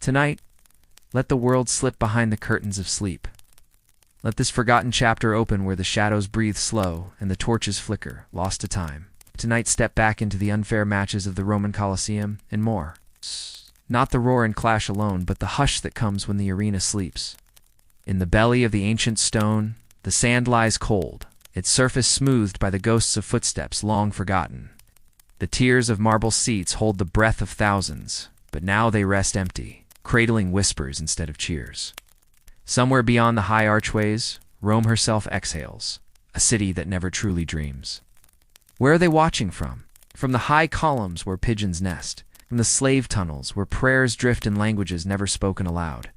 Tonight, let the world slip behind the curtains of sleep. Let this forgotten chapter open where the shadows breathe slow and the torches flicker, lost to time. Tonight step back into the unfair matches of the Roman Colosseum and more. Not the roar and clash alone, but the hush that comes when the arena sleeps. In the belly of the ancient stone, the sand lies cold, its surface smoothed by the ghosts of footsteps long forgotten. The tiers of marble seats hold the breath of thousands, but now they rest empty, cradling whispers instead of cheers. Somewhere beyond the high archways, Rome herself exhales, a city that never truly dreams. Where are they watching from? From the high columns where pigeons nest, from the slave tunnels where prayers drift in languages never spoken aloud,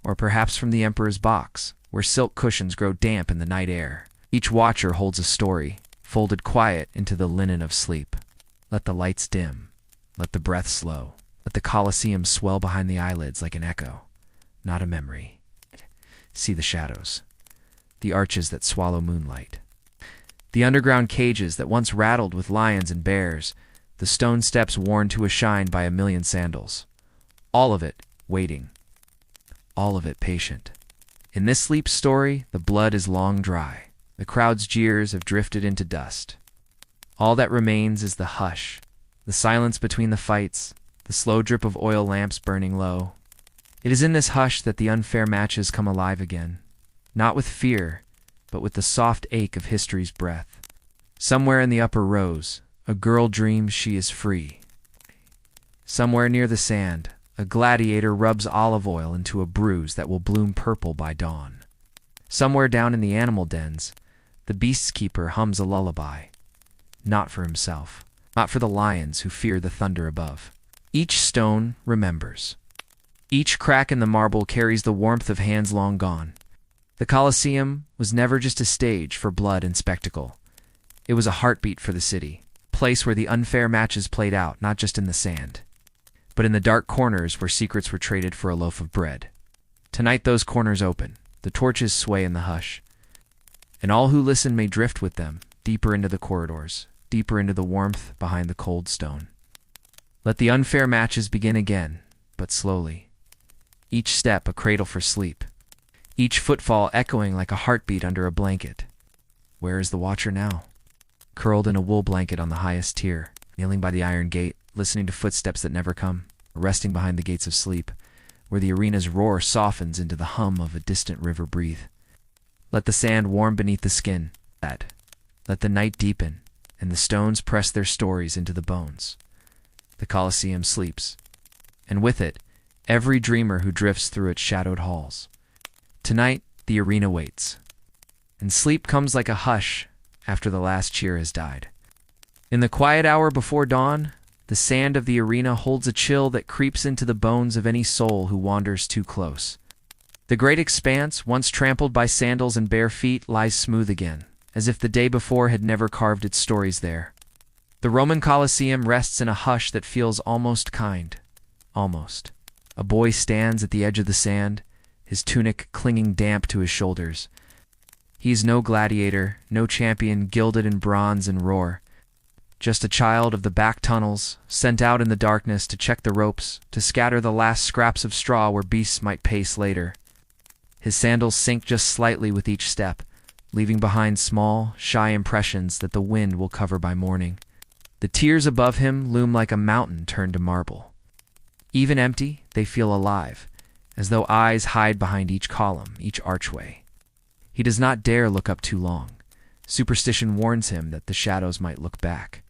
or perhaps from the emperor's box, where silk cushions grow damp in the night air. Each watcher holds a story, folded quiet into the linen of sleep. Let the lights dim, let the breath slow, let the Colosseum swell behind the eyelids like an echo, not a memory. See the shadows, the arches that swallow moonlight, the underground cages that once rattled with lions and bears, the stone steps worn to a shine by a million sandals. All of it waiting, all of it patient. In this sleep story, the blood is long dry. The crowd's jeers have drifted into dust. All that remains is the hush, the silence between the fights, the slow drip of oil lamps burning low. It is in this hush that the unfair matches come alive again, not with fear, but with the soft ache of history's breath. Somewhere in the upper rows, a girl dreams she is free. Somewhere near the sand, a gladiator rubs olive oil into a bruise that will bloom purple by dawn. Somewhere down in the animal dens, the beast's keeper hums a lullaby. Not for himself, not for the lions who fear the thunder above. Each stone remembers. Each crack in the marble carries the warmth of hands long gone. The Colosseum was never just a stage for blood and spectacle. It was a heartbeat for the city, a place where the unfair matches played out, not just in the sand, but in the dark corners where secrets were traded for a loaf of bread. Tonight those corners open, the torches sway in the hush, and all who listen may drift with them, deeper into the corridors, deeper into the warmth behind the cold stone. Let the unfair matches begin again, but slowly. Each step a cradle for sleep, each footfall echoing like a heartbeat under a blanket. Where is the watcher now? Curled in a wool blanket on the highest tier, kneeling by the iron gate, listening to footsteps that never come, resting behind the gates of sleep, where the arena's roar softens into the hum of a distant river breathe. Let the sand warm beneath the skin. Let the night deepen, and the stones press their stories into the bones. The Colosseum sleeps, and with it, every dreamer who drifts through its shadowed halls. Tonight, the arena waits, and sleep comes like a hush after the last cheer has died. In the quiet hour before dawn, the sand of the arena holds a chill that creeps into the bones of any soul who wanders too close. The great expanse, once trampled by sandals and bare feet, lies smooth again, as if the day before had never carved its stories there. The Roman Colosseum rests in a hush that feels almost kind. Almost. A boy stands at the edge of the sand, his tunic clinging damp to his shoulders. He is no gladiator, no champion gilded in bronze and roar. Just a child of the back tunnels, sent out in the darkness to check the ropes, to scatter the last scraps of straw where beasts might pace later. His sandals sink just slightly with each step, leaving behind small, shy impressions that the wind will cover by morning. The tiers above him loom like a mountain turned to marble. Even empty, they feel alive, as though eyes hide behind each column, each archway. He does not dare look up too long. Superstition warns him that the shadows might look back.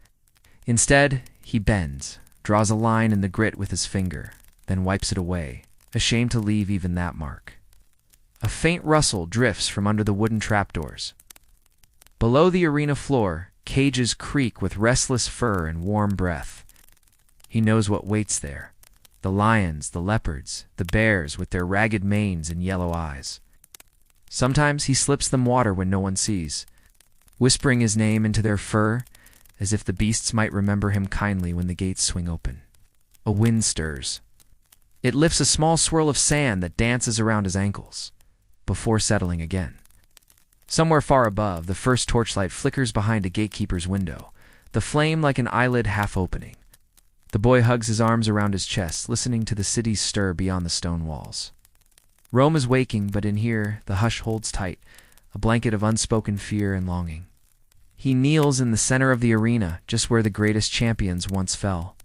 Instead, he bends, draws a line in the grit with his finger, then wipes it away, ashamed to leave even that mark. A faint rustle drifts from under the wooden trapdoors. Below the arena floor, cages creak with restless fur and warm breath. He knows what waits there. The lions, the leopards, the bears with their ragged manes and yellow eyes. Sometimes he slips them water when no one sees, whispering his name into their fur, as if the beasts might remember him kindly when the gates swing open. A wind stirs. It lifts a small swirl of sand that dances around his ankles, before settling again. Somewhere far above, the first torchlight flickers behind a gatekeeper's window, the flame like an eyelid half opening. The boy hugs his arms around his chest, listening to the city's stir beyond the stone walls. Rome is waking, but in here the hush holds tight, a blanket of unspoken fear and longing. He kneels in the center of the arena, just where the greatest champions once fell.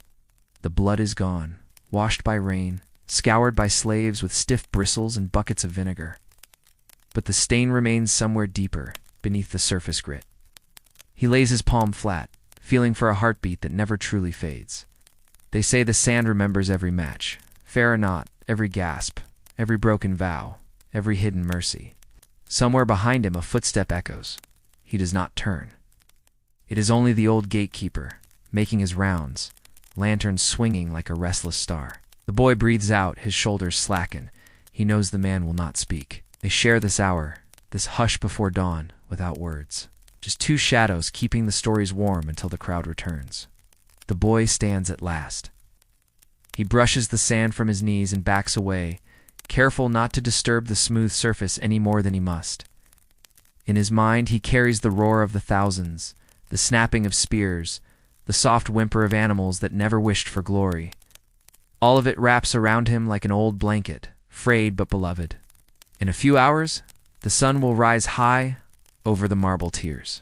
The blood is gone, washed by rain, scoured by slaves with stiff bristles and buckets of vinegar. But the stain remains somewhere deeper, beneath the surface grit. He lays his palm flat, feeling for a heartbeat that never truly fades. They say the sand remembers every match, fair or not, every gasp, every broken vow, every hidden mercy. Somewhere behind him a footstep echoes. He does not turn. It is only the old gatekeeper, making his rounds, lantern swinging like a restless star. The boy breathes out, his shoulders slacken. He knows the man will not speak. They share this hour, this hush before dawn, without words. Just two shadows keeping the stories warm until the crowd returns. The boy stands at last. He brushes the sand from his knees and backs away, careful not to disturb the smooth surface any more than he must. In his mind he carries the roar of the thousands, the snapping of spears, the soft whimper of animals that never wished for glory. All of it wraps around him like an old blanket, frayed but beloved. In a few hours, the sun will rise high over the marble tiers.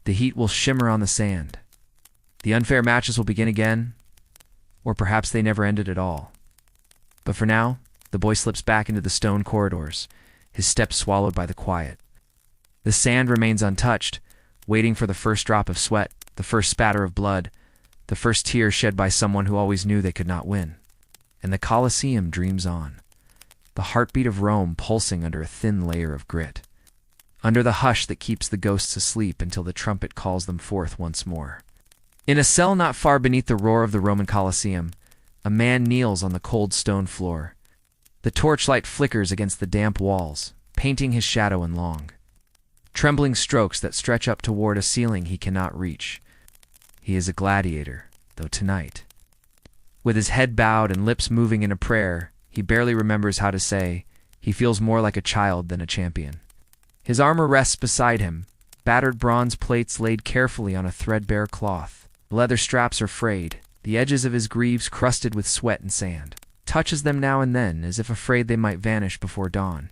The heat will shimmer on the sand. The unfair matches will begin again, or perhaps they never ended at all. But for now, the boy slips back into the stone corridors, his steps swallowed by the quiet. The sand remains untouched, waiting for the first drop of sweat, the first spatter of blood, the first tear shed by someone who always knew they could not win. And the Colosseum dreams on, the heartbeat of Rome pulsing under a thin layer of grit, under the hush that keeps the ghosts asleep until the trumpet calls them forth once more. In a cell not far beneath the roar of the Roman Colosseum, a man kneels on the cold stone floor. The torchlight flickers against the damp walls, painting his shadow in long, trembling strokes that stretch up toward a ceiling he cannot reach. He is a gladiator, though tonight, with his head bowed and lips moving in a prayer he barely remembers how to say, he feels more like a child than a champion. His armor rests beside him, battered bronze plates laid carefully on a threadbare cloth. The leather straps are frayed, the edges of his greaves crusted with sweat and sand. Touches them now and then, as if afraid they might vanish before dawn.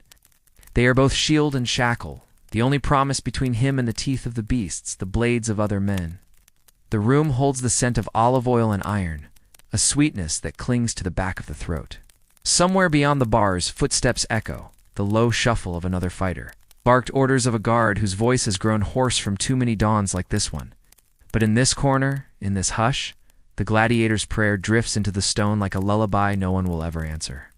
They are both shield and shackle, the only promise between him and the teeth of the beasts, the blades of other men. The room holds the scent of olive oil and iron, a sweetness that clings to the back of the throat. Somewhere beyond the bars, footsteps echo, the low shuffle of another fighter. Barked orders of a guard whose voice has grown hoarse from too many dawns like this one. But in this corner, in this hush, the gladiator's prayer drifts into the stone like a lullaby no one will ever answer.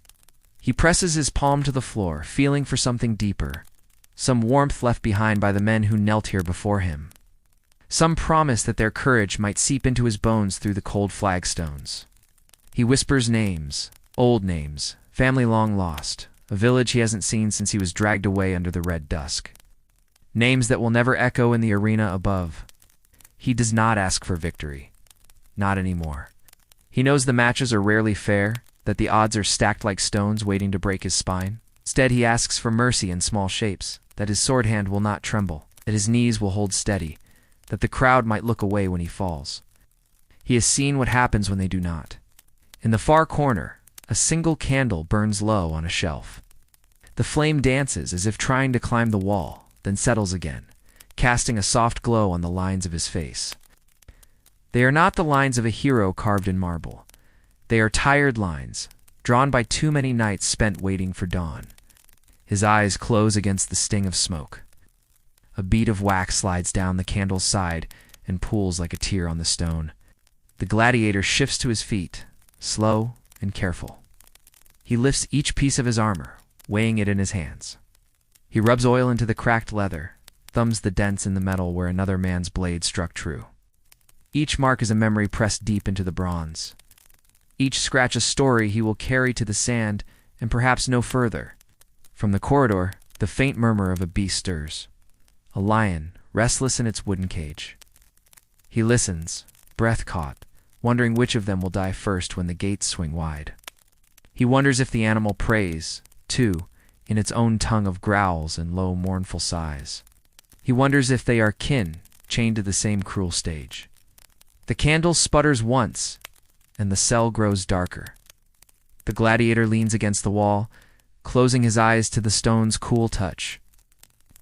He presses his palm to the floor, feeling for something deeper, some warmth left behind by the men who knelt here before him, some promise that their courage might seep into his bones through the cold flagstones. He whispers names, old names, family long lost, a village he hasn't seen since he was dragged away under the red dusk. Names that will never echo in the arena above. He does not ask for victory. Not anymore. He knows the matches are rarely fair, that the odds are stacked like stones waiting to break his spine. Instead, he asks for mercy in small shapes, that his sword hand will not tremble, that his knees will hold steady, that the crowd might look away when he falls. He has seen what happens when they do not. In the far corner, a single candle burns low on a shelf. The flame dances as if trying to climb the wall, then settles again, casting a soft glow on the lines of his face. They are not the lines of a hero carved in marble. They are tired lines, drawn by too many nights spent waiting for dawn. His eyes close against the sting of smoke. A bead of wax slides down the candle's side and pools like a tear on the stone. The gladiator shifts to his feet, slow and careful. He lifts each piece of his armor, weighing it in his hands. He rubs oil into the cracked leather, thumbs the dents in the metal where another man's blade struck true. Each mark is a memory pressed deep into the bronze. Each scratch a story he will carry to the sand and perhaps no further. From the corridor, the faint murmur of a beast stirs. A lion, restless in its wooden cage. He listens, breath caught, wondering which of them will die first when the gates swing wide. He wonders if the animal prays, too, in its own tongue of growls and low, mournful sighs. He wonders if they are kin, chained to the same cruel stage. The candle sputters once, and the cell grows darker. The gladiator leans against the wall, closing his eyes to the stone's cool touch.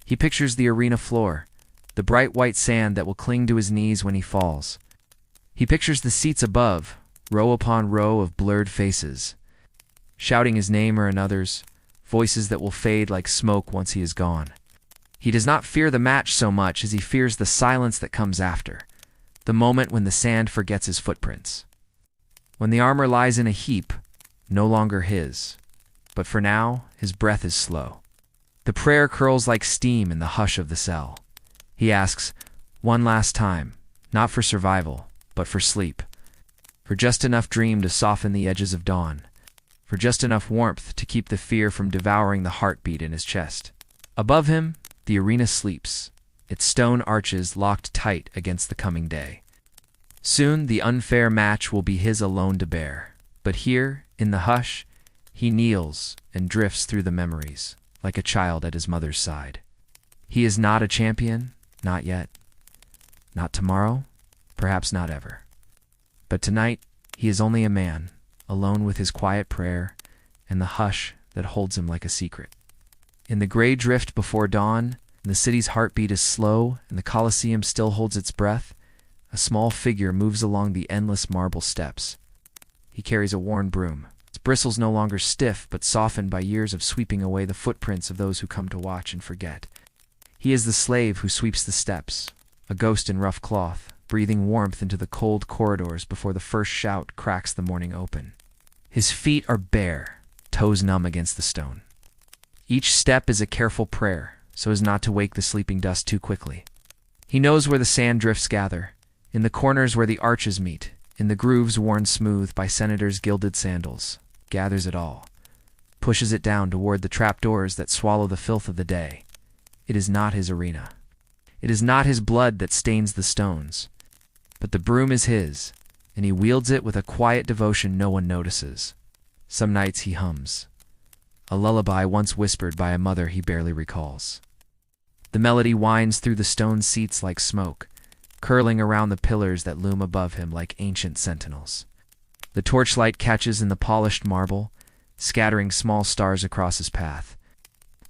He pictures the arena floor, the bright white sand that will cling to his knees when he falls. He pictures the seats above, row upon row of blurred faces, shouting his name or another's, voices that will fade like smoke once he is gone. He does not fear the match so much as he fears the silence that comes after, the moment when the sand forgets his footprints. When the armor lies in a heap, no longer his, but for now, his breath is slow. The prayer curls like steam in the hush of the cell. He asks, one last time, not for survival, but for sleep, for just enough dream to soften the edges of dawn, for just enough warmth to keep the fear from devouring the heartbeat in his chest. Above him, the arena sleeps, its stone arches locked tight against the coming day. Soon the unfair match will be his alone to bear, but here, in the hush, he kneels and drifts through the memories, like a child at his mother's side. He is not a champion, not yet. Not tomorrow, perhaps not ever. But tonight, he is only a man, alone with his quiet prayer and the hush that holds him like a secret. In the gray drift before dawn, the city's heartbeat is slow and the Colosseum still holds its breath, a small figure moves along the endless marble steps. He carries a worn broom, its bristles no longer stiff but softened by years of sweeping away the footprints of those who come to watch and forget. He is the slave who sweeps the steps, a ghost in rough cloth, breathing warmth into the cold corridors before the first shout cracks the morning open. His feet are bare, toes numb against the stone. Each step is a careful prayer, so as not to wake the sleeping dust too quickly. He knows where the sand drifts gather, in the corners where the arches meet, in the grooves worn smooth by senators' gilded sandals, gathers it all, pushes it down toward the trapdoors that swallow the filth of the day. It is not his arena. It is not his blood that stains the stones, but the broom is his, and he wields it with a quiet devotion no one notices. Some nights he hums, a lullaby once whispered by a mother he barely recalls. The melody winds through the stone seats like smoke, curling around the pillars that loom above him like ancient sentinels. The torchlight catches in the polished marble, scattering small stars across his path.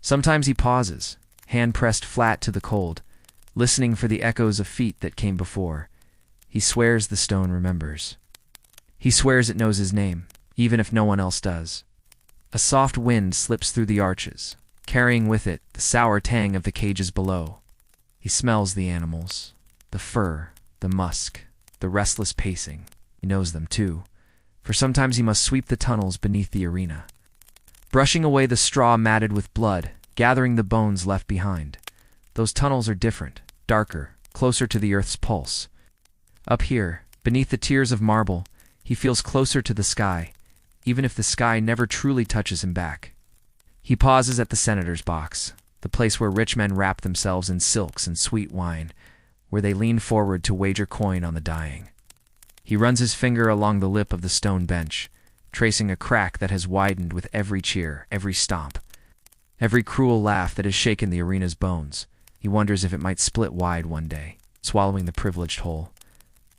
Sometimes he pauses, hand pressed flat to the cold, listening for the echoes of feet that came before. He swears the stone remembers. He swears it knows his name, even if no one else does. A soft wind slips through the arches, carrying with it the sour tang of the cages below. He smells the animals, the fur, the musk, the restless pacing. He knows them too, for sometimes he must sweep the tunnels beneath the arena, brushing away the straw matted with blood, gathering the bones left behind. Those tunnels are different, darker, closer to the earth's pulse. Up here, beneath the tiers of marble, he feels closer to the sky, even if the sky never truly touches him back. He pauses at the senator's box, the place where rich men wrap themselves in silks and sweet wine, where they lean forward to wager coin on the dying. He runs his finger along the lip of the stone bench, tracing a crack that has widened with every cheer, every stomp, every cruel laugh that has shaken the arena's bones. He wonders if it might split wide one day, swallowing the privileged whole.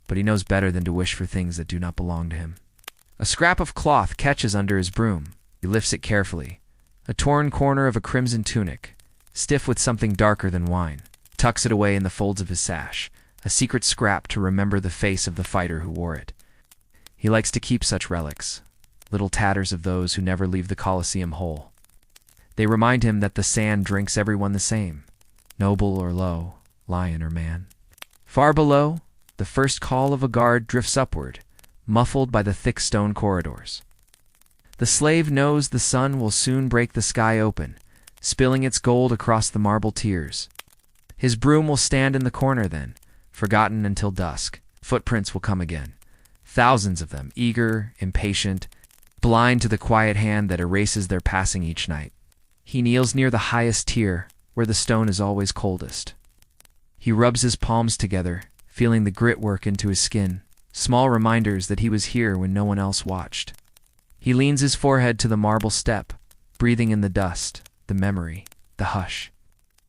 But he knows better than to wish for things that do not belong to him. A scrap of cloth catches under his broom. He lifts it carefully. A torn corner of a crimson tunic, stiff with something darker than wine, tucks it away in the folds of his sash, a secret scrap to remember the face of the fighter who wore it. He likes to keep such relics, little tatters of those who never leave the Colosseum whole. They remind him that the sand drinks everyone the same, noble or low, lion or man. Far below, the first call of a guard drifts upward, muffled by the thick stone corridors. The slave knows the sun will soon break the sky open, spilling its gold across the marble tiers. His broom will stand in the corner then, forgotten until dusk. Footprints will come again, thousands of them, eager, impatient, blind to the quiet hand that erases their passing each night. He kneels near the highest tier, where the stone is always coldest. He rubs his palms together, feeling the grit work into his skin, small reminders that he was here when no one else watched. He leans his forehead to the marble step, breathing in the dust, the memory, the hush.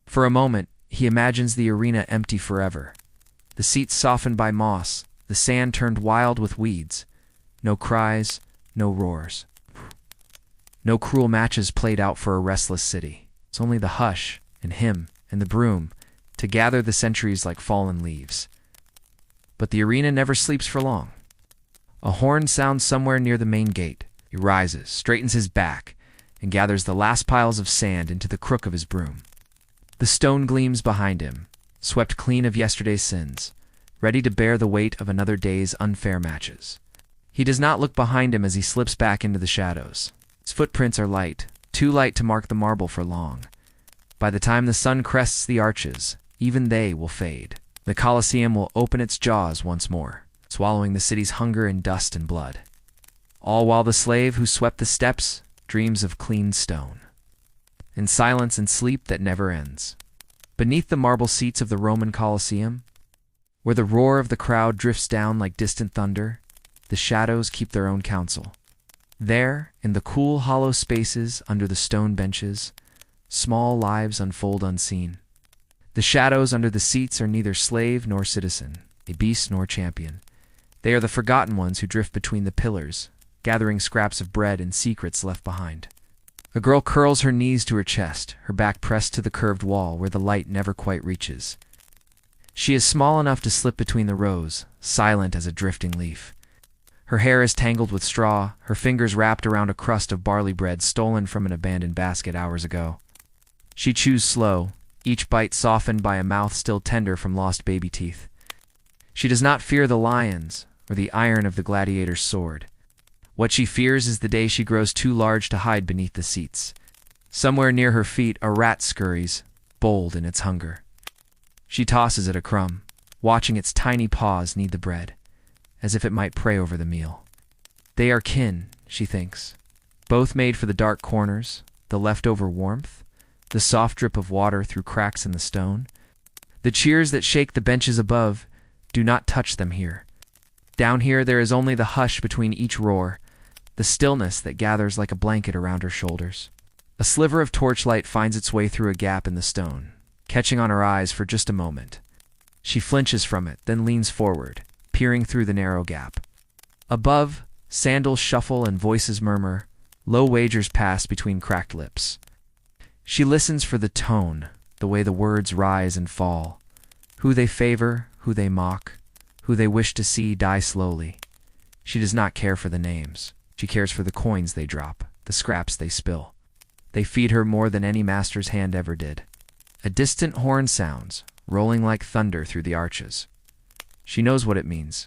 For a moment, he imagines the arena empty forever, the seats softened by moss, the sand turned wild with weeds, No cries, no roars. No cruel matches played out for a restless city. It's only the hush, and him, and the broom, to gather the centuries like fallen leaves. But the arena never sleeps for long. A horn sounds somewhere near the main gate. He rises, straightens his back, and gathers the last piles of sand into the crook of his broom. The stone gleams behind him, swept clean of yesterday's sins, ready to bear the weight of another day's unfair matches. He does not look behind him as he slips back into the shadows. His footprints are light, too light to mark the marble for long. By the time the sun crests the arches, even they will fade. The Colosseum will open its jaws once more, swallowing the city's hunger in dust and blood. All while the slave who swept the steps dreams of clean stone, in silence and sleep that never ends. Beneath the marble seats of the Roman Colosseum, where the roar of the crowd drifts down like distant thunder, the shadows keep their own counsel. There, in the cool, hollow spaces under the stone benches, small lives unfold unseen. The shadows under the seats are neither slave nor citizen, a beast nor champion. They are the forgotten ones who drift between the pillars, gathering scraps of bread and secrets left behind. A girl curls her knees to her chest, her back pressed to the curved wall where the light never quite reaches. She is small enough to slip between the rows, silent as a drifting leaf. Her hair is tangled with straw, her fingers wrapped around a crust of barley bread stolen from an abandoned basket hours ago. She chews slow, each bite softened by a mouth still tender from lost baby teeth. She does not fear the lions or the iron of the gladiator's sword. What she fears is the day she grows too large to hide beneath the seats. Somewhere near her feet a rat scurries, bold in its hunger. She tosses it a crumb, watching its tiny paws knead the bread, as if it might pray over the meal. They are kin, she thinks, both made for the dark corners, the leftover warmth, the soft drip of water through cracks in the stone. The cheers that shake the benches above do not touch them here. Down here there is only the hush between each roar, the stillness that gathers like a blanket around her shoulders. A sliver of torchlight finds its way through a gap in the stone, catching on her eyes for just a moment. She flinches from it, then leans forward, peering through the narrow gap. Above, sandals shuffle and voices murmur, low wagers pass between cracked lips. She listens for the tone, the way the words rise and fall, who they favor, who they mock, who they wish to see die slowly. She does not care for the names. She cares for the coins they drop, the scraps they spill. They feed her more than any master's hand ever did. A distant horn sounds, rolling like thunder through the arches. She knows what it means.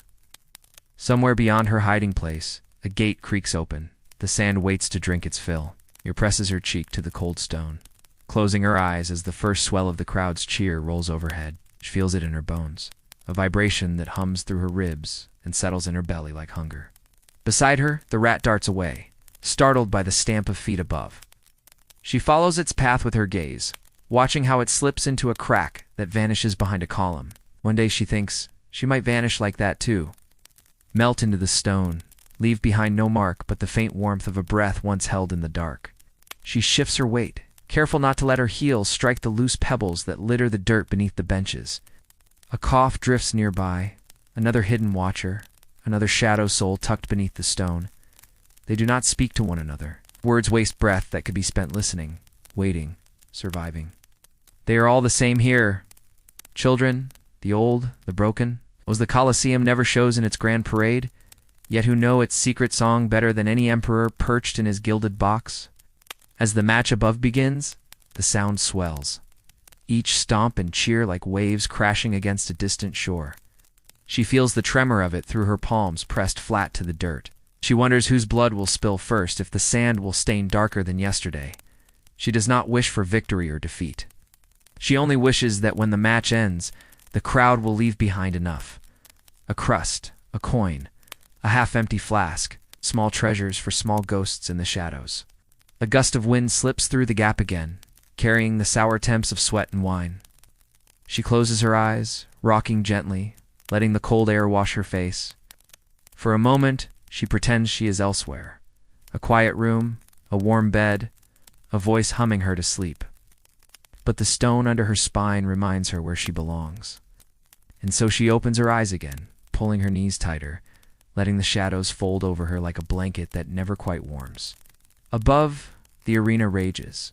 Somewhere beyond her hiding place, a gate creaks open. The sand waits to drink its fill. She presses her cheek to the cold stone, closing her eyes as the first swell of the crowd's cheer rolls overhead. She feels it in her bones, a vibration that hums through her ribs and settles in her belly like hunger. Beside her, the rat darts away, startled by the stamp of feet above. She follows its path with her gaze, watching how it slips into a crack that vanishes behind a column. One day she thinks she might vanish like that too. Melt into the stone, leave behind no mark but the faint warmth of a breath once held in the dark. She shifts her weight, careful not to let her heels strike the loose pebbles that litter the dirt beneath the benches. A cough drifts nearby, another hidden watcher, another shadow soul tucked beneath the stone. They do not speak to one another. Words waste breath that could be spent listening, waiting, surviving. They are all the same here. Children, the old, the broken. Was the Colosseum never shows in its grand parade, yet who know its secret song better than any emperor perched in his gilded box? As the match above begins, the sound swells, each stomp and cheer like waves crashing against a distant shore. She feels the tremor of it through her palms pressed flat to the dirt. She wonders whose blood will spill first, if the sand will stain darker than yesterday. She does not wish for victory or defeat. She only wishes that when the match ends, the crowd will leave behind enough. A crust, a coin, a half-empty flask, small treasures for small ghosts in the shadows. A gust of wind slips through the gap again, carrying the sour temps of sweat and wine. She closes her eyes, rocking gently, letting the cold air wash her face. For a moment, she pretends she is elsewhere. A quiet room, a warm bed, a voice humming her to sleep. But the stone under her spine reminds her where she belongs. And so she opens her eyes again, pulling her knees tighter, letting the shadows fold over her like a blanket that never quite warms. Above, the arena rages.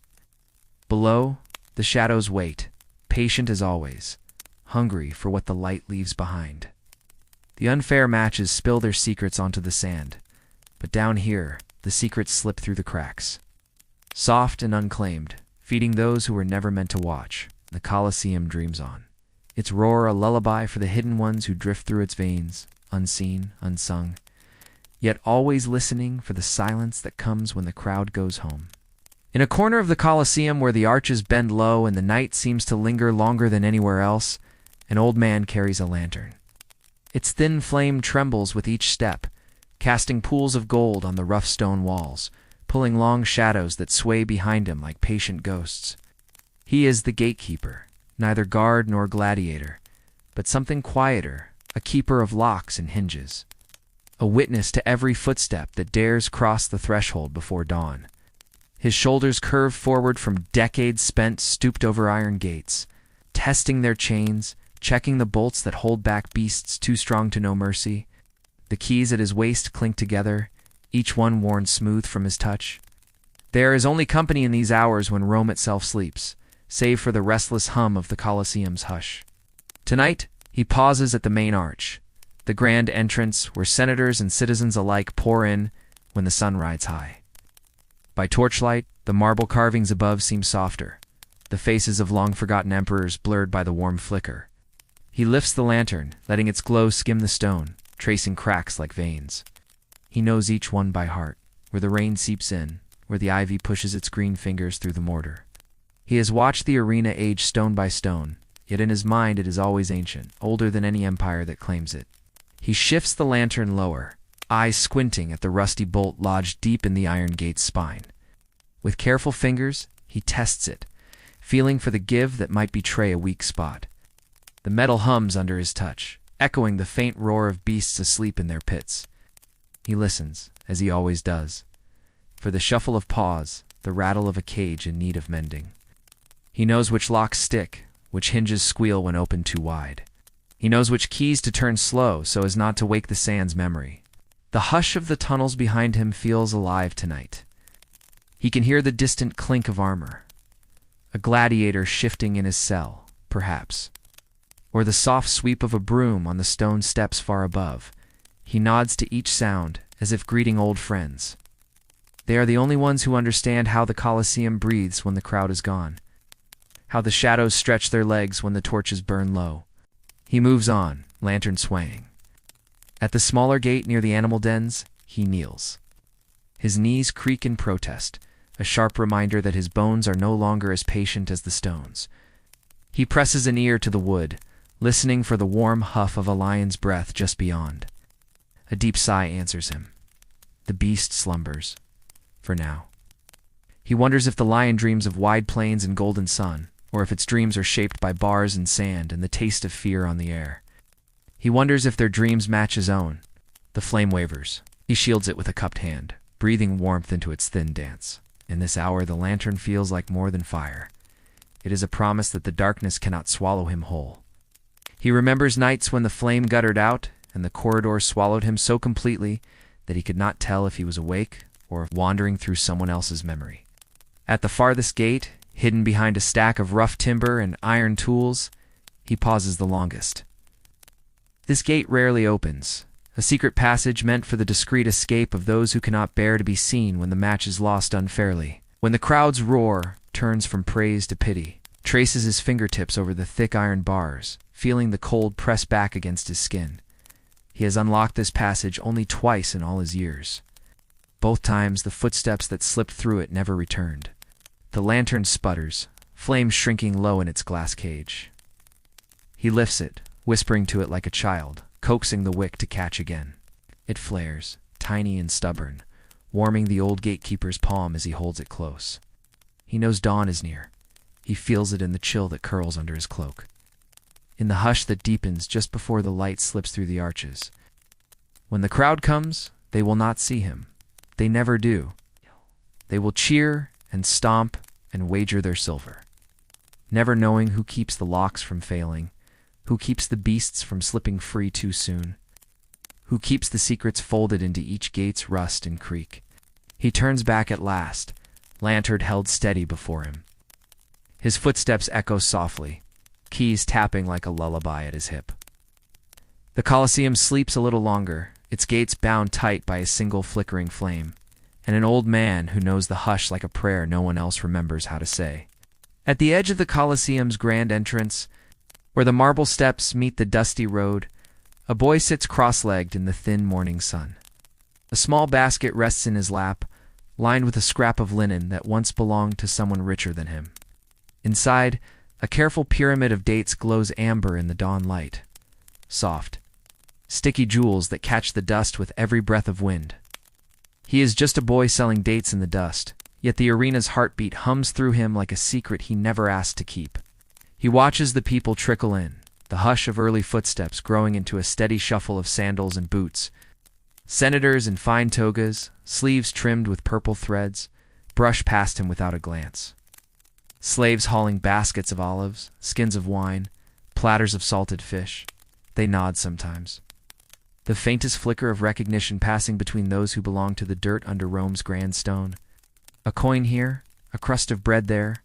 Below, the shadows wait, patient as always, hungry for what the light leaves behind. The unfair matches spill their secrets onto the sand, but down here, the secrets slip through the cracks. Soft and unclaimed, feeding those who were never meant to watch, the Colosseum dreams on. Its roar a lullaby for the hidden ones who drift through its veins, unseen, unsung, yet always listening for the silence that comes when the crowd goes home. In a corner of the Colosseum where the arches bend low and the night seems to linger longer than anywhere else, an old man carries a lantern. Its thin flame trembles with each step, casting pools of gold on the rough stone walls, pulling long shadows that sway behind him like patient ghosts. He is the gatekeeper, neither guard nor gladiator, but something quieter, a keeper of locks and hinges, a witness to every footstep that dares cross the threshold before dawn. His shoulders curve forward from decades spent stooped over iron gates, testing their chains, checking the bolts that hold back beasts too strong to know mercy. The keys at his waist clink together, each one worn smooth from his touch. There is only company in these hours when Rome itself sleeps, save for the restless hum of the Colosseum's hush. Tonight, he pauses at the main arch, the grand entrance where senators and citizens alike pour in when the sun rides high. By torchlight, the marble carvings above seem softer, the faces of long-forgotten emperors blurred by the warm flicker. He lifts the lantern, letting its glow skim the stone, tracing cracks like veins. He knows each one by heart, where the rain seeps in, where the ivy pushes its green fingers through the mortar. He has watched the arena age stone by stone, yet in his mind it is always ancient, older than any empire that claims it. He shifts the lantern lower, eyes squinting at the rusty bolt lodged deep in the iron gate's spine. With careful fingers, he tests it, feeling for the give that might betray a weak spot. The metal hums under his touch, echoing the faint roar of beasts asleep in their pits. He listens, as he always does, for the shuffle of paws, the rattle of a cage in need of mending. He knows which locks stick, which hinges squeal when opened too wide. He knows which keys to turn slow so as not to wake the sand's memory. The hush of the tunnels behind him feels alive tonight. He can hear the distant clink of armor. A gladiator shifting in his cell, perhaps. Or the soft sweep of a broom on the stone steps far above. He nods to each sound, as if greeting old friends. They are the only ones who understand how the Colosseum breathes when the crowd is gone, how the shadows stretch their legs when the torches burn low. He moves on, lantern swaying. At the smaller gate near the animal dens, he kneels. His knees creak in protest, a sharp reminder that his bones are no longer as patient as the stones. He presses an ear to the wood, listening for the warm huff of a lion's breath just beyond. A deep sigh answers him. The beast slumbers, for now. He wonders if the lion dreams of wide plains and golden sun, or if its dreams are shaped by bars and sand and the taste of fear on the air. He wonders if their dreams match his own. The flame wavers. He shields it with a cupped hand, breathing warmth into its thin dance. In this hour, the lantern feels like more than fire. It is a promise that the darkness cannot swallow him whole. He remembers nights when the flame guttered out and the corridor swallowed him so completely that he could not tell if he was awake or wandering through someone else's memory. At the farthest gate, hidden behind a stack of rough timber and iron tools, he pauses the longest. This gate rarely opens, a secret passage meant for the discreet escape of those who cannot bear to be seen when the match is lost unfairly. When the crowd's roar turns from praise to pity, traces his fingertips over the thick iron bars, feeling the cold press back against his skin. He has unlocked this passage only twice in all his years. Both times the footsteps that slipped through it never returned. The lantern sputters, flame shrinking low in its glass cage. He lifts it, whispering to it like a child, coaxing the wick to catch again. It flares, tiny and stubborn, warming the old gatekeeper's palm as he holds it close. He knows dawn is near. He feels it in the chill that curls under his cloak, in the hush that deepens just before the light slips through the arches. When the crowd comes, they will not see him. They never do. They will cheer and stomp and wager their silver, never knowing who keeps the locks from failing, who keeps the beasts from slipping free too soon, who keeps the secrets folded into each gate's rust and creak. He turns back at last, lantern held steady before him. His footsteps echo softly, keys tapping like a lullaby at his hip. The Colosseum sleeps a little longer, its gates bound tight by a single flickering flame, and an old man who knows the hush like a prayer no one else remembers how to say. At the edge of the Colosseum's grand entrance, where the marble steps meet the dusty road, a boy sits cross-legged in the thin morning sun. A small basket rests in his lap, lined with a scrap of linen that once belonged to someone richer than him. Inside, a careful pyramid of dates glows amber in the dawn light. Soft, sticky jewels that catch the dust with every breath of wind. He is just a boy selling dates in the dust, yet the arena's heartbeat hums through him like a secret he never asked to keep. He watches the people trickle in, the hush of early footsteps growing into a steady shuffle of sandals and boots. Senators in fine togas, sleeves trimmed with purple threads, brush past him without a glance. Slaves hauling baskets of olives, skins of wine, platters of salted fish. They nod sometimes. The faintest flicker of recognition passing between those who belong to the dirt under Rome's grand stone. A coin here, a crust of bread there,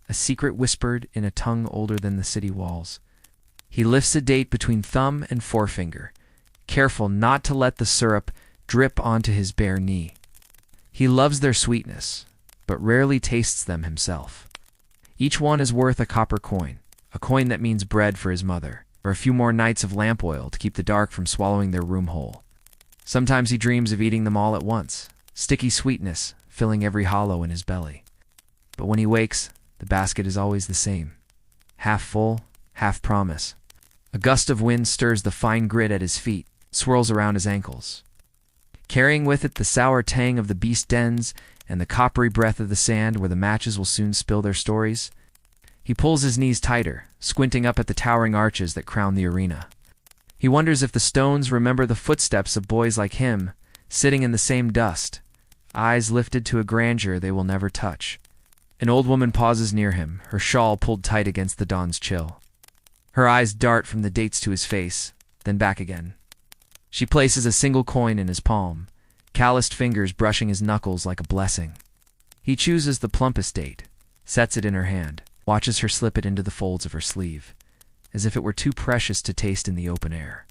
a secret whispered in a tongue older than the city walls. He lifts a date between thumb and forefinger, careful not to let the syrup drip onto his bare knee. He loves their sweetness, but rarely tastes them himself. Each one is worth a copper coin, a coin that means bread for his mother, or a few more nights of lamp oil to keep the dark from swallowing their room whole. Sometimes he dreams of eating them all at once, sticky sweetness filling every hollow in his belly. But when he wakes, the basket is always the same, half full, half promise. A gust of wind stirs the fine grit at his feet, swirls around his ankles, carrying with it the sour tang of the beast dens and the coppery breath of the sand where the matches will soon spill their stories. He pulls his knees tighter, squinting up at the towering arches that crown the arena. He wonders if the stones remember the footsteps of boys like him, sitting in the same dust, eyes lifted to a grandeur they will never touch. An old woman pauses near him, her shawl pulled tight against the dawn's chill. Her eyes dart from the dates to his face, then back again. She places a single coin in his palm, calloused fingers brushing his knuckles like a blessing. He chooses the plumpest date, sets it in her hand, watches her slip it into the folds of her sleeve, as if it were too precious to taste in the open air.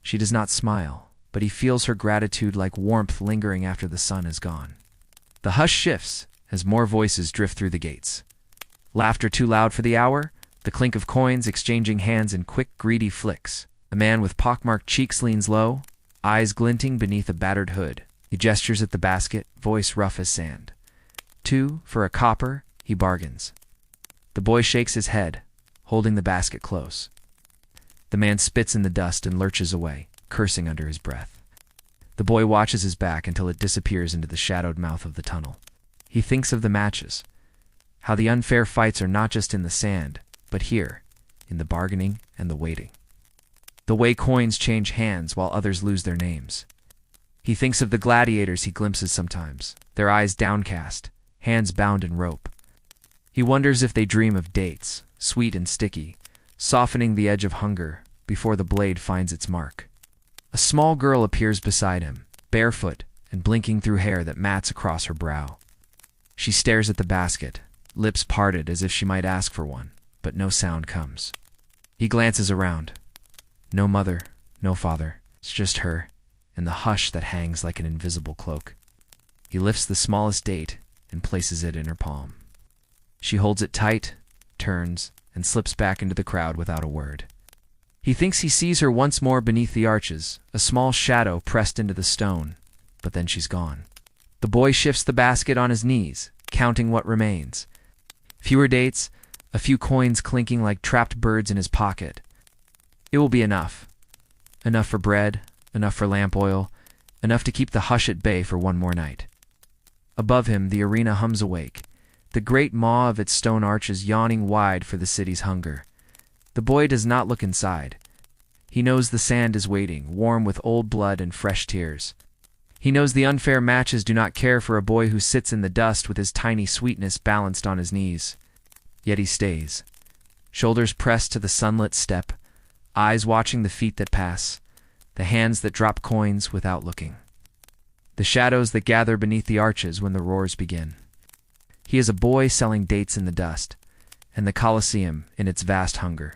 She does not smile, but he feels her gratitude like warmth lingering after the sun is gone. The hush shifts as more voices drift through the gates. Laughter too loud for the hour, the clink of coins exchanging hands in quick, greedy flicks. A man with pockmarked cheeks leans low, eyes glinting beneath a battered hood. He gestures at the basket, voice rough as sand. 2 for a copper, he bargains. The boy shakes his head, holding the basket close. The man spits in the dust and lurches away, cursing under his breath. The boy watches his back until it disappears into the shadowed mouth of the tunnel. He thinks of the matches, how the unfair fights are not just in the sand, but here, in the bargaining and the waiting. The way coins change hands while others lose their names. He thinks of the gladiators he glimpses sometimes, their eyes downcast, hands bound in rope. He wonders if they dream of dates, sweet and sticky, softening the edge of hunger before the blade finds its mark. A small girl appears beside him, barefoot and blinking through hair that mats across her brow. She stares at the basket, lips parted as if she might ask for one, but no sound comes. He glances around. No mother, no father, it's just her, and the hush that hangs like an invisible cloak. He lifts the smallest date and places it in her palm. She holds it tight, turns, and slips back into the crowd without a word. He thinks he sees her once more beneath the arches, a small shadow pressed into the stone, but then she's gone. The boy shifts the basket on his knees, counting what remains. Fewer dates, a few coins clinking like trapped birds in his pocket. It will be enough. Enough for bread, enough for lamp oil, enough to keep the hush at bay for one more night. Above him, the arena hums awake, the great maw of its stone arches yawning wide for the city's hunger. The boy does not look inside. He knows the sand is waiting, warm with old blood and fresh tears. He knows the unfair matches do not care for a boy who sits in the dust with his tiny sweetness balanced on his knees. Yet he stays, shoulders pressed to the sunlit step, eyes watching the feet that pass, the hands that drop coins without looking, the shadows that gather beneath the arches when the roars begin. He is a boy selling dates in the dust, and the Colosseum, in its vast hunger,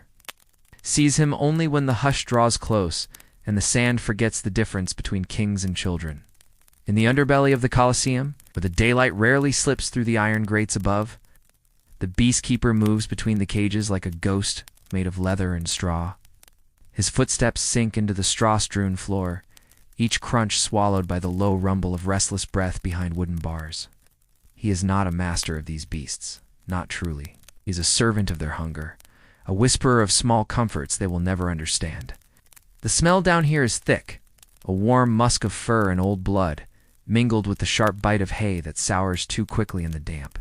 sees him only when the hush draws close and the sand forgets the difference between kings and children. In the underbelly of the Colosseum, where the daylight rarely slips through the iron grates above, the beast-keeper moves between the cages like a ghost made of leather and straw. His footsteps sink into the straw-strewn floor, each crunch swallowed by the low rumble of restless breath behind wooden bars. He is not a master of these beasts, not truly. He is a servant of their hunger, a whisperer of small comforts they will never understand. The smell down here is thick, a warm musk of fur and old blood, mingled with the sharp bite of hay that sours too quickly in the damp.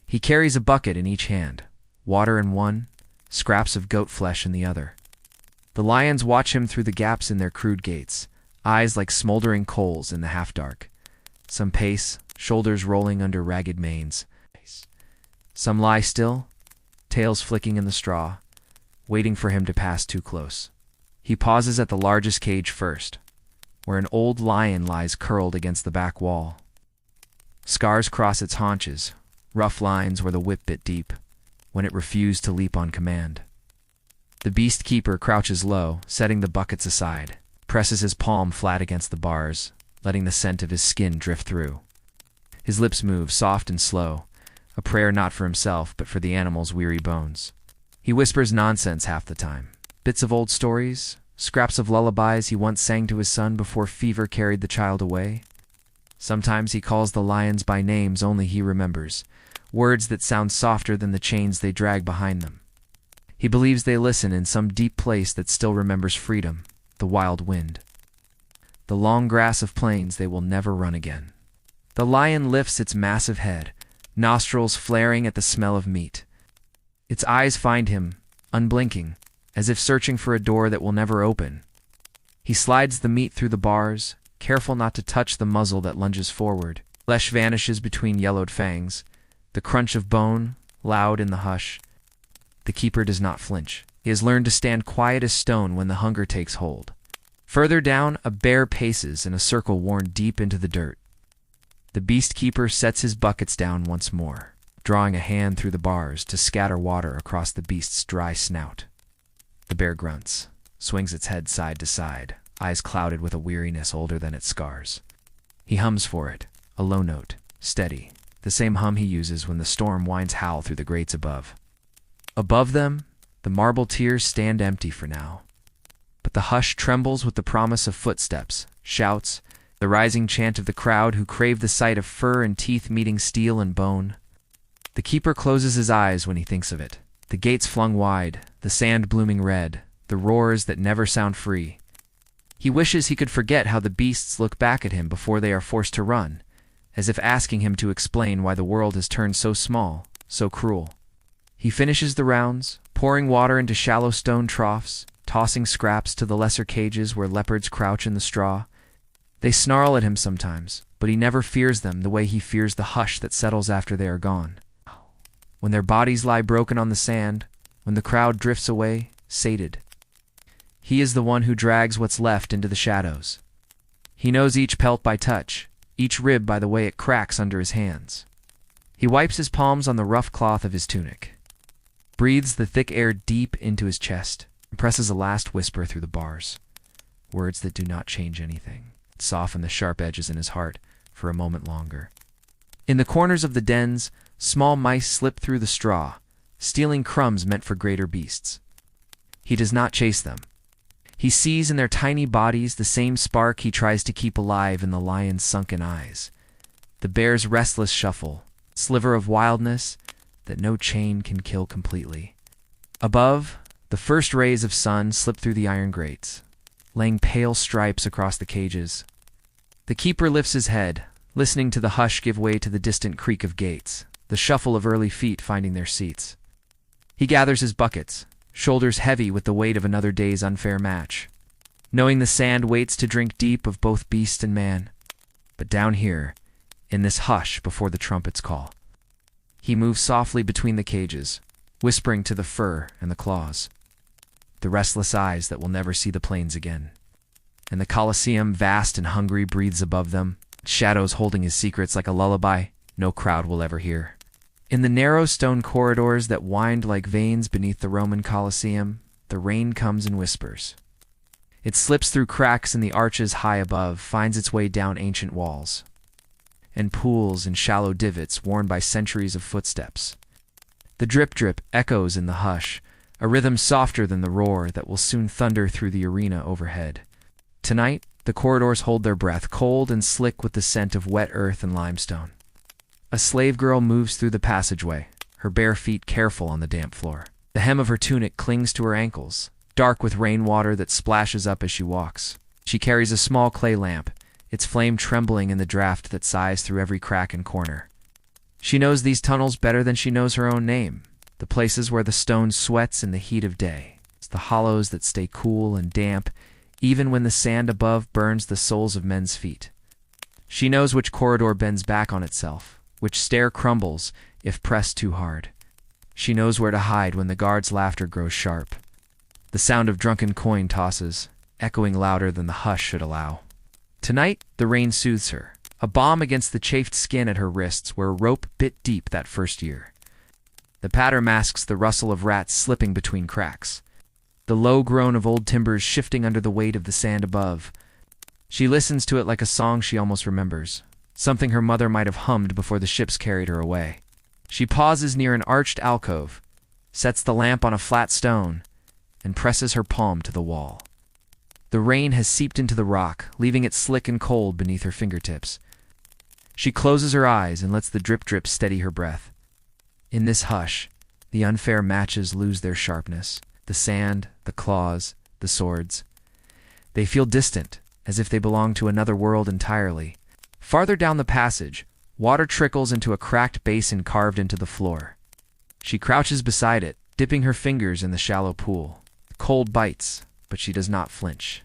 He carries a bucket in each hand, water in one, scraps of goat flesh in the other. The lions watch him through the gaps in their crude gates, eyes like smoldering coals in the half-dark. Some pace, shoulders rolling under ragged manes. Some lie still, tails flicking in the straw, waiting for him to pass too close. He pauses at the largest cage first, where an old lion lies curled against the back wall. Scars cross its haunches, rough lines where the whip bit deep, when it refused to leap on command. The beast keeper crouches low, setting the buckets aside, presses his palm flat against the bars, letting the scent of his skin drift through. His lips move, soft and slow, a prayer not for himself, but for the animal's weary bones. He whispers nonsense half the time, bits of old stories, scraps of lullabies he once sang to his son before fever carried the child away. Sometimes he calls the lions by names only he remembers, words that sound softer than the chains they drag behind them. He believes they listen in some deep place that still remembers freedom, the wild wind, the long grass of plains they will never run again. The lion lifts its massive head, nostrils flaring at the smell of meat. Its eyes find him, unblinking, as if searching for a door that will never open. He slides the meat through the bars, careful not to touch the muzzle that lunges forward. Flesh vanishes between yellowed fangs, the crunch of bone, loud in the hush. The keeper does not flinch. He has learned to stand quiet as stone when the hunger takes hold. Further down, a bear paces in a circle worn deep into the dirt. The beast keeper sets his buckets down once more, drawing a hand through the bars to scatter water across the beast's dry snout. The bear grunts, swings its head side to side, eyes clouded with a weariness older than its scars. He hums for it, a low note, steady, the same hum he uses when the storm winds howl through the grates above. Above them, the marble tiers stand empty for now. But the hush trembles with the promise of footsteps, shouts, the rising chant of the crowd who crave the sight of fur and teeth meeting steel and bone. The keeper closes his eyes when he thinks of it. The gates flung wide, the sand blooming red, the roars that never sound free. He wishes he could forget how the beasts look back at him before they are forced to run, as if asking him to explain why the world has turned so small, so cruel. He finishes the rounds, pouring water into shallow stone troughs, tossing scraps to the lesser cages where leopards crouch in the straw. They snarl at him sometimes, but he never fears them the way he fears the hush that settles after they are gone. When their bodies lie broken on the sand, when the crowd drifts away, sated, he is the one who drags what's left into the shadows. He knows each pelt by touch, each rib by the way it cracks under his hands. He wipes his palms on the rough cloth of his tunic, breathes the thick air deep into his chest, and presses a last whisper through the bars. Words that do not change anything, soften the sharp edges in his heart for a moment longer. In the corners of the dens, small mice slip through the straw, stealing crumbs meant for greater beasts. He does not chase them. He sees in their tiny bodies the same spark he tries to keep alive in the lion's sunken eyes, the bear's restless shuffle, sliver of wildness that no chain can kill completely. Above, the first rays of sun slip through the iron grates, laying pale stripes across the cages. The keeper lifts his head, listening to the hush give way to the distant creak of gates, the shuffle of early feet finding their seats. He gathers his buckets, shoulders heavy with the weight of another day's unfair match, knowing the sand waits to drink deep of both beast and man. But down here, in this hush before the trumpet's call, he moves softly between the cages, whispering to the fur and the claws, the restless eyes that will never see the plains again. and the Colosseum, vast and hungry, breathes above them, shadows holding his secrets like a lullaby no crowd will ever hear. In the narrow stone corridors that wind like veins beneath the Roman Colosseum, the rain comes and whispers. It slips through cracks in the arches high above, finds its way down ancient walls, and pools in shallow divots worn by centuries of footsteps. The drip-drip echoes in the hush, a rhythm softer than the roar that will soon thunder through the arena overhead. Tonight, the corridors hold their breath, cold and slick with the scent of wet earth and limestone. A slave girl moves through the passageway, her bare feet careful on the damp floor. The hem of her tunic clings to her ankles, dark with rainwater that splashes up as she walks. She carries a small clay lamp, its flame trembling in the draft that sighs through every crack and corner. She knows these tunnels better than she knows her own name, the places where the stone sweats in the heat of day. It's the hollows that stay cool and damp, even when the sand above burns the soles of men's feet. She knows which corridor bends back on itself, which stair crumbles if pressed too hard. She knows where to hide when the guard's laughter grows sharp. The sound of drunken coin tosses, echoing louder than the hush should allow. Tonight, the rain soothes her, a balm against the chafed skin at her wrists where a rope bit deep that first year. The patter masks the rustle of rats slipping between cracks, the low groan of old timbers shifting under the weight of the sand above. She listens to it like a song she almost remembers, something her mother might have hummed before the ships carried her away. She pauses near an arched alcove, sets the lamp on a flat stone, and presses her palm to the wall. The rain has seeped into the rock, leaving it slick and cold beneath her fingertips. She closes her eyes and lets the drip-drip steady her breath. In this hush, the unfair matches lose their sharpness. The sand, the claws, the swords. They feel distant, as if they belong to another world entirely. Farther down the passage, water trickles into a cracked basin carved into the floor. She crouches beside it, dipping her fingers in the shallow pool. The cold bites, but she does not flinch.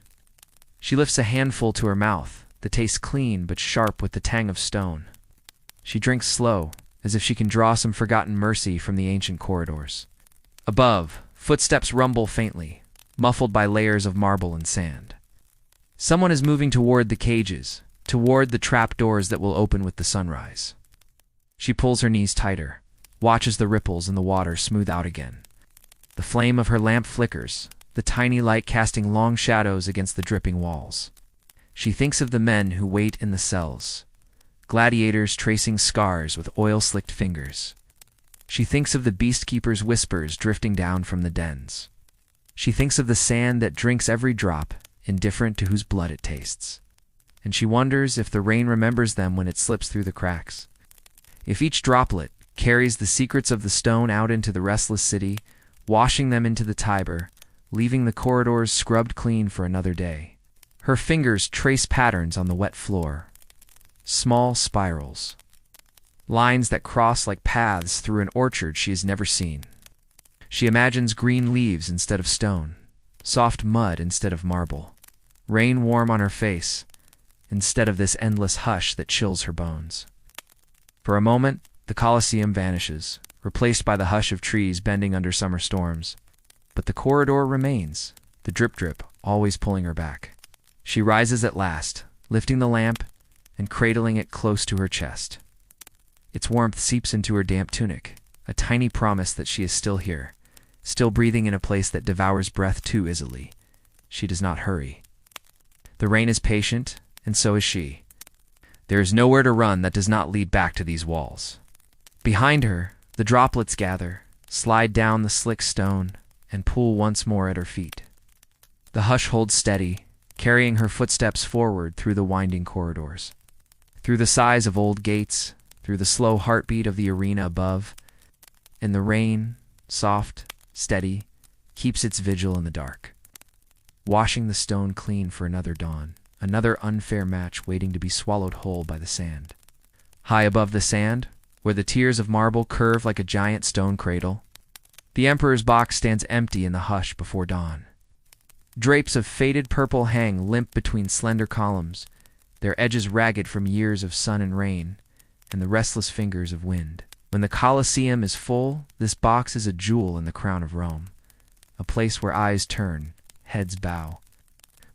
She lifts a handful to her mouth, the taste clean but sharp with the tang of stone. She drinks slow, as if she can draw some forgotten mercy from the ancient corridors. Above, footsteps rumble faintly, muffled by layers of marble and sand. Someone is moving toward the cages, toward the trap doors that will open with the sunrise. She pulls her knees tighter, watches the ripples in the water smooth out again. The flame of her lamp flickers, the tiny light casting long shadows against the dripping walls. She thinks of the men who wait in the cells, gladiators tracing scars with oil-slicked fingers. She thinks of the beast-keeper's whispers drifting down from the dens. She thinks of the sand that drinks every drop, indifferent to whose blood it tastes. And she wonders if the rain remembers them when it slips through the cracks. If each droplet carries the secrets of the stone out into the restless city, washing them into the Tiber, leaving the corridors scrubbed clean for another day. Her fingers trace patterns on the wet floor. Small spirals. Lines that cross like paths through an orchard she has never seen. She imagines green leaves instead of stone, soft mud instead of marble, rain warm on her face instead of this endless hush that chills her bones. For a moment, the Colosseum vanishes, replaced by the hush of trees bending under summer storms. But the corridor remains, the drip-drip always pulling her back. She rises at last, lifting the lamp and cradling it close to her chest. Its warmth seeps into her damp tunic, a tiny promise that she is still here, still breathing in a place that devours breath too easily. She does not hurry. The rain is patient, and so is she. There is nowhere to run that does not lead back to these walls. Behind her, the droplets gather, slide down the slick stone, and pool once more at her feet. The hush holds steady, carrying her footsteps forward through the winding corridors, through the sighs of old gates, through the slow heartbeat of the arena above, and the rain, soft, steady, keeps its vigil in the dark, washing the stone clean for another dawn, another unfair match waiting to be swallowed whole by the sand. High above the sand, where the tiers of marble curve like a giant stone cradle, the Emperor's box stands empty in the hush before dawn. Drapes of faded purple hang limp between slender columns, their edges ragged from years of sun and rain, and the restless fingers of wind. When the Colosseum is full, this box is a jewel in the crown of Rome, a place where eyes turn, heads bow,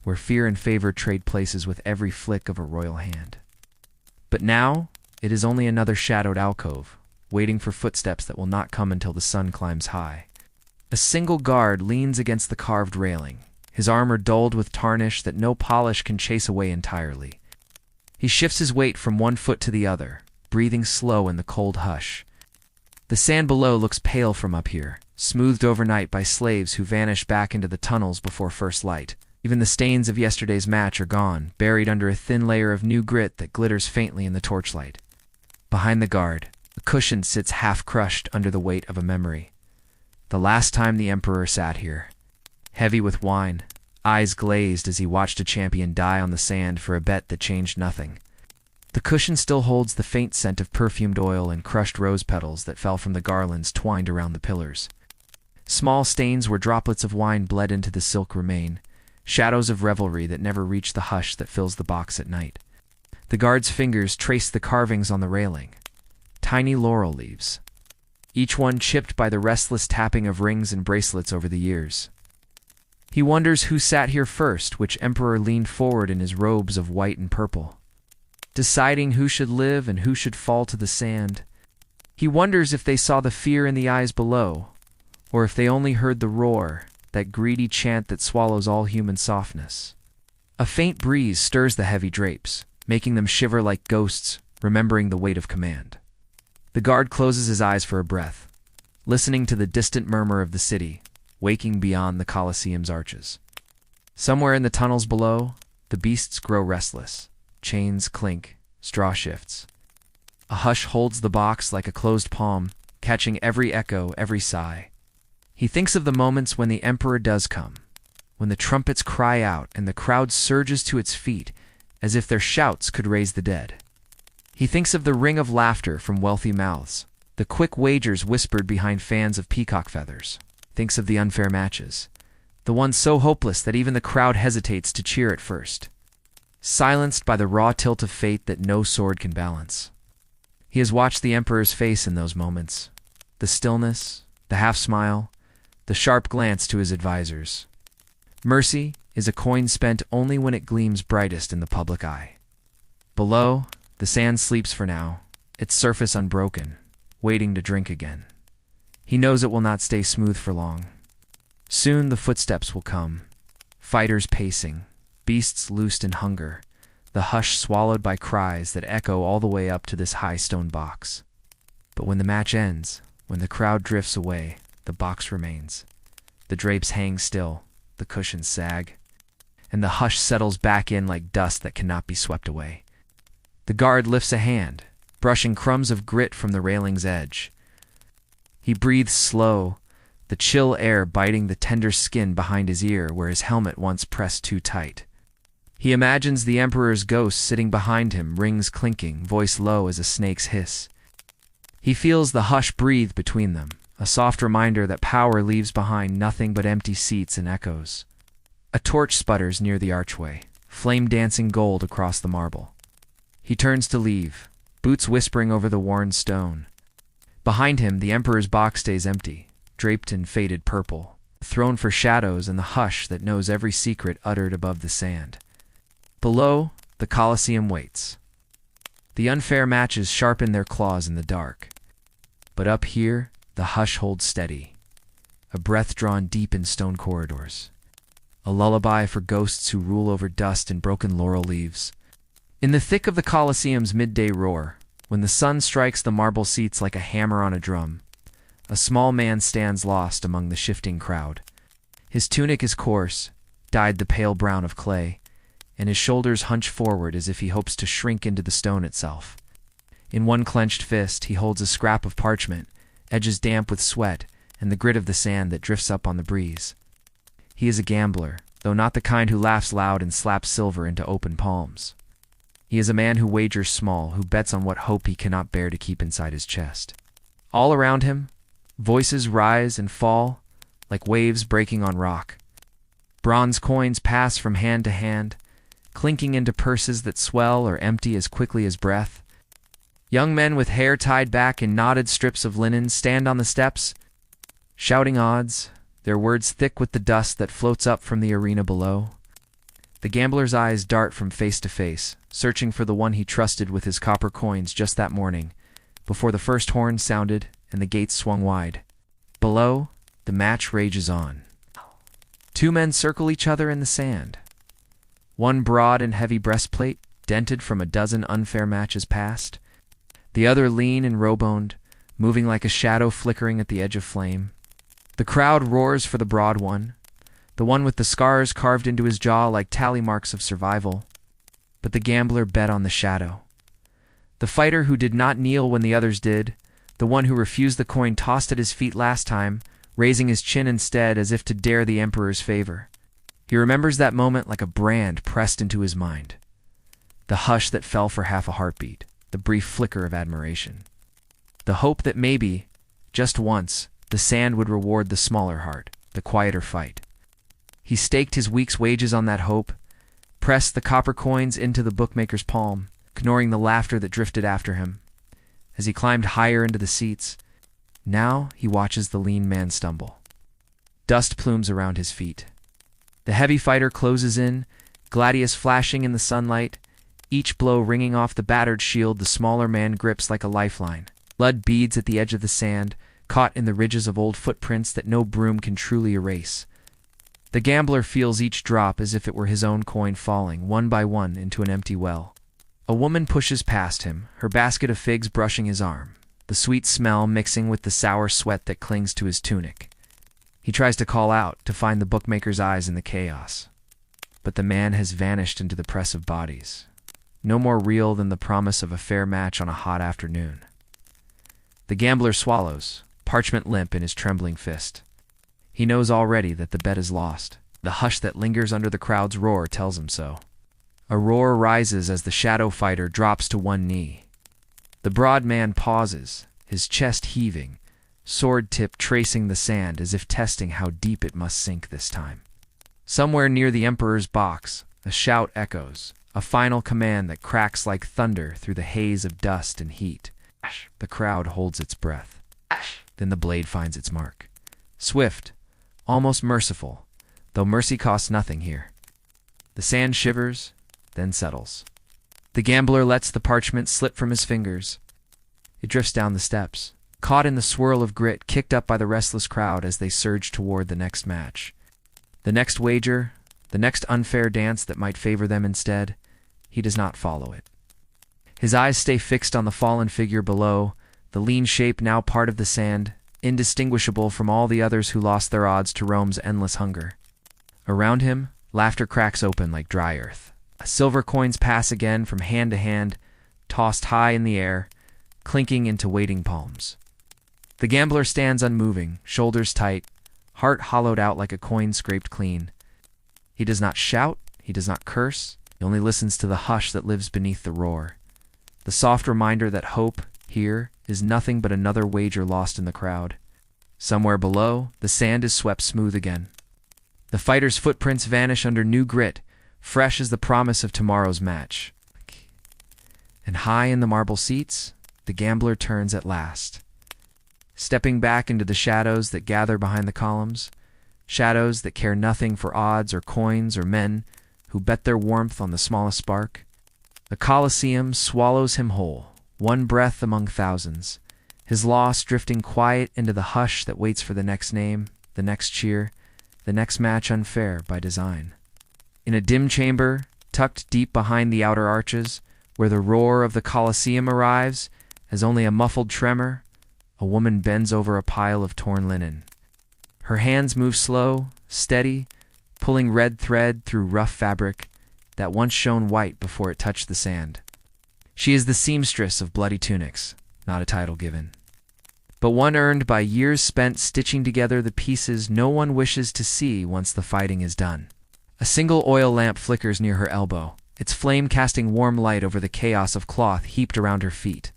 where fear and favor trade places with every flick of a royal hand. But now, it is only another shadowed alcove, waiting for footsteps that will not come until the sun climbs high. A single guard leans against the carved railing, his armor dulled with tarnish that no polish can chase away entirely. He shifts his weight from one foot to the other, breathing slow in the cold hush. The sand below looks pale from up here, smoothed overnight by slaves who vanish back into the tunnels before first light. Even the stains of yesterday's match are gone, buried under a thin layer of new grit that glitters faintly in the torchlight. Behind the guard, a cushion sits half-crushed under the weight of a memory. The last time the Emperor sat here, heavy with wine, eyes glazed as he watched a champion die on the sand for a bet that changed nothing. The cushion still holds the faint scent of perfumed oil and crushed rose petals that fell from the garlands twined around the pillars. Small stains where droplets of wine bled into the silk remain, shadows of revelry that never reach the hush that fills the box at night. The guard's fingers trace the carvings on the railing. Tiny laurel leaves, each one chipped by the restless tapping of rings and bracelets over the years. He wonders who sat here first, which emperor leaned forward in his robes of white and purple, deciding who should live and who should fall to the sand. He wonders if they saw the fear in the eyes below, or if they only heard the roar, that greedy chant that swallows all human softness. A faint breeze stirs the heavy drapes, making them shiver like ghosts, remembering the weight of command. The guard closes his eyes for a breath, listening to the distant murmur of the city, waking beyond the Colosseum's arches. Somewhere in the tunnels below, the beasts grow restless. Chains clink, straw shifts. A hush holds the box like a closed palm, catching every echo, every sigh. He thinks of the moments when the Emperor does come, when the trumpets cry out and the crowd surges to its feet as if their shouts could raise the dead. He thinks of the ring of laughter from wealthy mouths, the quick wagers whispered behind fans of peacock feathers. Thinks of the unfair matches, the ones so hopeless that even the crowd hesitates to cheer at first, silenced by the raw tilt of fate that no sword can balance. He has watched the Emperor's face in those moments, the stillness, the half-smile, the sharp glance to his advisors. Mercy is a coin spent only when it gleams brightest in the public eye. Below, the sand sleeps for now, its surface unbroken, waiting to drink again. He knows it will not stay smooth for long. Soon the footsteps will come, fighters pacing, beasts loosed in hunger, the hush swallowed by cries that echo all the way up to this high stone box. But when the match ends, when the crowd drifts away, the box remains. The drapes hang still, the cushions sag, and the hush settles back in like dust that cannot be swept away. The guard lifts a hand, brushing crumbs of grit from the railing's edge. He breathes slow, the chill air biting the tender skin behind his ear where his helmet once pressed too tight. He imagines the Emperor's ghost sitting behind him, rings clinking, voice low as a snake's hiss. He feels the hush breathe between them, a soft reminder that power leaves behind nothing but empty seats and echoes. A torch sputters near the archway, flame dancing gold across the marble. He turns to leave, boots whispering over the worn stone. Behind him, the Emperor's box stays empty, draped in faded purple, a throne for shadows and the hush that knows every secret uttered above the sand. Below, the Colosseum waits. The unfair matches sharpen their claws in the dark. But up here, the hush holds steady, a breath drawn deep in stone corridors, a lullaby for ghosts who rule over dust and broken laurel leaves. In the thick of the Colosseum's midday roar, when the sun strikes the marble seats like a hammer on a drum, a small man stands lost among the shifting crowd. His tunic is coarse, dyed the pale brown of clay, and his shoulders hunch forward as if he hopes to shrink into the stone itself. In one clenched fist, he holds a scrap of parchment, edges damp with sweat and the grit of the sand that drifts up on the breeze. He is a gambler, though not the kind who laughs loud and slaps silver into open palms. He is a man who wagers small, who bets on what hope he cannot bear to keep inside his chest. All around him, voices rise and fall like waves breaking on rock. Bronze coins pass from hand to hand, clinking into purses that swell or empty as quickly as breath. Young men with hair tied back in knotted strips of linen stand on the steps, shouting odds, their words thick with the dust that floats up from the arena below. The gambler's eyes dart from face to face, searching for the one he trusted with his copper coins just that morning, before the first horn sounded and the gates swung wide. Below, the match rages on. Two men circle each other in the sand. One broad and heavy breastplate, dented from a dozen unfair matches past. The other lean and row-boned, moving like a shadow flickering at the edge of flame. The crowd roars for the broad one, the one with the scars carved into his jaw like tally marks of survival. But the gambler bet on the shadow. The fighter who did not kneel when the others did, the one who refused the coin tossed at his feet last time, raising his chin instead as if to dare the emperor's favor. He remembers that moment like a brand pressed into his mind. The hush that fell for half a heartbeat, the brief flicker of admiration. The hope that maybe, just once, the sand would reward the smaller heart, the quieter fight. He staked his week's wages on that hope, pressed the copper coins into the bookmaker's palm, ignoring the laughter that drifted after him. As he climbed higher into the seats, now he watches the lean man stumble. Dust plumes around his feet. The heavy fighter closes in, gladius flashing in the sunlight, each blow ringing off the battered shield the smaller man grips like a lifeline. Blood beads at the edge of the sand, caught in the ridges of old footprints that no broom can truly erase. The gambler feels each drop as if it were his own coin falling, one by one, into an empty well. A woman pushes past him, her basket of figs brushing his arm, the sweet smell mixing with the sour sweat that clings to his tunic. He tries to call out, to find the bookmaker's eyes in the chaos. But the man has vanished into the press of bodies, no more real than the promise of a fair match on a hot afternoon. The gambler swallows, parchment limp in his trembling fist. He knows already that the bet is lost. The hush that lingers under the crowd's roar tells him so. A roar rises as the shadow fighter drops to one knee. The broad man pauses, his chest heaving, sword tip tracing the sand as if testing how deep it must sink this time. Somewhere near the emperor's box, a shout echoes, a final command that cracks like thunder through the haze of dust and heat. The crowd holds its breath. Then the blade finds its mark. Swift, almost merciful, though mercy costs nothing here. The sand shivers, then settles. The gambler lets the parchment slip from his fingers. It drifts down the steps, caught in the swirl of grit kicked up by the restless crowd as they surge toward the next match. The next wager, the next unfair dance that might favor them instead, he does not follow it. His eyes stay fixed on the fallen figure below, the lean shape now part of the sand, indistinguishable from all the others who lost their odds to Rome's endless hunger. Around him, laughter cracks open like dry earth. Silver coins pass again from hand to hand, tossed high in the air, clinking into waiting palms. The gambler stands unmoving, shoulders tight, heart hollowed out like a coin scraped clean. He does not shout, he does not curse, he only listens to the hush that lives beneath the roar. The soft reminder that hope, here, is nothing but another wager lost in the crowd. Somewhere below, the sand is swept smooth again. The fighter's footprints vanish under new grit, fresh as the promise of tomorrow's match. And high in the marble seats, the gambler turns at last. Stepping back into the shadows that gather behind the columns, shadows that care nothing for odds or coins or men who bet their warmth on the smallest spark. The Colosseum swallows him whole, one breath among thousands, his loss drifting quiet into the hush that waits for the next name, the next cheer, the next match unfair by design. In a dim chamber, tucked deep behind the outer arches, where the roar of the Colosseum arrives, as only a muffled tremor, a woman bends over a pile of torn linen. Her hands move slow, steady, pulling red thread through rough fabric that once shone white before it touched the sand. She is the seamstress of bloody tunics, not a title given, but one earned by years spent stitching together the pieces no one wishes to see once the fighting is done. A single oil lamp flickers near her elbow, its flame casting warm light over the chaos of cloth heaped around her feet.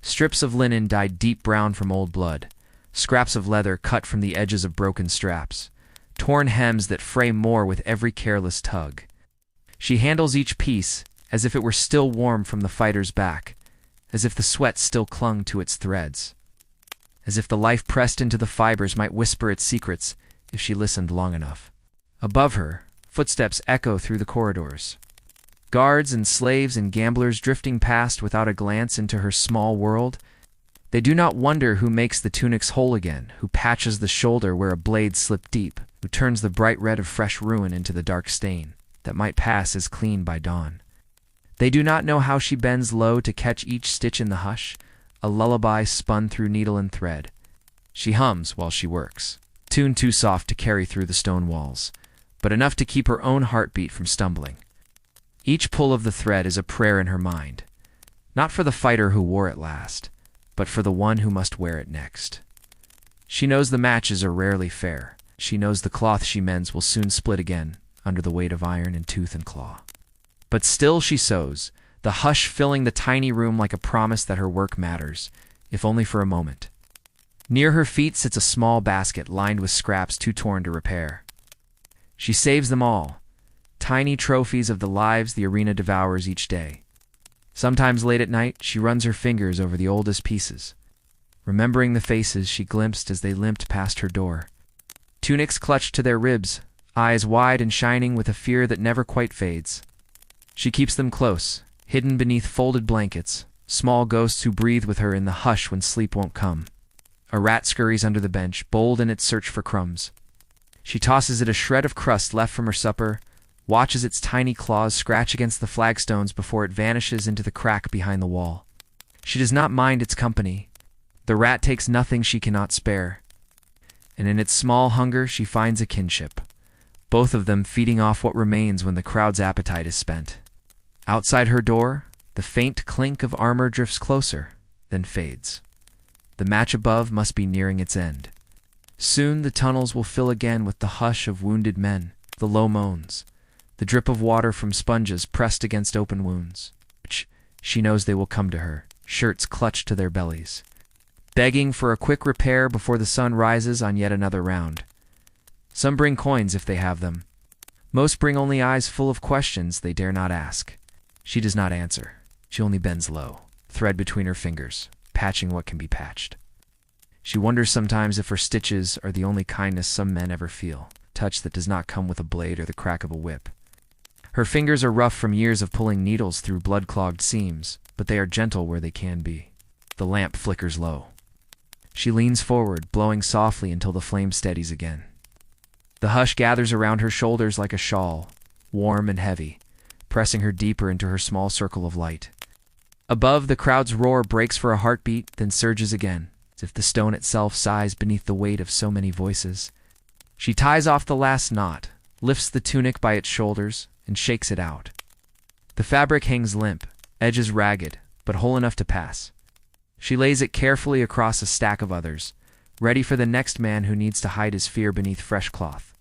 Strips of linen dyed deep brown from old blood, scraps of leather cut from the edges of broken straps, torn hems that fray more with every careless tug. She handles each piece as if it were still warm from the fighter's back, as if the sweat still clung to its threads, as if the life pressed into the fibers might whisper its secrets if she listened long enough. Above her, Footsteps echo through the corridors. Guards and slaves and gamblers drifting past without a glance into her small world. They do not wonder who makes the tunics whole again, who patches the shoulder where a blade slipped deep, who turns the bright red of fresh ruin into the dark stain that might pass as clean by dawn. They do not know how she bends low to catch each stitch in the hush, a lullaby spun through needle and thread. She hums while she works, tune too soft to carry through the stone walls, but enough to keep her own heartbeat from stumbling. Each pull of the thread is a prayer in her mind, not for the fighter who wore it last, but for the one who must wear it next. She knows the matches are rarely fair. She knows the cloth she mends will soon split again under the weight of iron and tooth and claw. But still she sews, the hush filling the tiny room like a promise that her work matters, if only for a moment. Near her feet sits a small basket lined with scraps too torn to repair. She saves them all, tiny trophies of the lives the arena devours each day. Sometimes late at night, she runs her fingers over the oldest pieces, remembering the faces she glimpsed as they limped past her door. Tunics clutched to their ribs, eyes wide and shining with a fear that never quite fades. She keeps them close, hidden beneath folded blankets, small ghosts who breathe with her in the hush when sleep won't come. A rat scurries under the bench, bold in its search for crumbs. She tosses it a shred of crust left from her supper, watches its tiny claws scratch against the flagstones before it vanishes into the crack behind the wall. She does not mind its company. The rat takes nothing she cannot spare, and in its small hunger she finds a kinship, both of them feeding off what remains when the crowd's appetite is spent. Outside her door, the faint clink of armor drifts closer, then fades. The match above must be nearing its end. Soon the tunnels will fill again with the hush of wounded men, the low moans, the drip of water from sponges pressed against open wounds. She knows they will come to her, shirts clutched to their bellies, begging for a quick repair before the sun rises on yet another round. Some bring coins if they have them. Most bring only eyes full of questions they dare not ask. She does not answer. She only bends low, thread between her fingers, patching what can be patched. She wonders sometimes if her stitches are the only kindness some men ever feel, touch that does not come with a blade or the crack of a whip. Her fingers are rough from years of pulling needles through blood-clogged seams, but they are gentle where they can be. The lamp flickers low. She leans forward, blowing softly until the flame steadies again. The hush gathers around her shoulders like a shawl, warm and heavy, pressing her deeper into her small circle of light. Above, the crowd's roar breaks for a heartbeat, then surges again, as if the stone itself sighs beneath the weight of so many voices. She ties off the last knot, lifts the tunic by its shoulders, and shakes it out. The fabric hangs limp, edges ragged, but whole enough to pass. She lays it carefully across a stack of others, ready for the next man who needs to hide his fear beneath fresh cloth.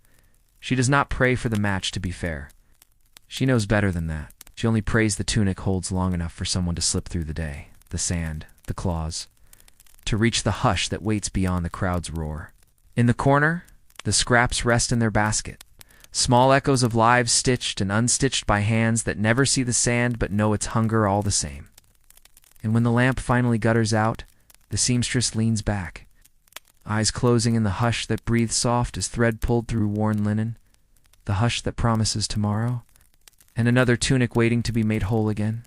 She does not pray for the match to be fair. She knows better than that. She only prays the tunic holds long enough for someone to slip through the day, the sand, the claws, to reach the hush that waits beyond the crowd's roar. In the corner, the scraps rest in their basket, small echoes of lives stitched and unstitched by hands that never see the sand but know its hunger all the same. And when the lamp finally gutters out, the seamstress leans back, eyes closing in the hush that breathes soft as thread pulled through worn linen, the hush that promises tomorrow, and another tunic waiting to be made whole again.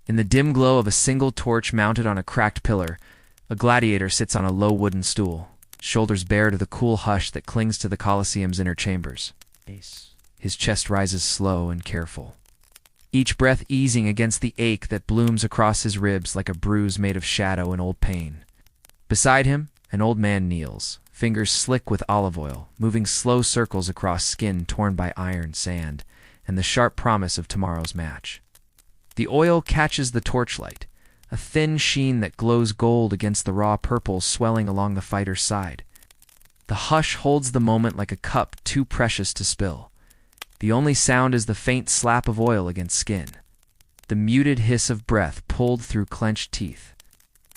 In the dim glow of a single torch mounted on a cracked pillar, a gladiator sits on a low wooden stool, shoulders bare to the cool hush that clings to the Colosseum's inner chambers. His chest rises slow and careful, each breath easing against the ache that blooms across his ribs like a bruise made of shadow and old pain. Beside him, an old man kneels, fingers slick with olive oil, moving slow circles across skin torn by iron, sand, and the sharp promise of tomorrow's match. The oil catches the torchlight, a thin sheen that glows gold against the raw purple swelling along the fighter's side. The hush holds the moment like a cup too precious to spill. The only sound is the faint slap of oil against skin, the muted hiss of breath pulled through clenched teeth.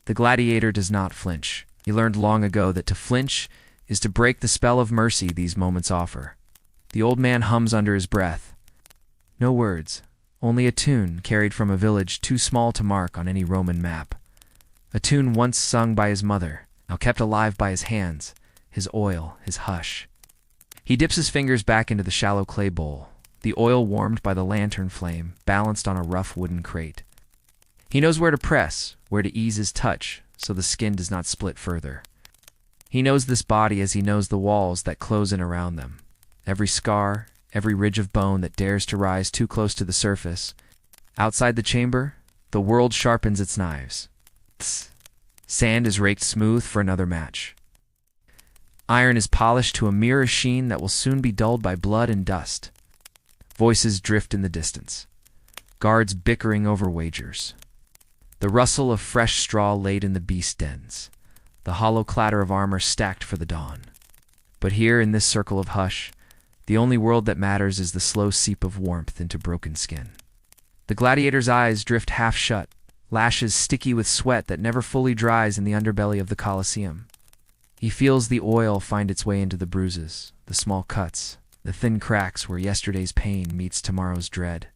The gladiator does not flinch. He learned long ago that to flinch is to break the spell of mercy these moments offer. The old man hums under his breath. No words, only a tune carried from a village too small to mark on any Roman map. A tune once sung by his mother, now kept alive by his hands, his oil, his hush. He dips his fingers back into the shallow clay bowl, the oil warmed by the lantern flame, balanced on a rough wooden crate. He knows where to press, where to ease his touch, so the skin does not split further. He knows this body as he knows the walls that close in around them. Every scar, every ridge of bone that dares to rise too close to the surface. Outside the chamber, the world sharpens its knives. Tss. Sand is raked smooth for another match. Iron is polished to a mirror sheen that will soon be dulled by blood and dust. Voices drift in the distance. Guards bickering over wagers. The rustle of fresh straw laid in the beast dens. The hollow clatter of armor stacked for the dawn. But here in this circle of hush, the only world that matters is the slow seep of warmth into broken skin. The gladiator's eyes drift half shut, lashes sticky with sweat that never fully dries in the underbelly of the Colosseum. He feels the oil find its way into the bruises, the small cuts, the thin cracks where yesterday's pain meets tomorrow's dread.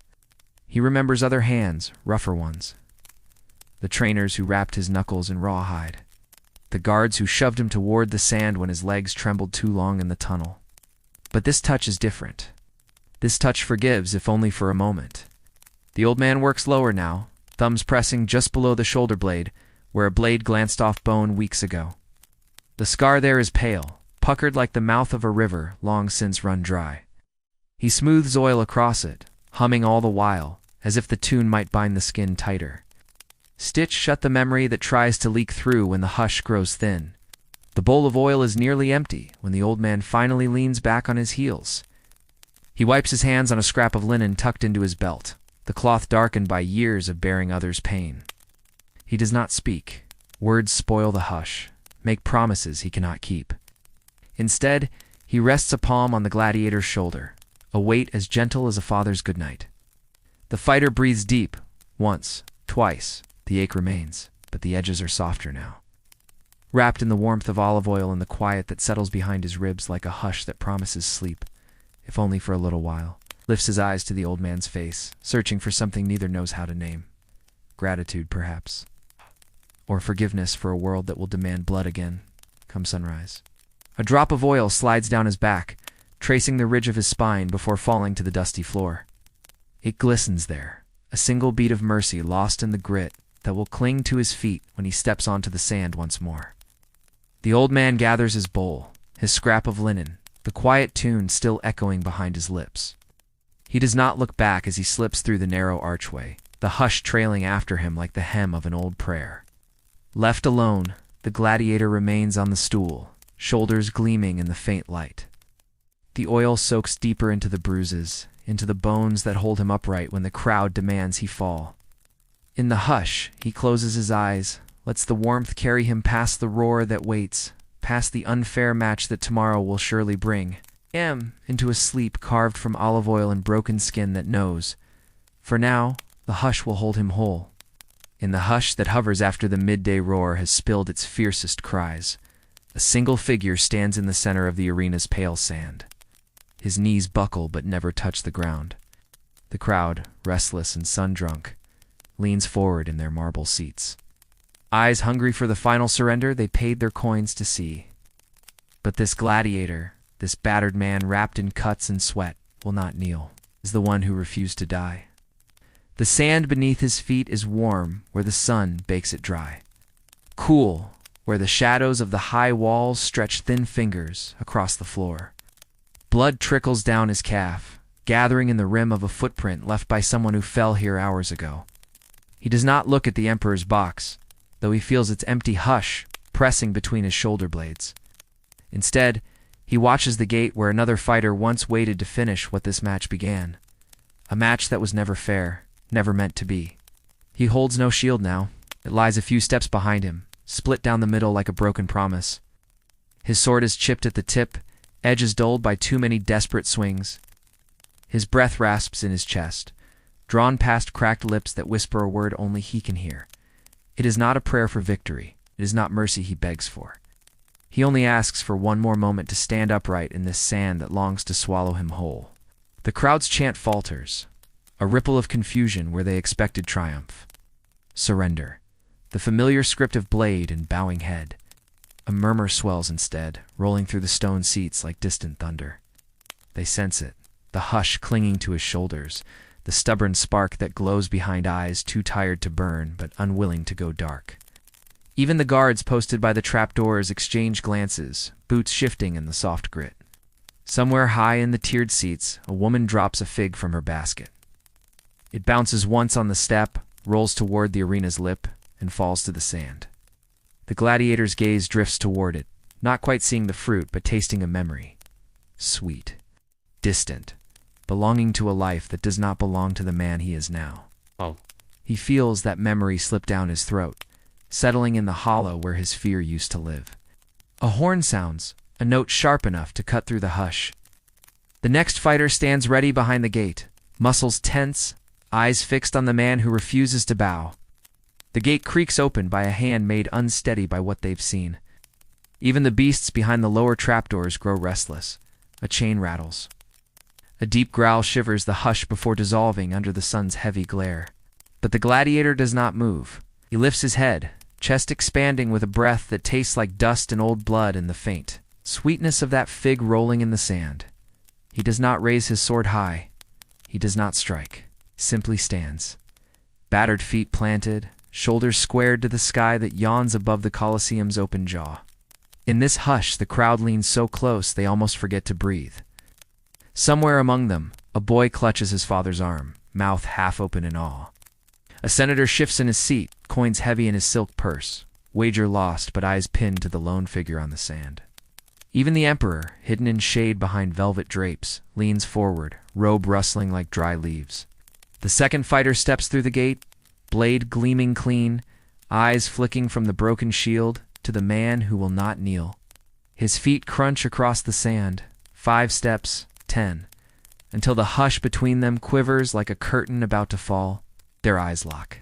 He remembers other hands, rougher ones. The trainers who wrapped his knuckles in rawhide. The guards who shoved him toward the sand when his legs trembled too long in the tunnel. But this touch is different. This touch forgives, if only for a moment. The old man works lower now, thumbs pressing just below the shoulder blade, where a blade glanced off bone weeks ago. The scar there is pale, puckered like the mouth of a river long since run dry. He smooths oil across it, humming all the while, as if the tune might bind the skin tighter. Stitch shut the memory that tries to leak through when the hush grows thin. The bowl of oil is nearly empty when the old man finally leans back on his heels. He wipes his hands on a scrap of linen tucked into his belt, the cloth darkened by years of bearing others' pain. He does not speak. Words spoil the hush, make promises he cannot keep. Instead, he rests a palm on the gladiator's shoulder, a weight as gentle as a father's goodnight. The fighter breathes deep, once, twice. The ache remains, but the edges are softer now. Wrapped in the warmth of olive oil and the quiet that settles behind his ribs like a hush that promises sleep, if only for a little while, lifts his eyes to the old man's face, searching for something neither knows how to name. Gratitude, perhaps. Or forgiveness for a world that will demand blood again, come sunrise. A drop of oil slides down his back, tracing the ridge of his spine before falling to the dusty floor. It glistens there, a single bead of mercy lost in the grit that will cling to his feet when he steps onto the sand once more. The old man gathers his bowl, his scrap of linen, the quiet tune still echoing behind his lips. He does not look back as he slips through the narrow archway, the hush trailing after him like the hem of an old prayer. Left alone, the gladiator remains on the stool, shoulders gleaming in the faint light. The oil soaks deeper into the bruises, into the bones that hold him upright when the crowd demands he fall. In the hush, he closes his eyes, lets the warmth carry him past the roar that waits, past the unfair match that tomorrow will surely bring, into a sleep carved from olive oil and broken skin that knows. For now, the hush will hold him whole. In the hush that hovers after the midday roar has spilled its fiercest cries, a single figure stands in the center of the arena's pale sand. His knees buckle but never touch the ground. The crowd, restless and sun-drunk, leans forward in their marble seats. Eyes hungry for the final surrender they paid their coins to see. But this gladiator, this battered man wrapped in cuts and sweat, will not kneel, is the one who refused to die. The sand beneath his feet is warm where the sun bakes it dry. Cool where the shadows of the high walls stretch thin fingers across the floor. Blood trickles down his calf, gathering in the rim of a footprint left by someone who fell here hours ago. He does not look at the Emperor's box, though he feels its empty hush pressing between his shoulder blades. Instead, he watches the gate where another fighter once waited to finish what this match began. A match that was never fair, never meant to be. He holds no shield now. It lies a few steps behind him, split down the middle like a broken promise. His sword is chipped at the tip, edges dulled by too many desperate swings. His breath rasps in his chest, drawn past cracked lips that whisper a word only he can hear. It is not a prayer for victory. It is not mercy he begs for. He only asks for one more moment to stand upright in this sand that longs to swallow him whole. The crowd's chant falters, a ripple of confusion where they expected triumph. Surrender. The familiar script of blade and bowing head. A murmur swells instead, rolling through the stone seats like distant thunder. They sense it. the hush clinging to his shoulders, the stubborn spark that glows behind eyes too tired to burn but unwilling to go dark. Even the guards posted by the trapdoors exchange glances, boots shifting in the soft grit. Somewhere high in the tiered seats, a woman drops a fig from her basket. It bounces once on the step, rolls toward the arena's lip, and falls to the sand. The gladiator's gaze drifts toward it, not quite seeing the fruit but tasting a memory. Sweet, distant, belonging to a life that does not belong to the man he is now. Oh. He feels that memory slip down his throat, settling in the hollow where his fear used to live. A horn sounds, a note sharp enough to cut through the hush. The next fighter stands ready behind the gate, muscles tense, eyes fixed on the man who refuses to bow. The gate creaks open by a hand made unsteady by what they've seen. Even the beasts behind the lower trapdoors grow restless. A chain rattles. A deep growl shivers the hush before dissolving under the sun's heavy glare. But the gladiator does not move. He lifts his head, chest expanding with a breath that tastes like dust and old blood in the faint sweetness of that fig rolling in the sand. He does not raise his sword high. He does not strike. Simply stands. Battered feet planted, shoulders squared to the sky that yawns above the Colosseum's open jaw. In this hush, the crowd leans so close they almost forget to breathe. Somewhere among them, a boy clutches his father's arm, mouth half open in awe. A senator shifts in his seat, coins heavy in his silk purse, wager lost but eyes pinned to the lone figure on the sand. Even the emperor, hidden in shade behind velvet drapes, leans forward, robe rustling like dry leaves. The second fighter steps through the gate, blade gleaming clean, eyes flicking from the broken shield to the man who will not kneel. His feet crunch across the sand, 5 steps, 10, until the hush between them quivers like a curtain about to fall. Their eyes lock.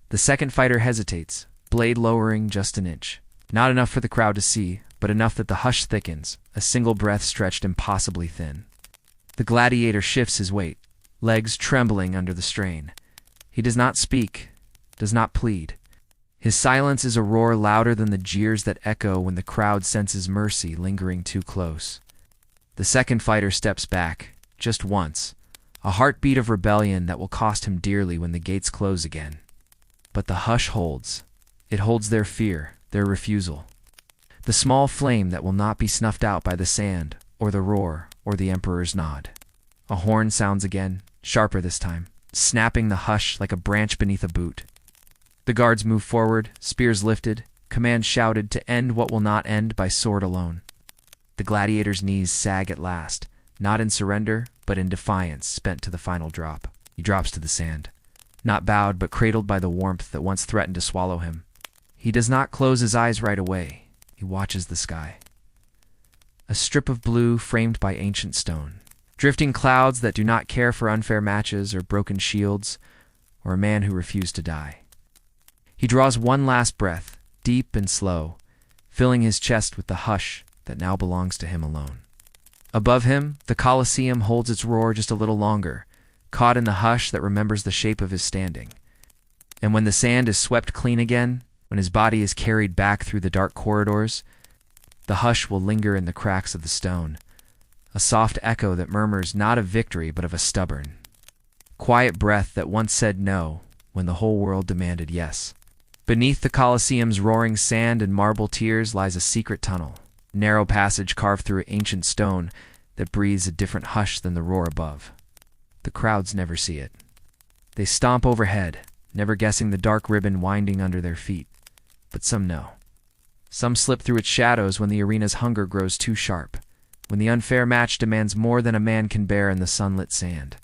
The second fighter hesitates, blade lowering just an inch. Not enough for the crowd to see, but enough that the hush thickens, a single breath stretched impossibly thin. The gladiator shifts his weight, legs trembling under the strain. He does not speak, does not plead. His silence is a roar louder than the jeers that echo when the crowd senses mercy lingering too close. The second fighter steps back, just once, a heartbeat of rebellion that will cost him dearly when the gates close again. But the hush holds. It holds their fear, their refusal. The small flame that will not be snuffed out by the sand, or the roar, or the emperor's nod. A horn sounds again, sharper this time, snapping the hush like a branch beneath a boot. The guards move forward, spears lifted, command shouted to end what will not end by sword alone. The gladiator's knees sag at last, not in surrender, but in defiance spent to the final drop. He drops to the sand, not bowed but cradled by the warmth that once threatened to swallow him. He does not close his eyes right away. He watches the sky. A strip of blue framed by ancient stone. Drifting clouds that do not care for unfair matches or broken shields, or a man who refused to die. He draws one last breath, deep and slow, filling his chest with the hush that now belongs to him alone. Above him, the Colosseum holds its roar just a little longer, caught in the hush that remembers the shape of his standing. And when the sand is swept clean again, when his body is carried back through the dark corridors, the hush will linger in the cracks of the stone, a soft echo that murmurs not of victory but of a stubborn, quiet breath that once said no when the whole world demanded yes. Beneath the Colosseum's roaring sand and marble tiers lies a secret tunnel, narrow passage carved through ancient stone that breathes a different hush than the roar above. The crowds never see it. They stomp overhead, never guessing the dark ribbon winding under their feet. But some know. Some slip through its shadows when the arena's hunger grows too sharp, when the unfair match demands more than a man can bear in the sunlit sand.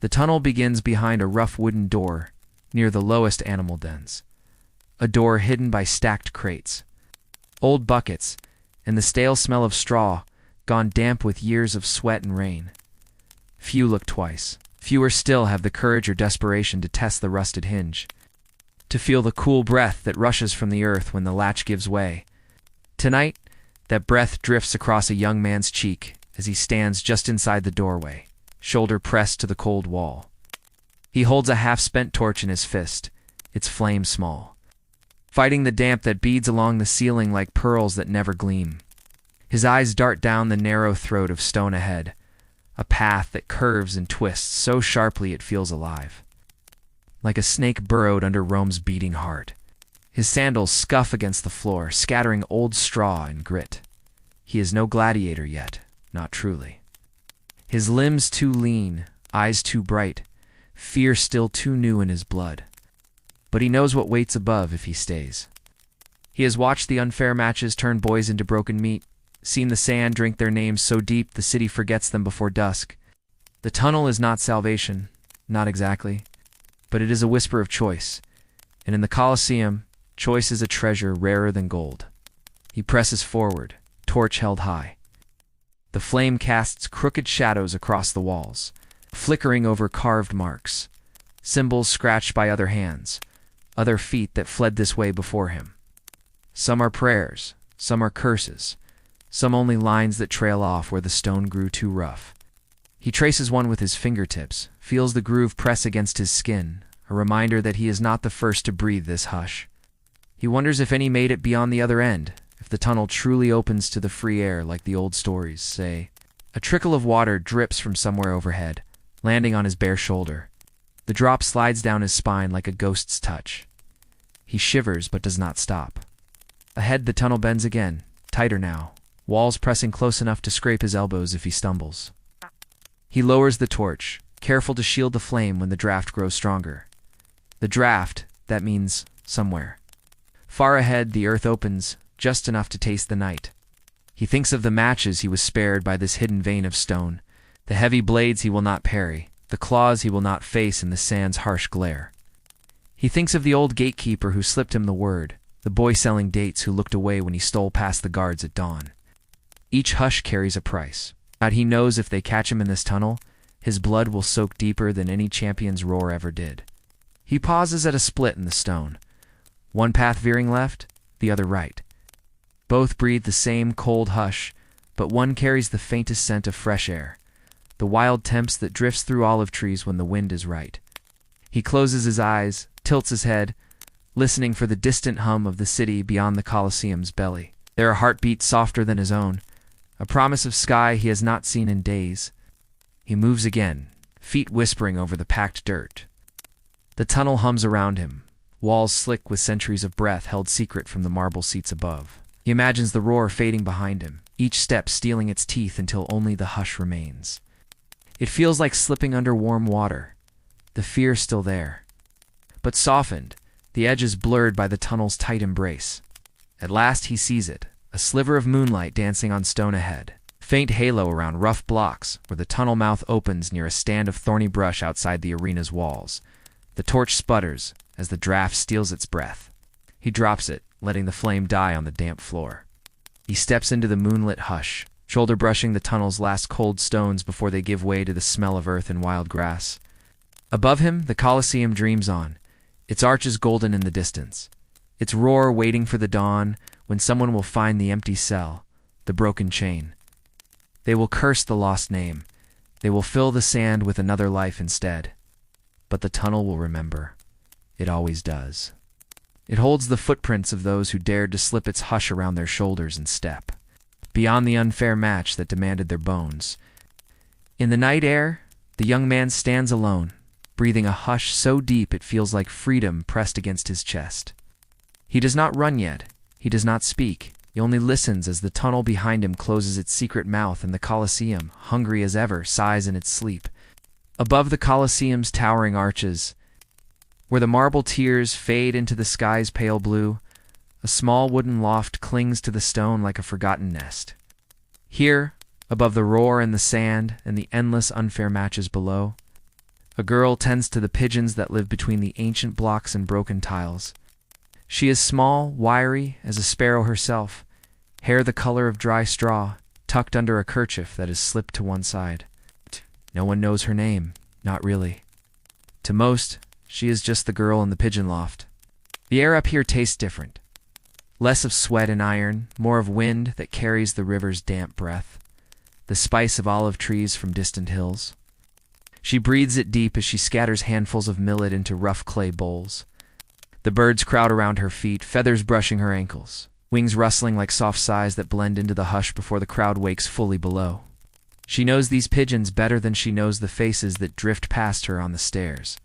The tunnel begins behind a rough wooden door near the lowest animal dens, a door hidden by stacked crates, old buckets, and the stale smell of straw gone damp with years of sweat and rain. Few look twice. Fewer still have the courage or desperation to test the rusted hinge, to feel the cool breath that rushes from the earth when the latch gives way. Tonight, that breath drifts across a young man's cheek as he stands just inside the doorway, shoulder pressed to the cold wall. He holds a half-spent torch in his fist, its flame small, fighting the damp that beads along the ceiling like pearls that never gleam. His eyes dart down the narrow throat of stone ahead, a path that curves and twists so sharply it feels alive. Like a snake burrowed under Rome's beating heart. His sandals scuff against the floor, scattering old straw and grit. He is no gladiator yet, not truly. His limbs too lean, eyes too bright, fear still too new in his blood. But he knows what waits above if he stays. He has watched the unfair matches turn boys into broken meat, seen the sand drink their names so deep the city forgets them before dusk. The tunnel is not salvation, not exactly, but it is a whisper of choice, and in the Colosseum, choice is a treasure rarer than gold. He presses forward, torch held high. The flame casts crooked shadows across the walls, flickering over carved marks, symbols scratched by other hands, other feet that fled this way before him. Some are prayers, some are curses, some only lines that trail off where the stone grew too rough. He traces one with his fingertips, feels the groove press against his skin, a reminder that he is not the first to breathe this hush. He wonders if any made it beyond the other end, if the tunnel truly opens to the free air like the old stories say. A trickle of water drips from somewhere overhead, landing on his bare shoulder. The drop slides down his spine like a ghost's touch. He shivers but does not stop. Ahead the tunnel bends again, tighter now, walls pressing close enough to scrape his elbows if he stumbles. He lowers the torch, careful to shield the flame when the draft grows stronger. The draft, that means somewhere. Far ahead the earth opens, just enough to taste the night. He thinks of the matches he was spared by this hidden vein of stone, the heavy blades he will not parry, the claws he will not face in the sand's harsh glare. He thinks of the old gatekeeper who slipped him the word, the boy selling dates who looked away when he stole past the guards at dawn. Each hush carries a price. But he knows if they catch him in this tunnel, his blood will soak deeper than any champion's roar ever did. He pauses at a split in the stone, one path veering left, the other right. Both breathe the same cold hush, but one carries the faintest scent of fresh air, the wild temps that drifts through olive trees when the wind is right. He closes his eyes, tilts his head, listening for the distant hum of the city beyond the Colosseum's belly. There are heartbeats softer than his own, a promise of sky he has not seen in days. He moves again, feet whispering over the packed dirt. The tunnel hums around him, walls slick with centuries of breath held secret from the marble seats above. He imagines the roar fading behind him, each step stealing its teeth until only the hush remains. It feels like slipping under warm water, the fear still there, but softened, the edges blurred by the tunnel's tight embrace. At last he sees it, a sliver of moonlight dancing on stone ahead, faint halo around rough blocks where the tunnel mouth opens near a stand of thorny brush outside the arena's walls. The torch sputters as the draft steals its breath. He drops it, letting the flame die on the damp floor. He steps into the moonlit hush, shoulder brushing the tunnel's last cold stones before they give way to the smell of earth and wild grass. Above him, the Colosseum dreams on, its arches golden in the distance, its roar waiting for the dawn when someone will find the empty cell, the broken chain. They will curse the lost name. They will fill the sand with another life instead. But the tunnel will remember. It always does. It holds the footprints of those who dared to slip its hush around their shoulders and step, beyond the unfair match that demanded their bones. In the night air, the young man stands alone, breathing a hush so deep it feels like freedom pressed against his chest. He does not run yet. He does not speak. He only listens as the tunnel behind him closes its secret mouth and the Colosseum, hungry as ever, sighs in its sleep. Above the Colosseum's towering arches, where the marble tiers fade into the sky's pale blue, a small wooden loft clings to the stone like a forgotten nest. Here, above the roar and the sand and the endless unfair matches below, a girl tends to the pigeons that live between the ancient blocks and broken tiles. She is small, wiry as a sparrow herself, hair the color of dry straw, tucked under a kerchief that is slipped to one side. No one knows her name, not really. To most, she is just the girl in the pigeon loft. The air up here tastes different. Less of sweat and iron, more of wind that carries the river's damp breath, the spice of olive trees from distant hills. She breathes it deep as she scatters handfuls of millet into rough clay bowls. The birds crowd around her feet, feathers brushing her ankles, wings rustling like soft sighs that blend into the hush before the crowd wakes fully below. She knows these pigeons better than she knows the faces that drift past her on the stairs.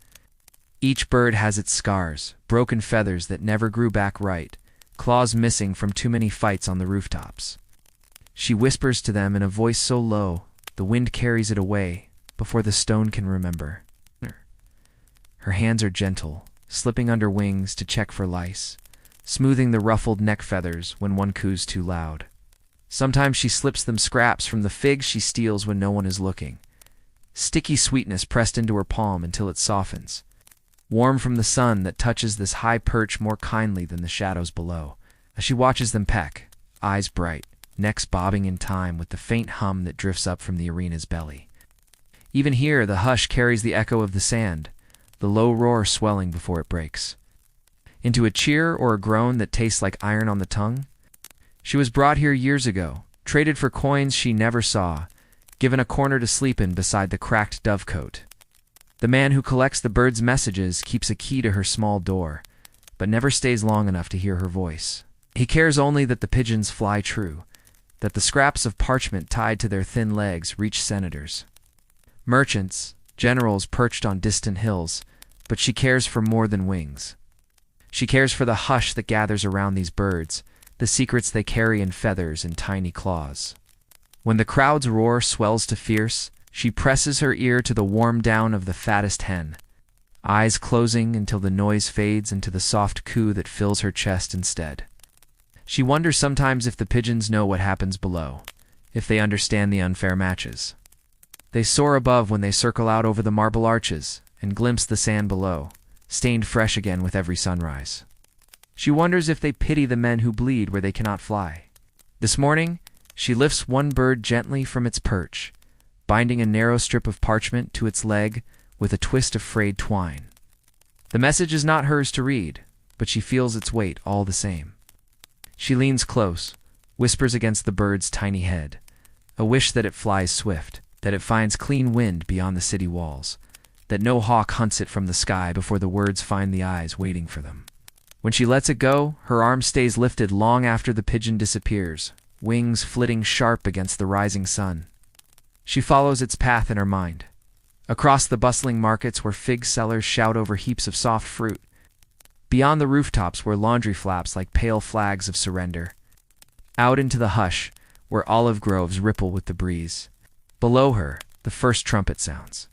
Each bird has its scars, broken feathers that never grew back right, claws missing from too many fights on the rooftops. She whispers to them in a voice so low, the wind carries it away before the stone can remember. Her hands are gentle, slipping under wings to check for lice, smoothing the ruffled neck feathers when one coos too loud. Sometimes she slips them scraps from the figs she steals when no one is looking. Sticky sweetness pressed into her palm until it softens, warm from the sun that touches this high perch more kindly than the shadows below. As she watches them peck, eyes bright, necks bobbing in time with the faint hum that drifts up from the arena's belly. Even here, the hush carries the echo of the sand, the low roar swelling before it breaks into a cheer or a groan that tastes like iron on the tongue. She was brought here years ago, traded for coins she never saw, given a corner to sleep in beside the cracked dovecote. The man who collects the bird's messages keeps a key to her small door, but never stays long enough to hear her voice. He cares only that the pigeons fly true, that the scraps of parchment tied to their thin legs reach senators, merchants, generals perched on distant hills, but she cares for more than wings. She cares for the hush that gathers around these birds, the secrets they carry in feathers and tiny claws. When the crowd's roar swells to fierce, she presses her ear to the warm down of the fattest hen, eyes closing until the noise fades into the soft coo that fills her chest instead. She wonders sometimes if the pigeons know what happens below, if they understand the unfair matches. They soar above when they circle out over the marble arches and glimpse the sand below, stained fresh again with every sunrise. She wonders if they pity the men who bleed where they cannot fly. This morning, she lifts one bird gently from its perch, binding a narrow strip of parchment to its leg with a twist of frayed twine. The message is not hers to read, but she feels its weight all the same. She leans close, whispers against the bird's tiny head, a wish that it flies swift, that it finds clean wind beyond the city walls, that no hawk hunts it from the sky before the words find the eyes waiting for them. When she lets it go, her arm stays lifted long after the pigeon disappears, wings flitting sharp against the rising sun. She follows its path in her mind, across the bustling markets where fig sellers shout over heaps of soft fruit, beyond the rooftops where laundry flaps like pale flags of surrender, out into the hush where olive groves ripple with the breeze. Below her, the first trumpet sounds.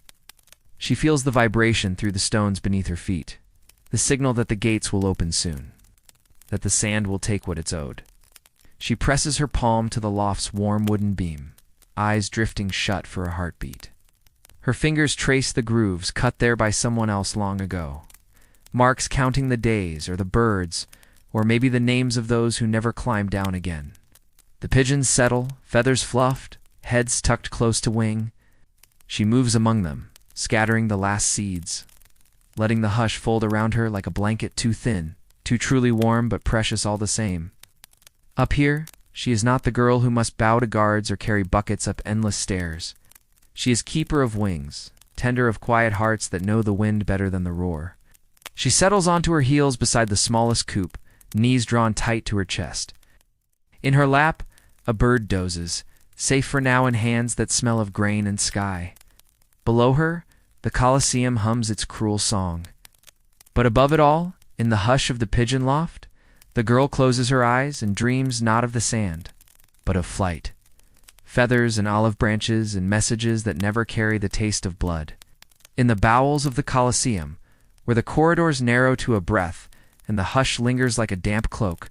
She feels the vibration through the stones beneath her feet, the signal that the gates will open soon, that the sand will take what it's owed. She presses her palm to the loft's warm wooden beam, eyes drifting shut for a heartbeat. Her fingers trace the grooves cut there by someone else long ago, marks counting the days or the birds, or maybe the names of those who never climbed down again. The pigeons settle, feathers fluffed, heads tucked close to wing. She moves among them, scattering the last seeds, letting the hush fold around her like a blanket too thin, too truly warm but precious all the same. Up here, she is not the girl who must bow to guards or carry buckets up endless stairs. She is keeper of wings, tender of quiet hearts that know the wind better than the roar. She settles onto her heels beside the smallest coop, knees drawn tight to her chest. In her lap, a bird dozes, safe for now in hands that smell of grain and sky. Below her, the Colosseum hums its cruel song. But above it all, in the hush of the pigeon loft, the girl closes her eyes and dreams not of the sand, but of flight. Feathers and olive branches and messages that never carry the taste of blood. In the bowels of the Colosseum, where the corridors narrow to a breath and the hush lingers like a damp cloak,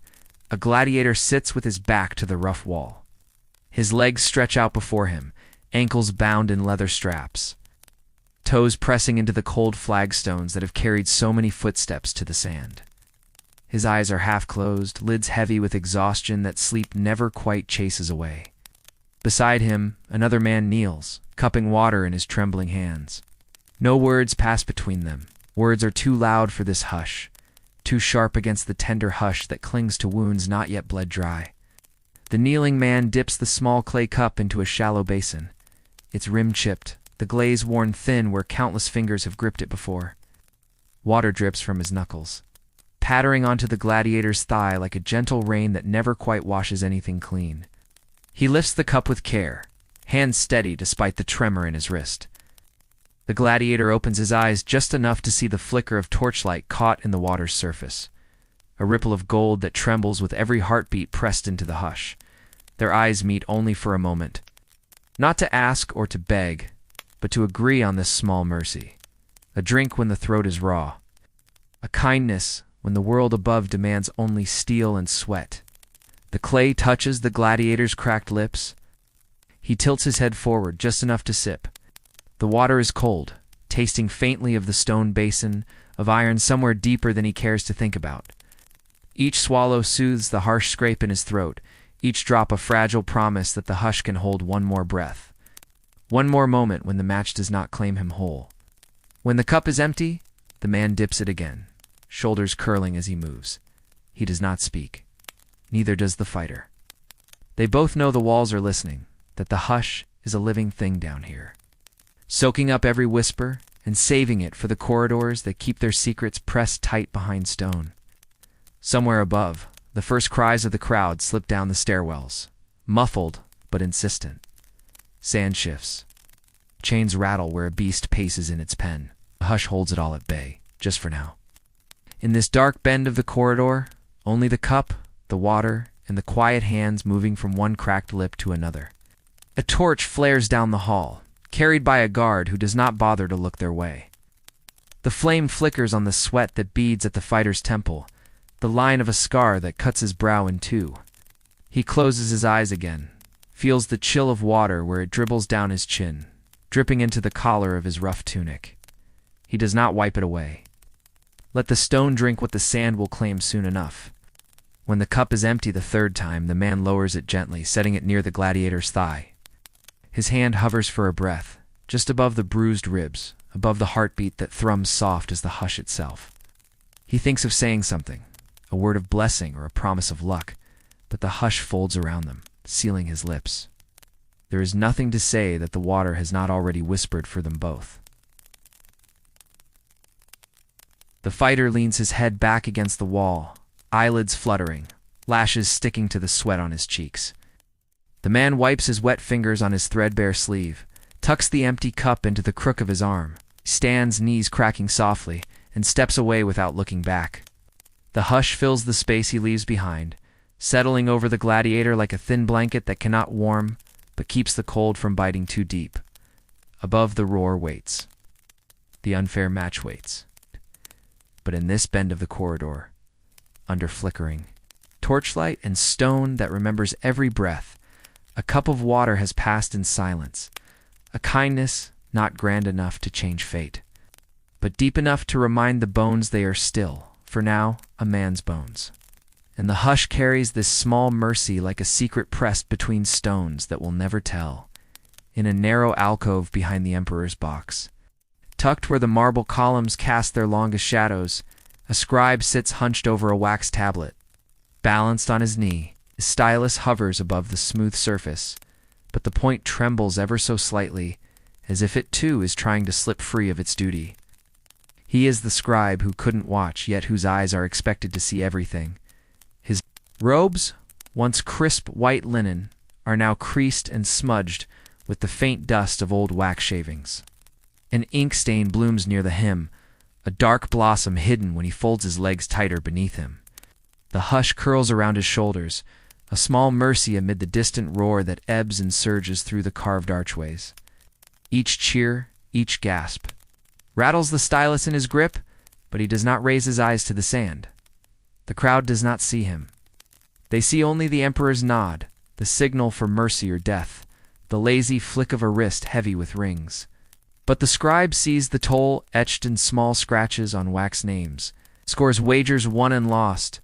a gladiator sits with his back to the rough wall. His legs stretch out before him, ankles bound in leather straps, toes pressing into the cold flagstones that have carried so many footsteps to the sand. His eyes are half closed, lids heavy with exhaustion that sleep never quite chases away. Beside him, another man kneels, cupping water in his trembling hands. No words pass between them. Words are too loud for this hush, too sharp against the tender hush that clings to wounds not yet bled dry. The kneeling man dips the small clay cup into a shallow basin, its rim chipped, the glaze worn thin where countless fingers have gripped it before. Water drips from his knuckles, pattering onto the gladiator's thigh like a gentle rain that never quite washes anything clean. He lifts the cup with care, hands steady despite the tremor in his wrist. The gladiator opens his eyes just enough to see the flicker of torchlight caught in the water's surface, a ripple of gold that trembles with every heartbeat pressed into the hush. Their eyes meet only for a moment, not to ask or to beg, but to agree on this small mercy. A drink when the throat is raw, a kindness when the world above demands only steel and sweat. The clay touches the gladiator's cracked lips. He tilts his head forward just enough to sip. The water is cold, tasting faintly of the stone basin of iron somewhere deeper than he cares to think about. Each swallow soothes the harsh scrape in his throat, each drop a fragile promise that the hush can hold one more breath. One more moment when the match does not claim him whole. When the cup is empty, the man dips it again, shoulders curling as he moves. He does not speak. Neither does the fighter. They both know the walls are listening, that the hush is a living thing down here, soaking up every whisper and saving it for the corridors that keep their secrets pressed tight behind stone. Somewhere above, the first cries of the crowd slip down the stairwells, muffled but insistent. Sand shifts. Chains rattle where a beast paces in its pen. The hush holds it all at bay, just for now. In this dark bend of the corridor, only the cup, the water, and the quiet hands moving from one cracked lip to another. A torch flares down the hall, carried by a guard who does not bother to look their way. The flame flickers on the sweat that beads at the fighter's temple, the line of a scar that cuts his brow in two. He closes his eyes again, feels the chill of water where it dribbles down his chin, dripping into the collar of his rough tunic. He does not wipe it away. Let the stone drink what the sand will claim soon enough. When the cup is empty the third time, the man lowers it gently, setting it near the gladiator's thigh. His hand hovers for a breath, just above the bruised ribs, above the heartbeat that thrums soft as the hush itself. He thinks of saying something, a word of blessing or a promise of luck, but the hush folds around them, sealing his lips. There is nothing to say that the water has not already whispered for them both. The fighter leans his head back against the wall, eyelids fluttering, lashes sticking to the sweat on his cheeks. The man wipes his wet fingers on his threadbare sleeve, tucks the empty cup into the crook of his arm, stands, knees cracking softly, and steps away without looking back. The hush fills the space he leaves behind, settling over the gladiator like a thin blanket that cannot warm, but keeps the cold from biting too deep. Above the roar waits. The unfair match waits. But in this bend of the corridor, under flickering torchlight and stone that remembers every breath, a cup of water has passed in silence, a kindness not grand enough to change fate, but deep enough to remind the bones they are still, for now, a man's bones. And the hush carries this small mercy like a secret pressed between stones that will never tell, in a narrow alcove behind the emperor's box. Tucked where the marble columns cast their longest shadows, a scribe sits hunched over a wax tablet. Balanced on his knee, his stylus hovers above the smooth surface, but the point trembles ever so slightly, as if it too is trying to slip free of its duty. He is the scribe who couldn't watch, yet whose eyes are expected to see everything. His robes, once crisp white linen, are now creased and smudged with the faint dust of old wax shavings. An ink stain blooms near the hem, a dark blossom hidden when he folds his legs tighter beneath him. The hush curls around his shoulders, a small mercy amid the distant roar that ebbs and surges through the carved archways. Each cheer, each gasp, rattles the stylus in his grip, but he does not raise his eyes to the sand. The crowd does not see him. They see only the emperor's nod, the signal for mercy or death, the lazy flick of a wrist heavy with rings. But the scribe sees the toll etched in small scratches on wax names, scores wagers won and lost,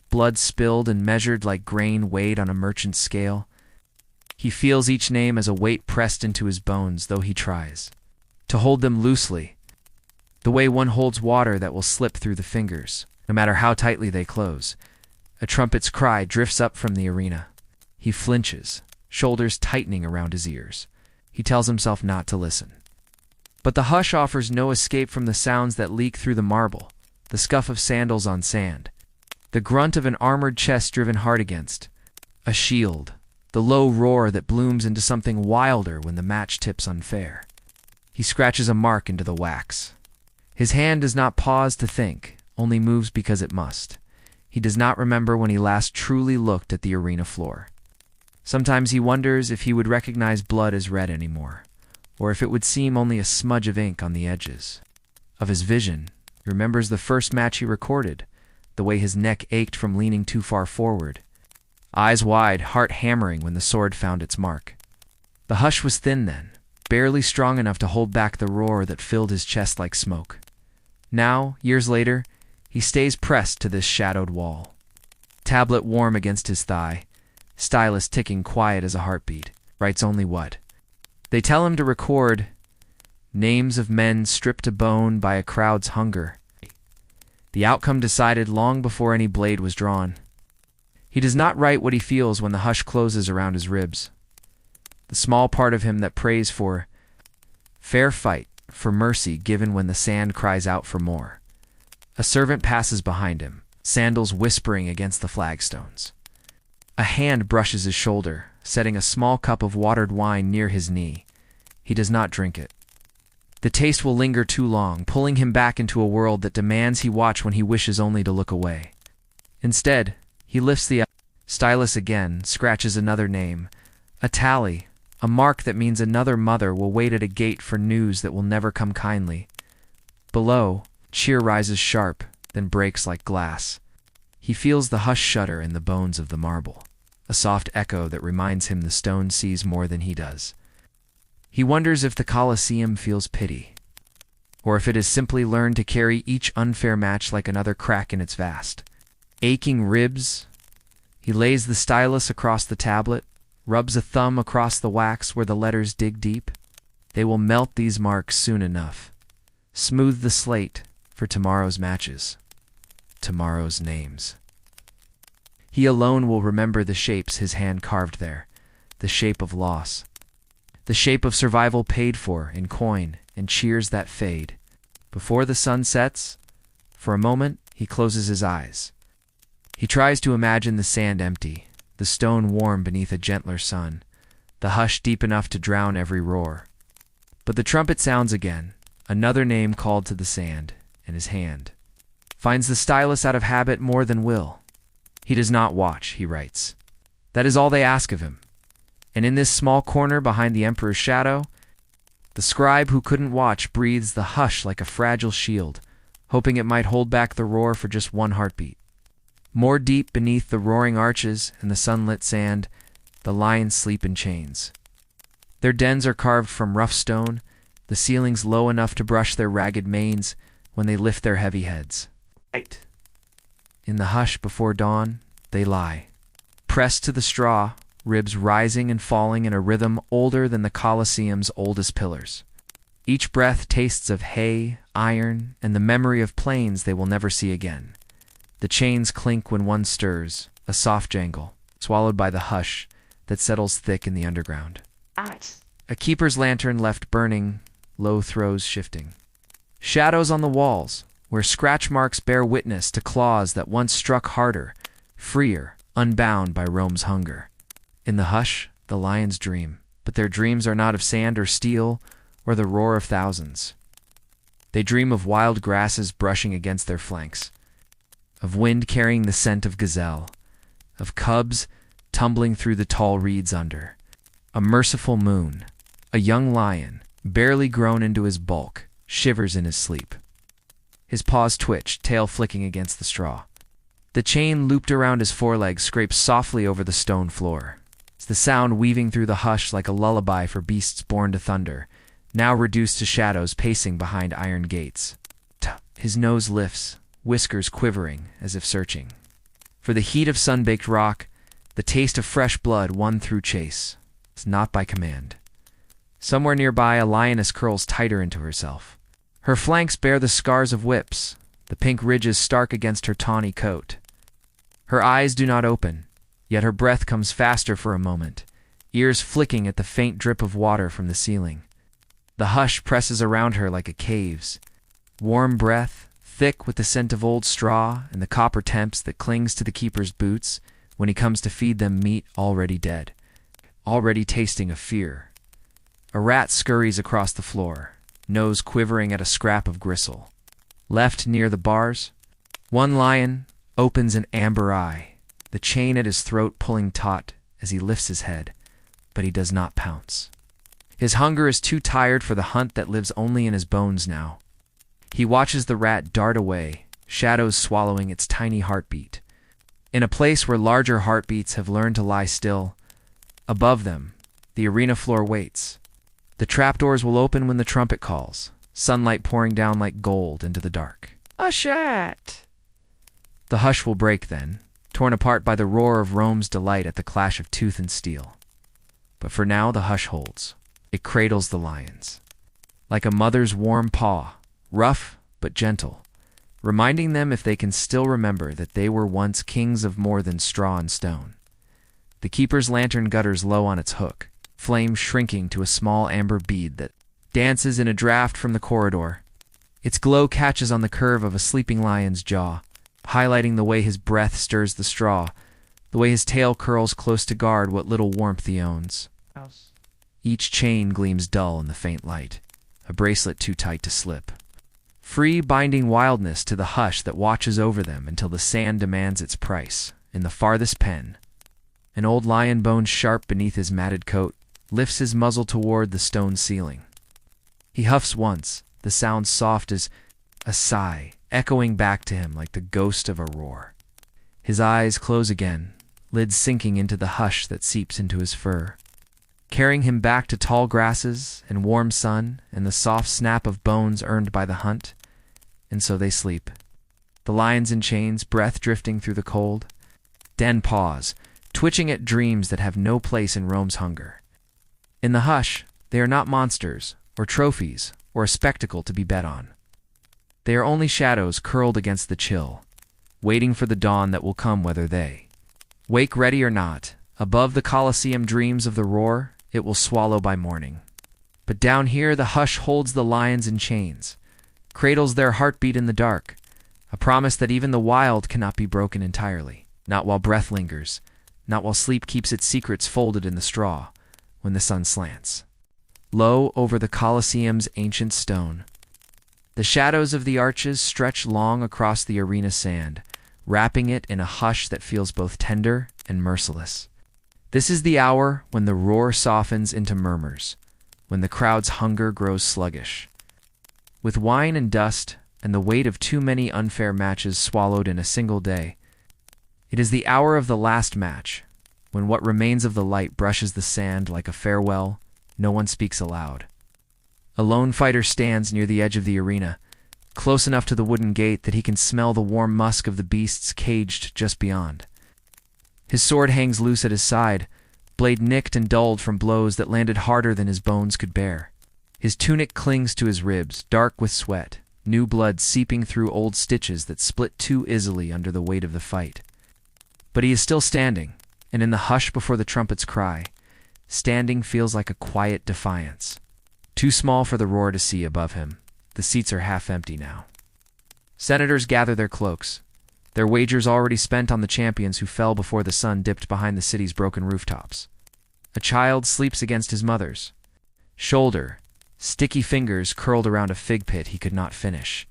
blood spilled and measured like grain weighed on a merchant's scale. He feels each name as a weight pressed into his bones, though he tries to hold them loosely, the way one holds water that will slip through the fingers, no matter how tightly they close. A trumpet's cry drifts up from the arena. He flinches, shoulders tightening around his ears. He tells himself not to listen. But the hush offers no escape from the sounds that leak through the marble, the scuff of sandals on sand, the grunt of an armored chest driven hard against, a shield, the low roar that blooms into something wilder when the match tips unfair. He scratches a mark into the wax. His hand does not pause to think, only moves because it must. He does not remember when he last truly looked at the arena floor. Sometimes he wonders if he would recognize blood as red anymore, or if it would seem only a smudge of ink on the edges. Of his vision, he remembers the first match he recorded, the way his neck ached from leaning too far forward. Eyes wide, heart hammering when the sword found its mark. The hush was thin then, barely strong enough to hold back the roar that filled his chest like smoke. Now, years later, he stays pressed to this shadowed wall. Tablet warm against his thigh, stylus ticking quiet as a heartbeat, writes only what? They tell him to record names of men stripped to bone by a crowd's hunger. The outcome decided long before any blade was drawn. He does not write what he feels when the hush closes around his ribs. The small part of him that prays for fair fight, for mercy given when the sand cries out for more. A servant passes behind him, sandals whispering against the flagstones. A hand brushes his shoulder, setting a small cup of watered wine near his knee. He does not drink it. The taste will linger too long, pulling him back into a world that demands he watch when he wishes only to look away. Instead, he lifts the stylus again, scratches another name, a tally, a mark that means another mother will wait at a gate for news that will never come kindly. Below, cheer rises sharp, then breaks like glass. He feels the hush shudder in the bones of the marble, a soft echo that reminds him the stone sees more than he does. He wonders if the Colosseum feels pity, or if it has simply learned to carry each unfair match like another crack in its vast, aching ribs. He lays the stylus across the tablet, rubs a thumb across the wax where the letters dig deep. They will melt these marks soon enough. Smooth the slate for tomorrow's matches, tomorrow's names. He alone will remember the shapes his hand carved there, the shape of loss, the shape of survival paid for in coin and cheers that fade. Before the sun sets, for a moment, he closes his eyes. He tries to imagine the sand empty, the stone warm beneath a gentler sun, the hush deep enough to drown every roar. But the trumpet sounds again, another name called to the sand, and his hand finds the stylus out of habit more than will. He does not watch, he writes. That is all they ask of him. And in this small corner behind the emperor's shadow, the scribe who couldn't watch breathes the hush like a fragile shield, hoping it might hold back the roar for just one heartbeat. More deep beneath the roaring arches and the sunlit sand, the lions sleep in chains. Their dens are carved from rough stone, the ceilings low enough to brush their ragged manes when they lift their heavy heads. In the hush before dawn, they lie, pressed to the straw, ribs rising and falling in a rhythm older than the Colosseum's oldest pillars. Each breath tastes of hay, iron, and the memory of plains they will never see again. The chains clink when one stirs, a soft jangle, swallowed by the hush that settles thick in the underground. A keeper's lantern left burning, low throws shifting. Shadows on the walls, where scratch marks bear witness to claws that once struck harder, freer, unbound by Rome's hunger. In the hush, the lions dream, but their dreams are not of sand or steel or the roar of thousands. They dream of wild grasses brushing against their flanks, of wind carrying the scent of gazelle, of cubs tumbling through the tall reeds under. A merciful moon, a young lion, barely grown into his bulk, shivers in his sleep. His paws twitch, tail flicking against the straw. The chain looped around his forelegs scrapes softly over the stone floor. It's the sound weaving through the hush like a lullaby for beasts born to thunder, now reduced to shadows pacing behind iron gates. His nose lifts, whiskers quivering as if searching for the heat of sun-baked rock, the taste of fresh blood won through chase. It's not by command. Somewhere nearby, a lioness curls tighter into herself. Her flanks bear the scars of whips, the pink ridges stark against her tawny coat. Her eyes do not open, yet her breath comes faster for a moment, ears flicking at the faint drip of water from the ceiling. The hush presses around her like a cave's. Warm breath, thick with the scent of old straw and the copper temps that clings to the keeper's boots when he comes to feed them meat already dead. already tasting of fear. A rat scurries across the floor, nose quivering at a scrap of gristle. Left near the bars, one lion opens an amber eye, the chain at his throat pulling taut as he lifts his head, but he does not pounce. His hunger is too tired for the hunt that lives only in his bones now. He watches the rat dart away, shadows swallowing its tiny heartbeat. In a place where larger heartbeats have learned to lie still, above them, the arena floor waits. The trapdoors will open when the trumpet calls, sunlight pouring down like gold into the dark. A shot! The hush will break then, torn apart by the roar of Rome's delight at the clash of tooth and steel. But for now the hush holds. It cradles the lions. Like a mother's warm paw, rough but gentle, reminding them if they can still remember that they were once kings of more than straw and stone. The keeper's lantern gutters low on its hook, flame shrinking to a small amber bead that dances in a draft from the corridor. Its glow catches on the curve of a sleeping lion's jaw, highlighting the way his breath stirs the straw, the way his tail curls close to guard what little warmth he owns. Each chain gleams dull in the faint light, a bracelet too tight to slip. Free binding wildness to the hush that watches over them until the sand demands its price. In the farthest pen, an old lion bone sharp beneath his matted coat lifts his muzzle toward the stone ceiling. He huffs once, the sound soft as a sigh, echoing back to him like the ghost of a roar. His eyes close again, lids sinking into the hush that seeps into his fur, carrying him back to tall grasses and warm sun and the soft snap of bones earned by the hunt. And so they sleep. The lions in chains, breath drifting through the cold. Den pause, twitching at dreams that have no place in Rome's hunger. In the hush, they are not monsters, or trophies, or a spectacle to be bet on. They are only shadows curled against the chill, waiting for the dawn that will come whether they wake ready or not. Above the Colosseum dreams of the roar, it will swallow by morning. But down here the hush holds the lions in chains, cradles their heartbeat in the dark, a promise that even the wild cannot be broken entirely, not while breath lingers, not while sleep keeps its secrets folded in the straw, when the sun slants. Low over the Colosseum's ancient stone, the shadows of the arches stretch long across the arena sand, wrapping it in a hush that feels both tender and merciless. This is the hour when the roar softens into murmurs, when the crowd's hunger grows sluggish. With wine and dust and the weight of too many unfair matches swallowed in a single day, it is the hour of the last match, when what remains of the light brushes the sand like a farewell. No one speaks aloud. A lone fighter stands near the edge of the arena, close enough to the wooden gate that he can smell the warm musk of the beasts caged just beyond. His sword hangs loose at his side, blade nicked and dulled from blows that landed harder than his bones could bear. His tunic clings to his ribs, dark with sweat, new blood seeping through old stitches that split too easily under the weight of the fight. But he is still standing, and in the hush before the trumpet's cry, standing feels like a quiet defiance. Too small for the roar to see above him, the seats are half empty now. Senators gather their cloaks, their wagers already spent on the champions who fell before the sun dipped behind the city's broken rooftops. A child sleeps against his mother's shoulder, sticky fingers curled around a fig pit he could not finish.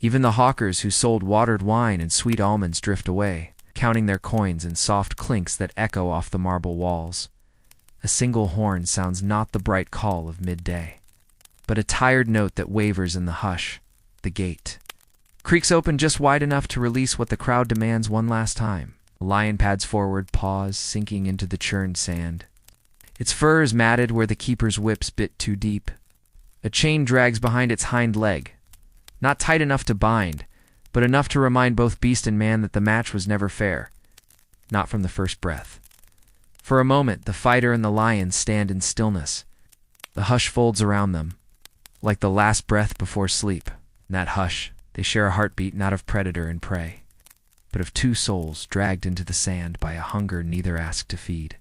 Even the hawkers who sold watered wine and sweet almonds drift away, counting their coins in soft clinks that echo off the marble walls. A single horn sounds not the bright call of midday, but a tired note that wavers in the hush. The gate creaks open just wide enough to release what the crowd demands one last time. A lion pads forward, paws sinking into the churned sand. Its fur is matted where the keeper's whips bit too deep. A chain drags behind its hind leg, not tight enough to bind, but enough to remind both beast and man that the match was never fair, not from the first breath. For a moment, the fighter and the lion stand in stillness. The hush folds around them, like the last breath before sleep. In that hush, they share a heartbeat not of predator and prey, but of two souls dragged into the sand by a hunger neither asked to feed.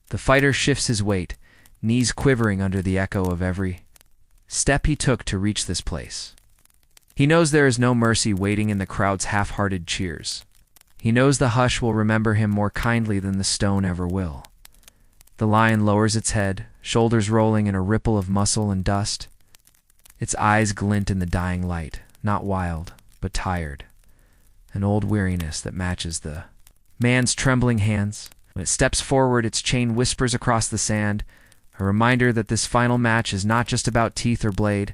The fighter shifts his weight, knees quivering under the echo of every step he took to reach this place. He knows there is no mercy waiting in the crowd's half-hearted cheers. He knows the hush will remember him more kindly than the stone ever will. The lion lowers its head, shoulders rolling in a ripple of muscle and dust. Its eyes glint in the dying light, not wild, but tired. An old weariness that matches the man's trembling hands. When it steps forward, its chain whispers across the sand, a reminder that this final match is not just about teeth or blade,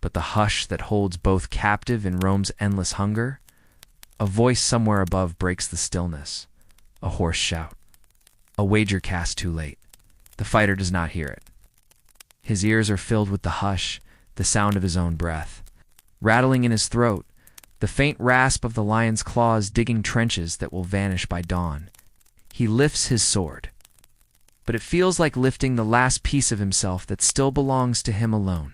but the hush that holds both captive in Rome's endless hunger. A voice somewhere above breaks the stillness. A hoarse shout. A wager cast too late. The fighter does not hear it. His ears are filled with the hush, the sound of his own breath. Rattling in his throat, the faint rasp of the lion's claws digging trenches that will vanish by dawn. He lifts his sword. But it feels like lifting the last piece of himself that still belongs to him alone.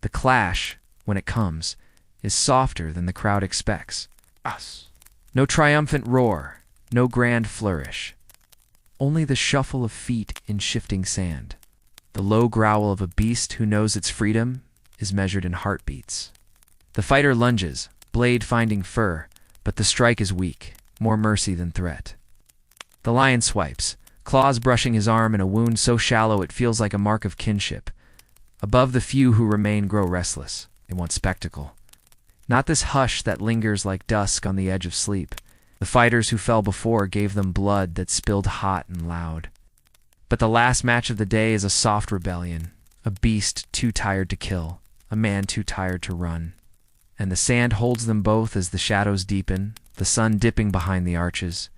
The clash, when it comes, is softer than the crowd expects. Us. No triumphant roar, no grand flourish. Only the shuffle of feet in shifting sand. The low growl of a beast who knows its freedom is measured in heartbeats. The fighter lunges, blade finding fur, but the strike is weak, more mercy than threat. The lion swipes, claws brushing his arm in a wound so shallow it feels like a mark of kinship. Above, the few who remain grow restless. They want spectacle. Not this hush that lingers like dusk on the edge of sleep. The fighters who fell before gave them blood that spilled hot and loud. But the last match of the day is a soft rebellion, a beast too tired to kill, a man too tired to run. And the sand holds them both as the shadows deepen, the sun dipping behind the arches.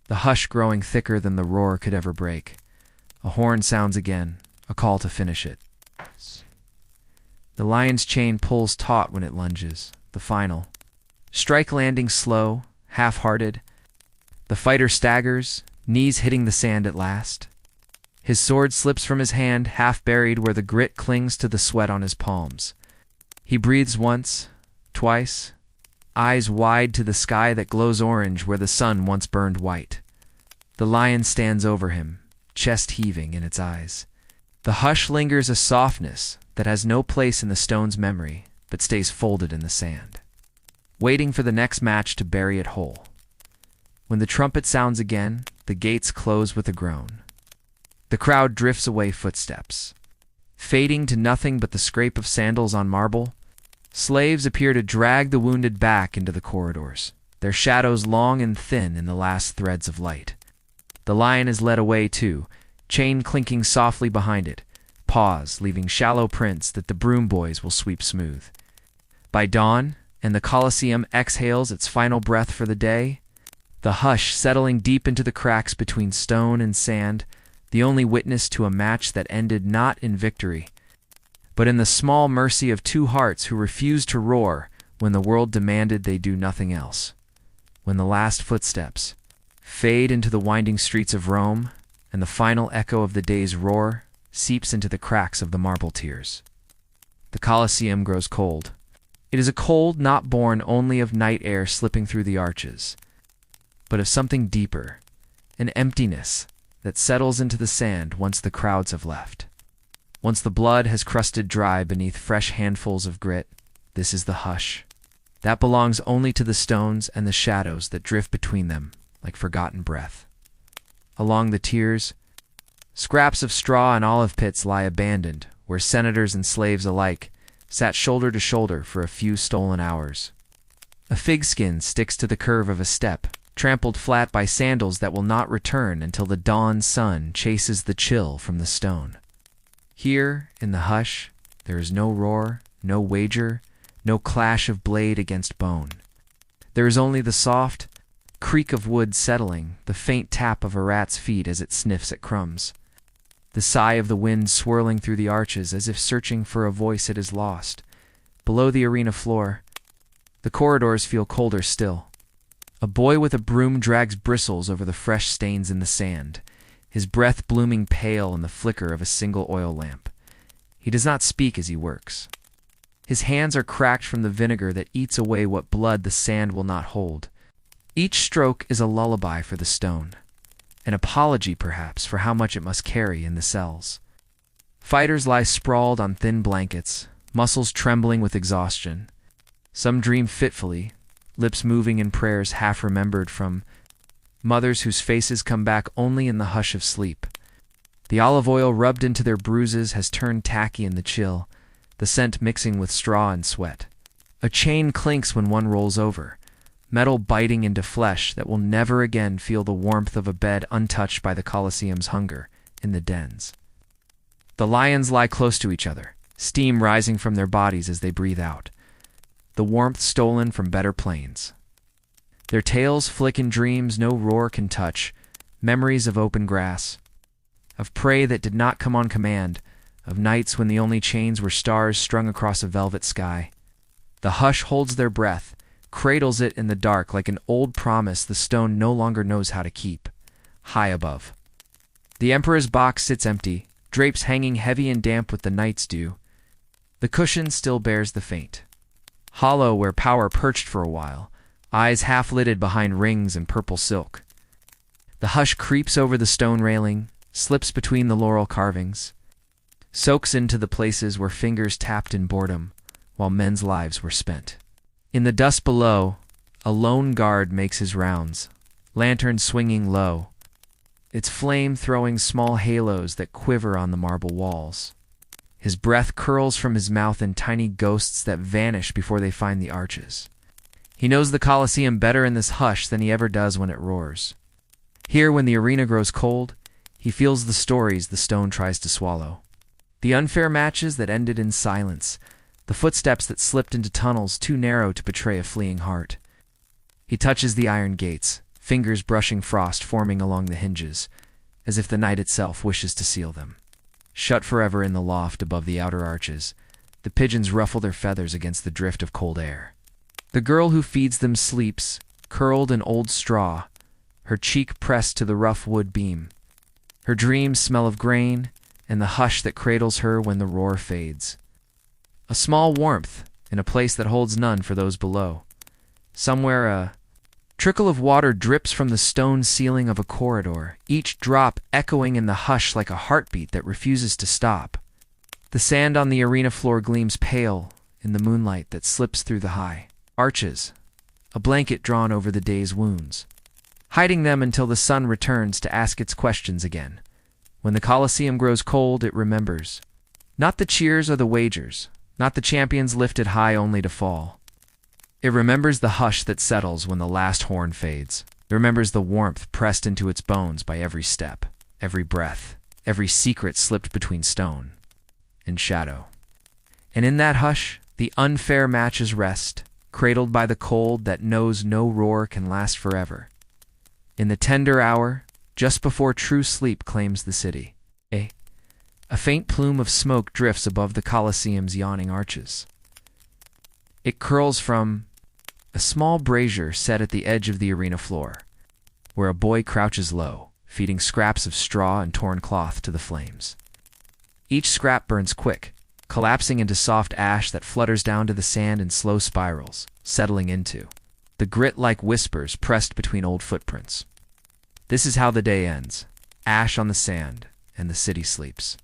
The hush growing thicker than the roar could ever break. A horn sounds again, a call to finish it. The lion's chain pulls taut when it lunges, the final. Strike landing slow, half-hearted. The fighter staggers, knees hitting the sand at last. His sword slips from his hand, half buried where the grit clings to the sweat on his palms. He breathes once, twice, eyes wide to the sky that glows orange where the sun once burned white. The lion stands over him, chest heaving in its eyes. The hush lingers, a softness that has no place in the stone's memory, but stays folded in the sand, waiting for the next match to bury it whole. When the trumpet sounds again, the gates close with a groan. The crowd drifts away footsteps, fading to nothing but the scrape of sandals on marble. Slaves appear to drag the wounded back into the corridors, their shadows long and thin in the last threads of light. The lion is led away too, chain clinking softly behind it, paws leaving shallow prints that the broom boys will sweep smooth. By dawn, and the Colosseum exhales its final breath for the day, the hush settling deep into the cracks between stone and sand, the only witness to a match that ended not in victory, but in the small mercy of two hearts who refused to roar when the world demanded they do nothing else. When the last footsteps fade into the winding streets of Rome, and the final echo of the day's roar seeps into the cracks of the marble tiers. The Colosseum grows cold. It is a cold not born only of night air slipping through the arches, but of something deeper, an emptiness that settles into the sand once the crowds have left. Once the blood has crusted dry beneath fresh handfuls of grit, this is the hush. That belongs only to the stones and the shadows that drift between them like forgotten breath. Along the tiers, scraps of straw and olive pits lie abandoned, where senators and slaves alike sat shoulder to shoulder for a few stolen hours. A fig skin sticks to the curve of a step, trampled flat by sandals that will not return until the dawn sun chases the chill from the stone. Here, in the hush, there is no roar, no wager, no clash of blade against bone. There is only the soft creak of wood settling, the faint tap of a rat's feet as it sniffs at crumbs, the sigh of the wind swirling through the arches as if searching for a voice it has lost. Below the arena floor, the corridors feel colder still. A boy with a broom drags bristles over the fresh stains in the sand, his breath blooming pale in the flicker of a single oil lamp. He does not speak as he works. His hands are cracked from the vinegar that eats away what blood the sand will not hold. Each stroke is a lullaby for the stone, an apology perhaps for how much it must carry in the cells. Fighters lie sprawled on thin blankets, muscles trembling with exhaustion. Some dream fitfully, lips moving in prayers half remembered from mothers whose faces come back only in the hush of sleep. The olive oil rubbed into their bruises has turned tacky in the chill, the scent mixing with straw and sweat. A chain clinks when one rolls over, metal biting into flesh that will never again feel the warmth of a bed untouched by the Colosseum's hunger in the dens. The lions lie close to each other, steam rising from their bodies as they breathe out, the warmth stolen from better plains. Their tails flick in dreams no roar can touch, memories of open grass, of prey that did not come on command, of nights when the only chains were stars strung across a velvet sky. The hush holds their breath, cradles it in the dark like an old promise the stone no longer knows how to keep, high above. The emperor's box sits empty, drapes hanging heavy and damp with the night's dew. The cushion still bears the faint, hollow where power perched for a while, eyes half-lidded behind rings and purple silk. The hush creeps over the stone railing, slips between the laurel carvings, soaks into the places where fingers tapped in boredom while men's lives were spent. In the dust below, a lone guard makes his rounds, lantern swinging low, its flame throwing small halos that quiver on the marble walls. His breath curls from his mouth in tiny ghosts that vanish before they find the arches. He knows the Colosseum better in this hush than he ever does when it roars. Here, when the arena grows cold, he feels the stories the stone tries to swallow. The unfair matches that ended in silence, the footsteps that slipped into tunnels too narrow to betray a fleeing heart. He touches the iron gates, fingers brushing frost forming along the hinges, as if the night itself wishes to seal them. Shut forever in the loft above the outer arches, the pigeons ruffle their feathers against the drift of cold air. The girl who feeds them sleeps, curled in old straw, her cheek pressed to the rough wood beam. Her dreams smell of grain and the hush that cradles her when the roar fades. A small warmth in a place that holds none for those below. Somewhere a trickle of water drips from the stone ceiling of a corridor, each drop echoing in the hush like a heartbeat that refuses to stop. The sand on the arena floor gleams pale in the moonlight that slips through the high arches, a blanket drawn over the day's wounds, hiding them until the sun returns to ask its questions again. When the Colosseum grows cold, it remembers. Not the cheers or the wagers, not the champions lifted high only to fall. It remembers the hush that settles when the last horn fades. It remembers the warmth pressed into its bones by every step, every breath, every secret slipped between stone and shadow. And in that hush, the unfair matches rest, cradled by the cold that knows no roar can last forever. In the tender hour, just before true sleep claims the city, a faint plume of smoke drifts above the Colosseum's yawning arches. It curls from a small brazier set at the edge of the arena floor, where a boy crouches low, feeding scraps of straw and torn cloth to the flames. Each scrap burns quick, collapsing into soft ash that flutters down to the sand in slow spirals, settling into the grit like whispers pressed between old footprints. This is how the day ends, ash on the sand, and the city sleeps.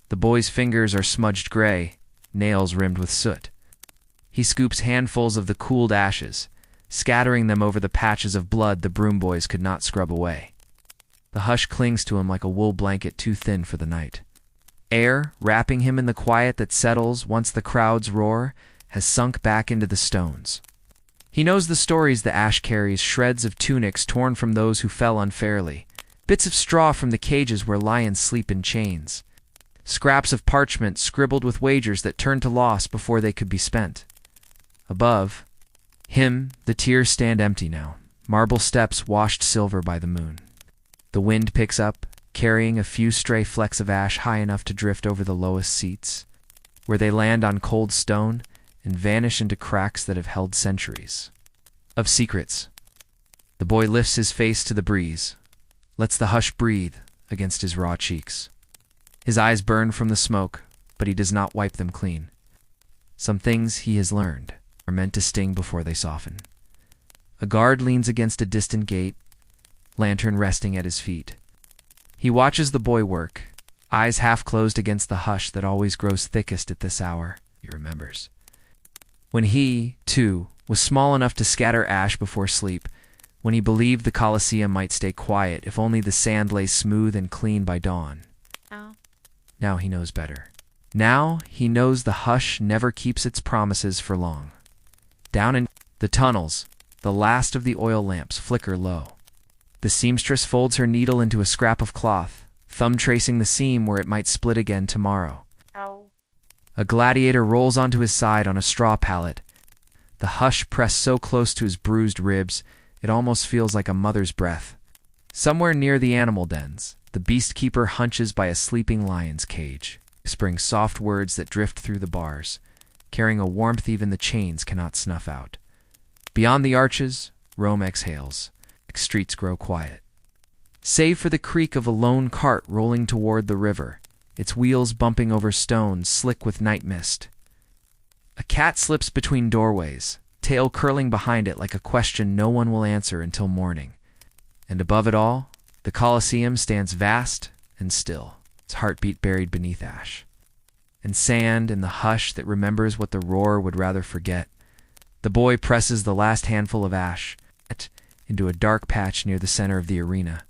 The boy's fingers are smudged gray, nails rimmed with soot. He scoops handfuls of the cooled ashes, scattering them over the patches of blood the broom boys could not scrub away. The hush clings to him like a wool blanket too thin for the night. Air, wrapping him in the quiet that settles once the crowds roar, has sunk back into the stones. He knows the stories the ash carries, shreds of tunics torn from those who fell unfairly, bits of straw from the cages where lions sleep in chains, scraps of parchment scribbled with wagers that turned to loss before they could be spent. Above him, the tiers stand empty now, marble steps washed silver by the moon. The wind picks up, carrying a few stray flecks of ash high enough to drift over the lowest seats, where they land on cold stone and vanish into cracks that have held centuries of secrets. The boy lifts his face to the breeze, lets the hush breathe against his raw cheeks. His eyes burn from the smoke, but he does not wipe them clean. Some things he has learned are meant to sting before they soften. A guard leans against a distant gate, lantern resting at his feet. He watches the boy work, eyes half closed against the hush that always grows thickest at this hour, he remembers. When he, too, was small enough to scatter ash before sleep, when he believed the Colosseum might stay quiet if only the sand lay smooth and clean by dawn. Now he knows better. Now he knows the hush never keeps its promises for long. Down in the tunnels, the last of the oil lamps flicker low. The seamstress folds her needle into a scrap of cloth, thumb tracing the seam where it might split again tomorrow. Ow. A gladiator rolls onto his side on a straw pallet, the hush pressed so close to his bruised ribs it almost feels like a mother's breath. Somewhere near the animal dens, the beast keeper hunches by a sleeping lion's cage, whispering soft words that drift through the bars, carrying a warmth even the chains cannot snuff out. Beyond the arches, Rome exhales. Streets grow quiet. Save for the creak of a lone cart rolling toward the river, its wheels bumping over stones slick with night mist. A cat slips between doorways, tail curling behind it like a question no one will answer until morning. And above it all, the Colosseum stands vast and still, its heartbeat buried beneath ash. And sand and the hush that remembers what the roar would rather forget. The boy presses the last handful of ash into a dark patch near the center of the arena.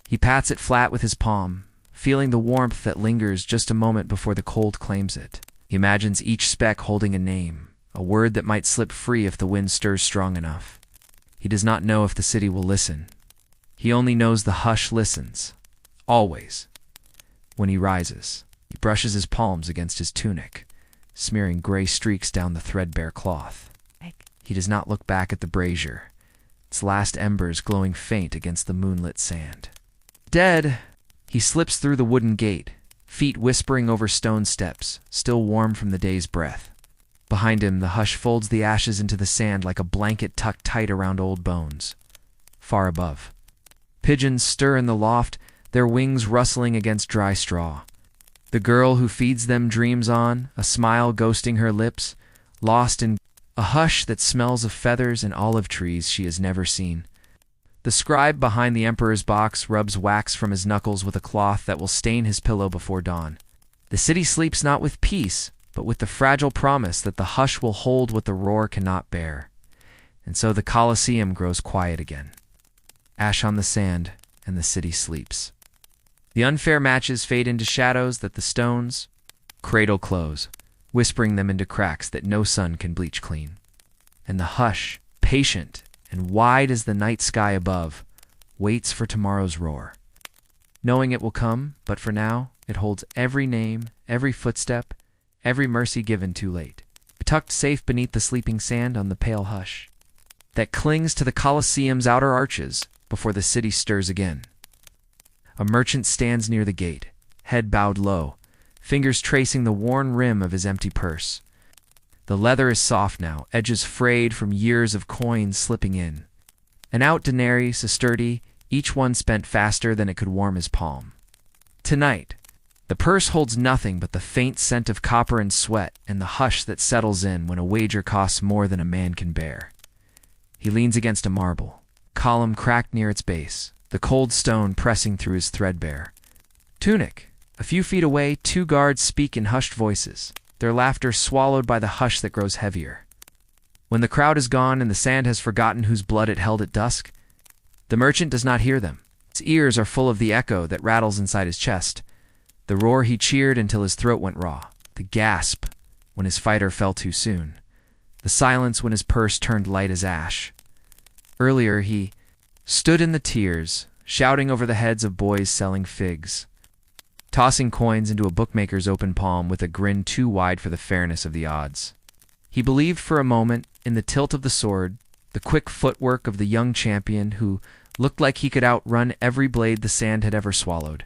He pats it flat with his palm, feeling the warmth that lingers just a moment before the cold claims it. He imagines each speck holding a name, a word that might slip free if the wind stirs strong enough. He does not know if the city will listen. He only knows the hush listens. Always. When he rises, he brushes his palms against his tunic, smearing gray streaks down the threadbare cloth. He does not look back at the brazier, its last embers glowing faint against the moonlit sand. Dead, he slips through the wooden gate, feet whispering over stone steps, still warm from the day's breath. Behind him, the hush folds the ashes into the sand like a blanket tucked tight around old bones. Far above, pigeons stir in the loft, their wings rustling against dry straw. The girl who feeds them dreams on, a smile ghosting her lips, lost in a hush that smells of feathers and olive trees she has never seen. The scribe behind the emperor's box rubs wax from his knuckles with a cloth that will stain his pillow before dawn. The city sleeps not with peace, but with the fragile promise that the hush will hold what the roar cannot bear. And so the Colosseum grows quiet again. Ash on the sand, and the city sleeps. The unfair matches fade into shadows that the stones cradle close, whispering them into cracks that no sun can bleach clean. And the hush, patient and wide as the night sky above, waits for tomorrow's roar. Knowing it will come, but for now, it holds every name, every footstep, every mercy given too late, tucked safe beneath the sleeping sand on the pale hush that clings to the Colosseum's outer arches before the city stirs again. A merchant stands near the gate, head bowed low, fingers tracing the worn rim of his empty purse. The leather is soft now, edges frayed from years of coins slipping in. An out denarii, sestertii, each one spent faster than it could warm his palm. Tonight, the purse holds nothing but the faint scent of copper and sweat and the hush that settles in when a wager costs more than a man can bear. He leans against a marble, column cracked near its base, the cold stone pressing through his threadbare tunic. A few feet away, two guards speak in hushed voices, their laughter swallowed by the hush that grows heavier. When the crowd is gone and the sand has forgotten whose blood it held at dusk, the merchant does not hear them. His ears are full of the echo that rattles inside his chest, the roar he cheered until his throat went raw, the gasp when his fighter fell too soon, the silence when his purse turned light as ash. Earlier he stood in the tears, shouting over the heads of boys selling figs, tossing coins into a bookmaker's open palm with a grin too wide for the fairness of the odds. He believed for a moment in the tilt of the sword, the quick footwork of the young champion who looked like he could outrun every blade the sand had ever swallowed.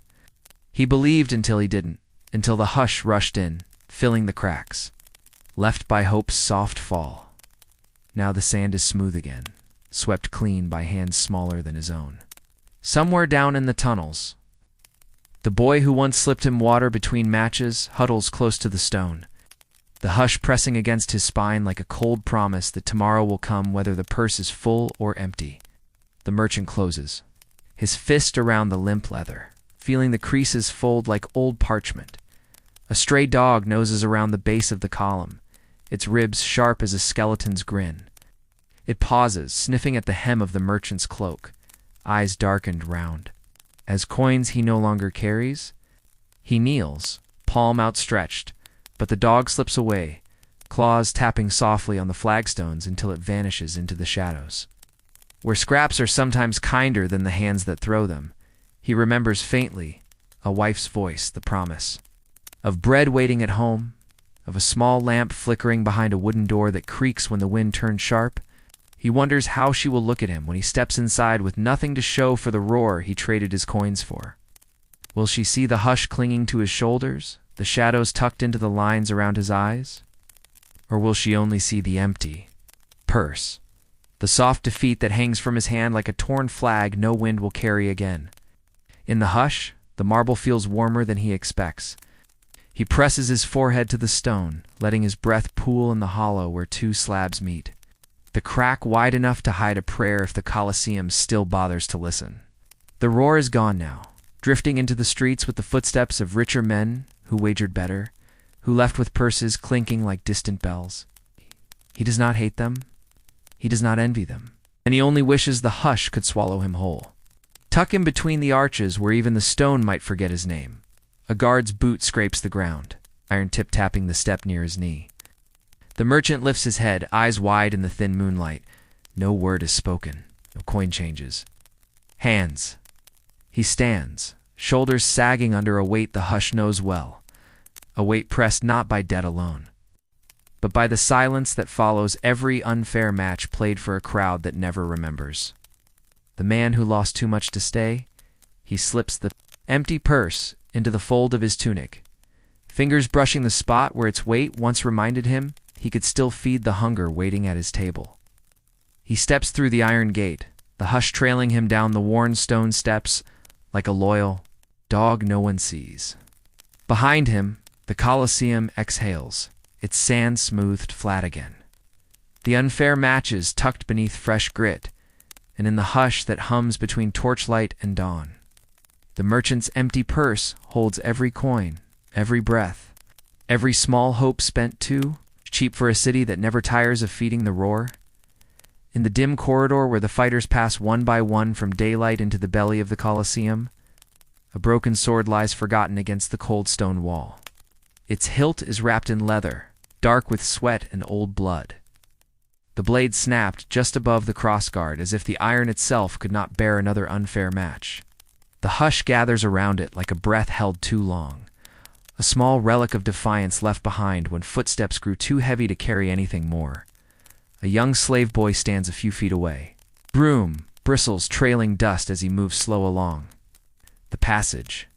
He believed until he didn't, until the hush rushed in, filling the cracks, left by hope's soft fall. Now the sand is smooth again, swept clean by hands smaller than his own. Somewhere down in the tunnels, the boy who once slipped him water between matches huddles close to the stone, the hush pressing against his spine like a cold promise that tomorrow will come whether the purse is full or empty. The merchant closes, his fist around the limp leather, feeling the creases fold like old parchment. A stray dog noses around the base of the column, its ribs sharp as a skeleton's grin. It pauses, sniffing at the hem of the merchant's cloak, eyes darkened round. As coins he no longer carries, He kneels, palm outstretched, but the dog slips away, claws tapping softly on the flagstones until it vanishes into the shadows. Where scraps are sometimes kinder than the hands that throw them, he remembers faintly a wife's voice, the promise of bread waiting at home, of a small lamp flickering behind a wooden door that creaks when the wind turns sharp. He wonders how she will look at him when he steps inside with nothing to show for the roar he traded his coins for. Will she see the hush clinging to his shoulders, the shadows tucked into the lines around his eyes? Or will she only see the empty purse, the soft defeat that hangs from his hand like a torn flag no wind will carry again? In the hush, the marble feels warmer than he expects. He presses his forehead to the stone, letting his breath pool in the hollow where two slabs meet. The crack wide enough to hide a prayer if the Colosseum still bothers to listen. The roar is gone now, drifting into the streets with the footsteps of richer men who wagered better, who left with purses clinking like distant bells. He does not hate them. He does not envy them. And he only wishes the hush could swallow him whole. Tuck him between the arches where even the stone might forget his name. A guard's boot scrapes the ground, iron tip tapping the step near his knee. The merchant lifts his head, eyes wide in the thin moonlight. No word is spoken. No coin changes. Hands. He stands, shoulders sagging under a weight the hush knows well. A weight pressed not by debt alone, but by the silence that follows every unfair match played for a crowd that never remembers. The man who lost too much to stay, he slips the empty purse into the fold of his tunic, fingers brushing the spot where its weight once reminded him he could still feed the hunger waiting at his table. He steps through the iron gate, the hush trailing him down the worn stone steps like a loyal dog no one sees. Behind him, the Colosseum exhales, its sand smoothed flat again. The unfair matches tucked beneath fresh grit, and in the hush that hums between torchlight and dawn. The merchant's empty purse holds every coin, every breath, every small hope spent too, cheap for a city that never tires of feeding the roar. In the dim corridor where the fighters pass one by one from daylight into the belly of the Colosseum, a broken sword lies forgotten against the cold stone wall. Its hilt is wrapped in leather, dark with sweat and old blood. The blade snapped just above the crossguard as if the iron itself could not bear another unfair match. The hush gathers around it like a breath held too long, a small relic of defiance left behind when footsteps grew too heavy to carry anything more. A young slave boy stands a few feet away, broom bristles trailing dust as he moves slow along. The passage.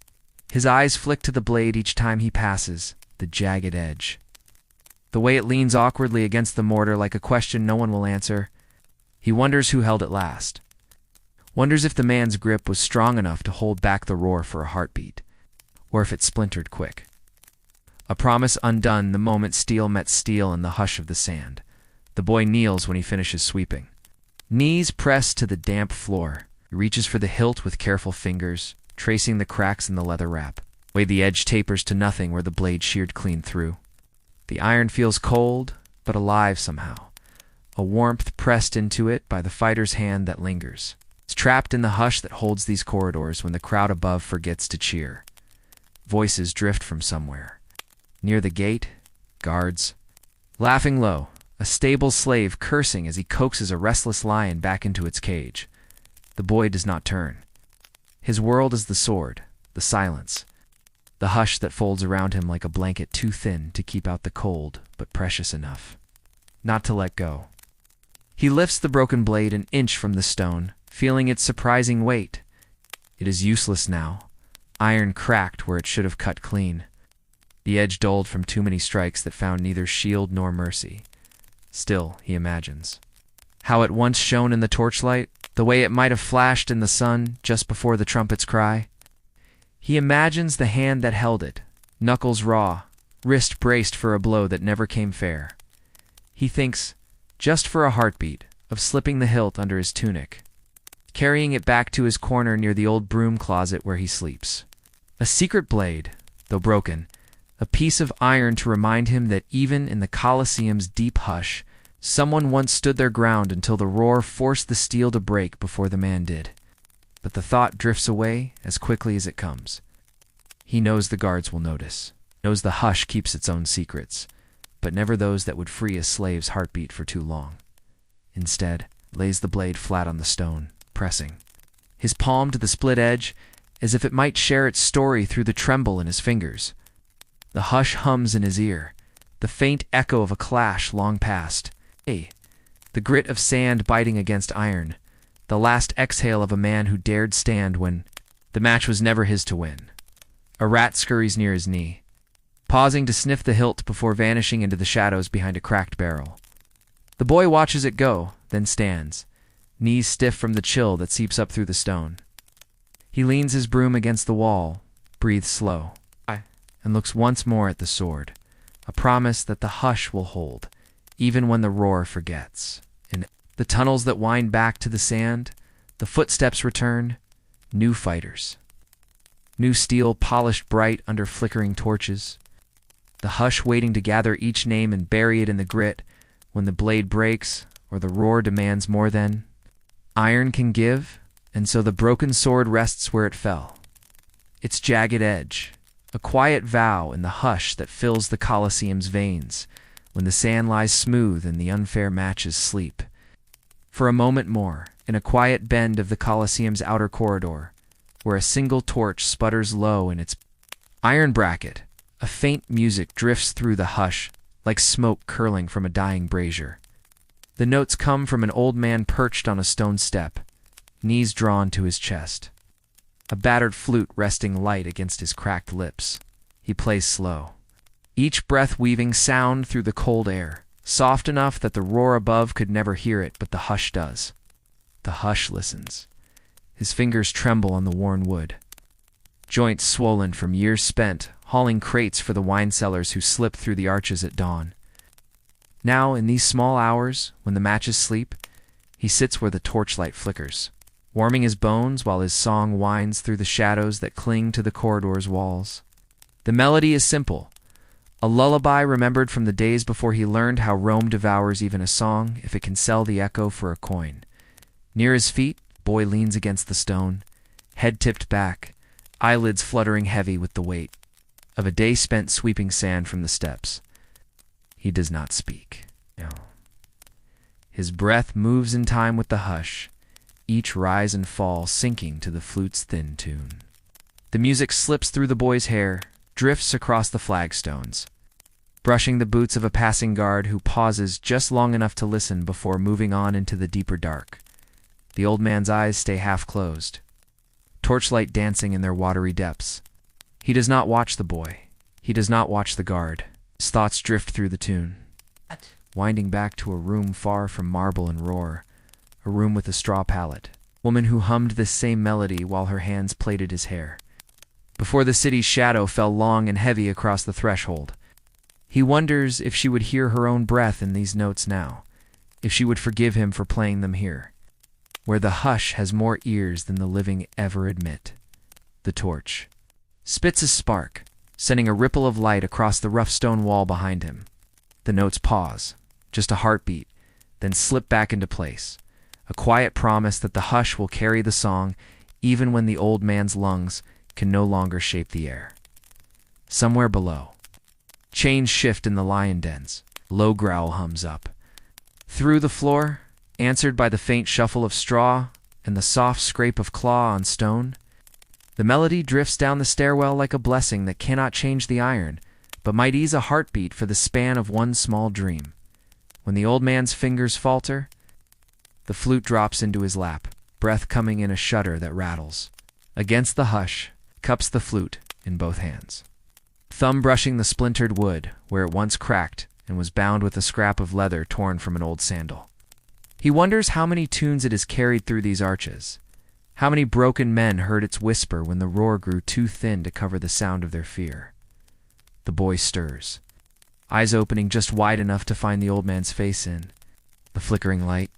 His eyes flick to the blade each time he passes, the jagged edge. The way it leans awkwardly against the mortar like a question no one will answer. He wonders who held it last. Wonders if the man's grip was strong enough to hold back the roar for a heartbeat, or if it splintered quick. A promise undone the moment steel met steel in the hush of the sand. The boy kneels when he finishes sweeping. Knees pressed to the damp floor, he reaches for the hilt with careful fingers, tracing the cracks in the leather wrap. Way the edge tapers to nothing where the blade sheared clean through. The iron feels cold, but alive somehow, a warmth pressed into it by the fighter's hand that lingers. It's trapped in the hush that holds these corridors when the crowd above forgets to cheer. Voices drift from somewhere. Near the gate, guards. Laughing low, a stable slave cursing as he coaxes a restless lion back into its cage. The boy does not turn. His world is the sword, the silence, the hush that folds around him like a blanket too thin to keep out the cold, but precious enough not to let go. He lifts the broken blade an inch from the stone, feeling its surprising weight. It is useless now, iron cracked where it should have cut clean. The edge dulled from too many strikes that found neither shield nor mercy. Still, he imagines how it once shone in the torchlight, the way it might have flashed in the sun just before the trumpet's cry. He imagines the hand that held it, knuckles raw, wrist braced for a blow that never came fair. He thinks, just for a heartbeat, of slipping the hilt under his tunic, carrying it back to his corner near the old broom closet where he sleeps. A secret blade, though broken, a piece of iron to remind him that even in the Colosseum's deep hush, someone once stood their ground until the roar forced the steel to break before the man did. But the thought drifts away as quickly as it comes. He knows the guards will notice, knows the hush keeps its own secrets, but never those that would free a slave's heartbeat for too long. Instead, lays the blade flat on the stone, pressing his palm to the split edge, as if it might share its story through the tremble in his fingers. The hush hums in his ear, the faint echo of a clash long past. The grit of sand biting against iron, the last exhale of a man who dared stand when the match was never his to win. A rat scurries near his knee, pausing to sniff the hilt before vanishing into the shadows behind a cracked barrel. The boy watches it go, then stands, knees stiff from the chill that seeps up through the stone. He leans his broom against the wall, breathes slow, and looks once more at the sword, a promise that the hush will hold, even when the roar forgets. In the tunnels that wind back to the sand, the footsteps return, new fighters. New steel polished bright under flickering torches. The hush waiting to gather each name and bury it in the grit when the blade breaks or the roar demands more than iron can give, and so the broken sword rests where it fell. Its jagged edge, a quiet vow in the hush that fills the Colosseum's veins when the sand lies smooth and the unfair matches sleep. For a moment more, in a quiet bend of the Colosseum's outer corridor, where a single torch sputters low in its iron bracket, a faint music drifts through the hush like smoke curling from a dying brazier. The notes come from an old man perched on a stone step, knees drawn to his chest, a battered flute resting light against his cracked lips. He plays slow, each breath weaving sound through the cold air, soft enough that the roar above could never hear it, but the hush does. The hush listens. His fingers tremble on the worn wood, joints swollen from years spent hauling crates for the wine sellers who slip through the arches at dawn. Now, in these small hours, when the matches sleep, he sits where the torchlight flickers, warming his bones while his song winds through the shadows that cling to the corridor's walls. The melody is simple, a lullaby remembered from the days before he learned how Rome devours even a song if it can sell the echo for a coin. Near his feet, boy leans against the stone, head tipped back, eyelids fluttering heavy with the weight of a day spent sweeping sand from the steps. He does not speak. No. His breath moves in time with the hush, each rise and fall sinking to the flute's thin tune. The music slips through the boy's hair, drifts across the flagstones, brushing the boots of a passing guard who pauses just long enough to listen before moving on into the deeper dark. The old man's eyes stay half closed, torchlight dancing in their watery depths. He does not watch the boy. He does not watch the guard. His thoughts drift through the tune, winding back to a room far from marble and roar, a room with a straw pallet, woman who hummed this same melody while her hands plaited his hair. Before the city's shadow fell long and heavy across the threshold, he wonders if she would hear her own breath in these notes now, if she would forgive him for playing them here, where the hush has more ears than the living ever admit. The torch spits a spark, sending a ripple of light across the rough stone wall behind him. The notes pause, just a heartbeat, then slip back into place, a quiet promise that the hush will carry the song even when the old man's lungs can no longer shape the air. Somewhere below, chains shift in the lion dens, low growl hums up. Through the floor, answered by the faint shuffle of straw and the soft scrape of claw on stone, the melody drifts down the stairwell like a blessing that cannot change the iron, but might ease a heartbeat for the span of one small dream. When the old man's fingers falter, the flute drops into his lap, breath coming in a shudder that rattles. Against the hush, cups the flute in both hands, thumb brushing the splintered wood where it once cracked and was bound with a scrap of leather torn from an old sandal. He wonders how many tunes it has carried through these arches. How many broken men heard its whisper when the roar grew too thin to cover the sound of their fear? The boy stirs, eyes opening just wide enough to find the old man's face in the flickering light.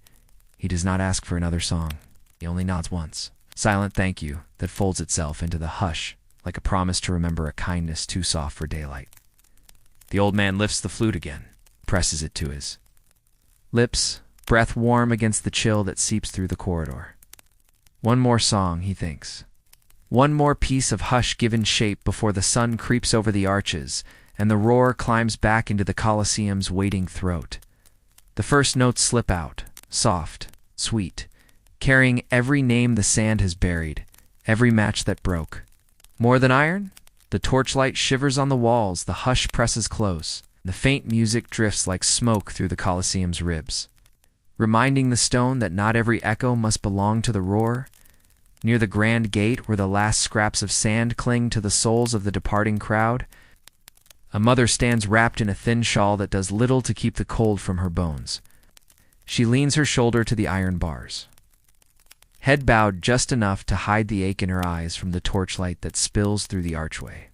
He does not ask for another song. He only nods once, silent thank you that folds itself into the hush like a promise to remember a kindness too soft for daylight. The old man lifts the flute again, presses it to his lips, breath warm against the chill that seeps through the corridor. One more song, he thinks. One more piece of hush given shape before the sun creeps over the arches, and the roar climbs back into the Colosseum's waiting throat. The first notes slip out, soft, sweet, carrying every name the sand has buried, every match that broke. More than iron? The torchlight shivers on the walls, the hush presses close, the faint music drifts like smoke through the Colosseum's ribs, reminding the stone that not every echo must belong to the roar. Near the grand gate, where the last scraps of sand cling to the souls of the departing crowd, a mother stands wrapped in a thin shawl that does little to keep the cold from her bones. She leans her shoulder to the iron bars, head bowed just enough to hide the ache in her eyes from the torchlight that spills through the archway.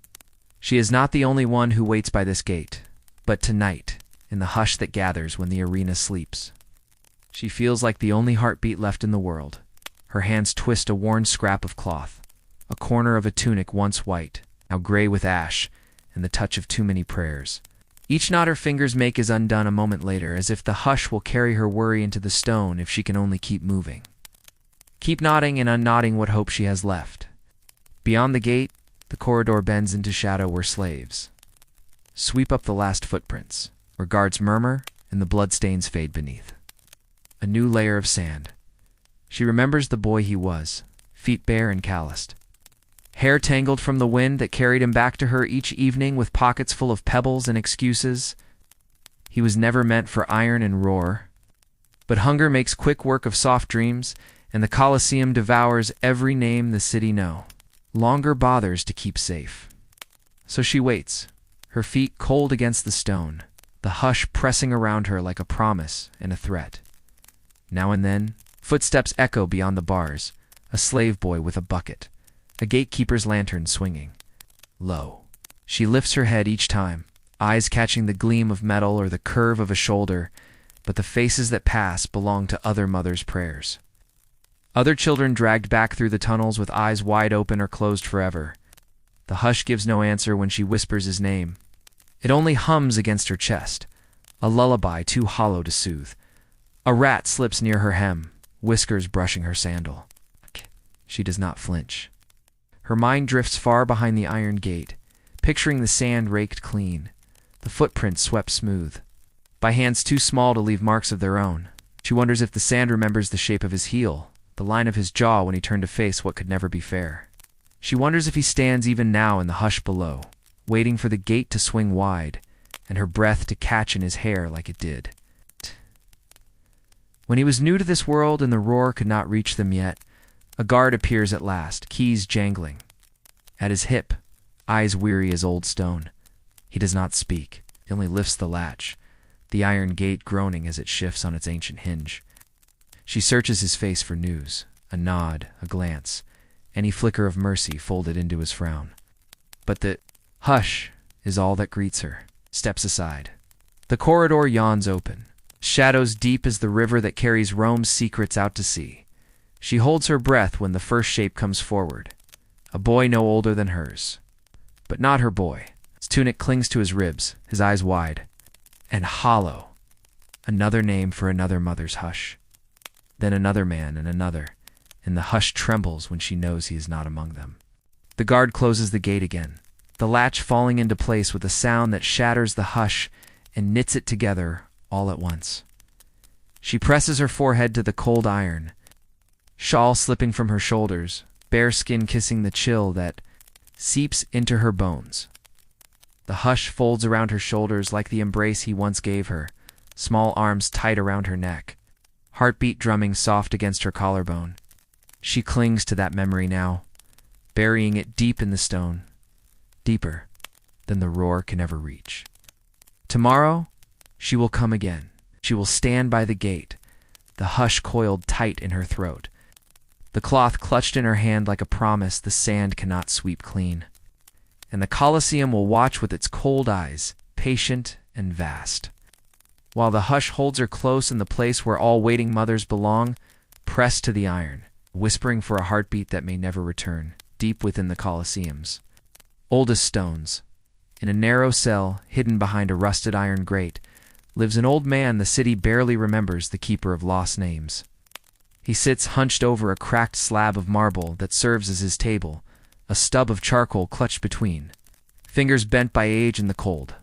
She is not the only one who waits by this gate, but tonight, in the hush that gathers when the arena sleeps, she feels like the only heartbeat left in the world. Her hands twist a worn scrap of cloth, a corner of a tunic once white, now gray with ash, and the touch of too many prayers. Each knot her fingers make is undone a moment later, as if the hush will carry her worry into the stone if she can only keep moving. Keep knotting and unknotting what hope she has left. Beyond the gate, the corridor bends into shadow where slaves sweep up the last footprints, where guards murmur and the bloodstains fade beneath. A new layer of sand. She remembers the boy he was, feet bare and calloused, hair tangled from the wind that carried him back to her each evening with pockets full of pebbles and excuses. He was never meant for iron and roar. But hunger makes quick work of soft dreams, and the Colosseum devours every name the city know. Longer bothers to keep safe. So she waits, her feet cold against the stone, the hush pressing around her like a promise and a threat. Now and then, footsteps echo beyond the bars, a slave boy with a bucket, a gatekeeper's lantern swinging. Low. She lifts her head each time, eyes catching the gleam of metal or the curve of a shoulder, but the faces that pass belong to other mothers' prayers. Other children dragged back through the tunnels with eyes wide open or closed forever. The hush gives no answer when she whispers his name. It only hums against her chest, a lullaby too hollow to soothe. A rat slips near her hem, whiskers brushing her sandal. She does not flinch. Her mind drifts far behind the iron gate, picturing the sand raked clean, the footprints swept smooth, by hands too small to leave marks of their own. She wonders if the sand remembers the shape of his heel, the line of his jaw when he turned to face what could never be fair. She wonders if he stands even now in the hush below, waiting for the gate to swing wide, and her breath to catch in his hair like it did. When he was new to this world and the roar could not reach them yet, a guard appears at last, keys jangling. At his hip, eyes weary as old stone. He does not speak, he only lifts the latch, the iron gate groaning as it shifts on its ancient hinge. She searches his face for news, a nod, a glance, any flicker of mercy folded into his frown. But the hush is all that greets her, steps aside. The corridor yawns open, shadows deep as the river that carries Rome's secrets out to sea. She holds her breath when the first shape comes forward, a boy no older than hers. But not her boy. His tunic clings to his ribs, his eyes wide. And hollow, another name for another mother's hush. Then another man and another, and the hush trembles when she knows he is not among them. The guard closes the gate again, the latch falling into place with a sound that shatters the hush and knits it together all at once. She presses her forehead to the cold iron, shawl slipping from her shoulders, bare skin kissing the chill that seeps into her bones. The hush folds around her shoulders like the embrace he once gave her, small arms tight around her neck, heartbeat drumming soft against her collarbone. She clings to that memory now, burying it deep in the stone, deeper than the roar can ever reach. Tomorrow, she will come again. She will stand by the gate, the hush coiled tight in her throat, the cloth clutched in her hand like a promise the sand cannot sweep clean. And the Colosseum will watch with its cold eyes, patient and vast. While the hush holds her close in the place where all waiting mothers belong, pressed to the iron, whispering for a heartbeat that may never return, deep within the Colosseum's oldest stones. In a narrow cell, hidden behind a rusted iron grate, lives an old man the city barely remembers, the keeper of lost names. He sits hunched over a cracked slab of marble that serves as his table, a stub of charcoal clutched between, fingers bent by age and the cold.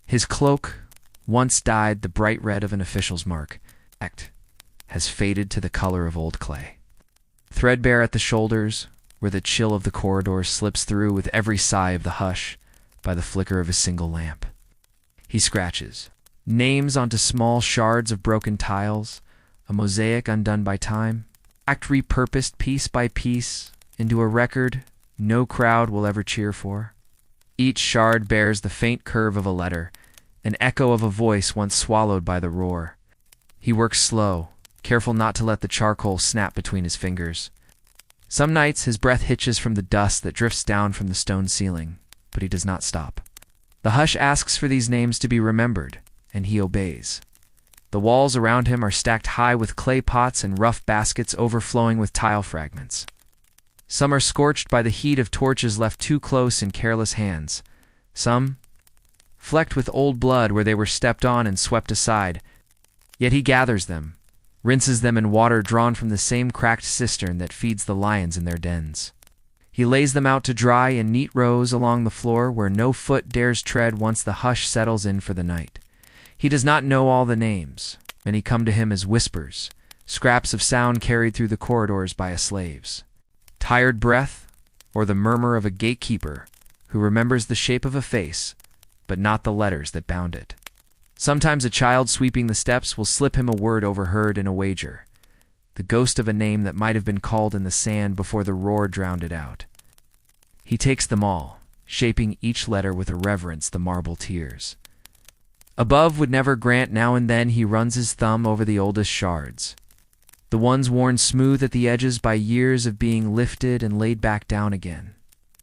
His cloak, once dyed the bright red of an official's mark, has faded to the color of old clay. Threadbare at the shoulders, where the chill of the corridors slips through with every sigh of the hush by the flicker of a single lamp. He scratches names onto small shards of broken tiles, a mosaic undone by time, repurposed piece by piece into a record no crowd will ever cheer for. Each shard bears the faint curve of a letter, an echo of a voice once swallowed by the roar. He works slow, careful not to let the charcoal snap between his fingers. Some nights his breath hitches from the dust that drifts down from the stone ceiling, but he does not stop. The hush asks for these names to be remembered, and he obeys. The walls around him are stacked high with clay pots and rough baskets overflowing with tile fragments. Some are scorched by the heat of torches left too close in careless hands. Some flecked with old blood where they were stepped on and swept aside. Yet he gathers them, rinses them in water drawn from the same cracked cistern that feeds the lions in their dens. He lays them out to dry in neat rows along the floor where no foot dares tread once the hush settles in for the night. He does not know all the names. Many come to him as whispers, scraps of sound carried through the corridors by a slave's tired breath, or the murmur of a gatekeeper who remembers the shape of a face, but not the letters that bound it. Sometimes a child sweeping the steps will slip him a word overheard in a wager, the ghost of a name that might have been called in the sand before the roar drowned it out. He takes them all, shaping each letter with a reverence the marble tears. Above would never grant. Now and then he runs his thumb over the oldest shards, the ones worn smooth at the edges by years of being lifted and laid back down again.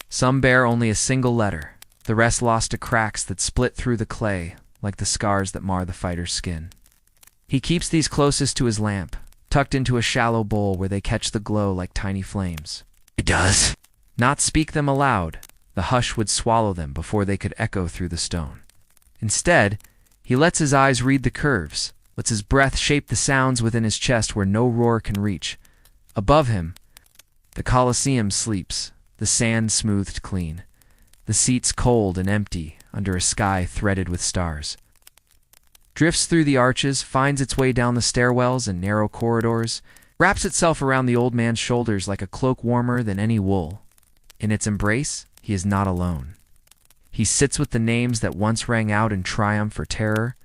Some bear only a single letter, the rest lost to cracks that split through the clay like the scars that mar the fighter's skin. He keeps these closest to his lamp, tucked into a shallow bowl where they catch the glow like tiny flames. He does not speak them aloud. The hush would swallow them before they could echo through the stone. Instead, he lets his eyes read the curves, lets his breath shape the sounds within his chest where no roar can reach. Above him, the Colosseum sleeps, the sand smoothed clean, the seats cold and empty under a sky threaded with stars. Drifts through the arches, finds its way down the stairwells and narrow corridors, wraps itself around the old man's shoulders like a cloak warmer than any wool. In its embrace, he is not alone. He sits with the names that once rang out in triumph or terror,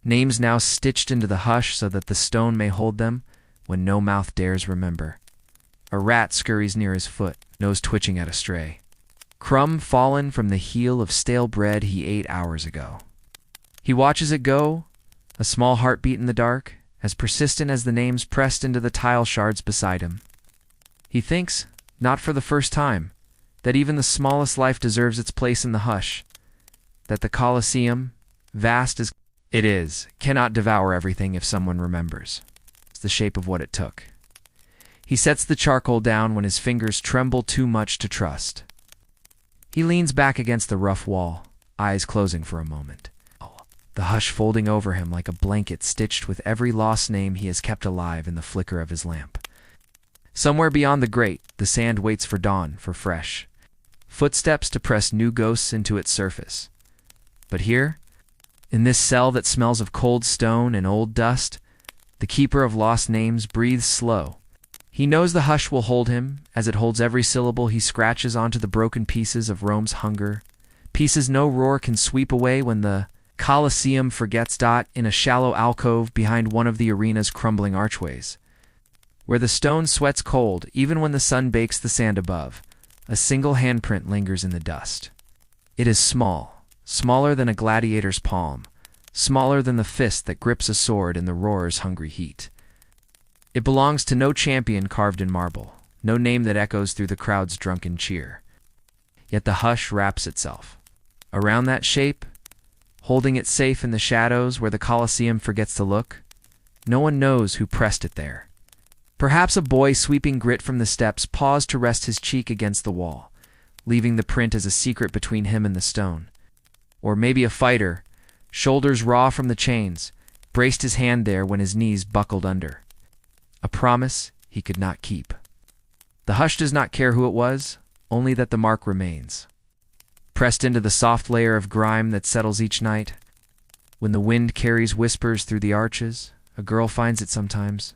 names now stitched into the hush so that the stone may hold them when no mouth dares remember. A rat scurries near his foot, nose twitching at a stray. Crumb fallen from the heel of stale bread he ate hours ago. He watches it go, a small heartbeat in the dark, as persistent as the names pressed into the tile shards beside him. He thinks, not for the first time, that even the smallest life deserves its place in the hush, that the Colosseum, vast as it is, cannot devour everything if someone remembers. It's the shape of what it took. He sets the charcoal down when his fingers tremble too much to trust. He leans back against the rough wall, eyes closing for a moment, the hush folding over him like a blanket stitched with every lost name he has kept alive in the flicker of his lamp. Somewhere beyond the grate, the sand waits for dawn, for fresh footsteps to press new ghosts into its surface. But here, in this cell that smells of cold stone and old dust, the keeper of lost names breathes slow. He knows the hush will hold him, as it holds every syllable he scratches onto the broken pieces of Rome's hunger, pieces no roar can sweep away when the Colosseum forgets. In a shallow alcove behind one of the arena's crumbling archways, where the stone sweats cold even when the sun bakes the sand above, a single handprint lingers in the dust. It is small, smaller than a gladiator's palm, smaller than the fist that grips a sword in the roarer's hungry heat. It belongs to no champion carved in marble, no name that echoes through the crowd's drunken cheer. Yet the hush wraps itself around that shape, holding it safe in the shadows where the Colosseum forgets to look. No one knows who pressed it there. Perhaps a boy sweeping grit from the steps paused to rest his cheek against the wall, leaving the print as a secret between him and the stone. Or maybe a fighter, shoulders raw from the chains, braced his hand there when his knees buckled under. A promise he could not keep. The hush does not care who it was, only that the mark remains, pressed into the soft layer of grime that settles each night. When the wind carries whispers through the arches, a girl finds it sometimes.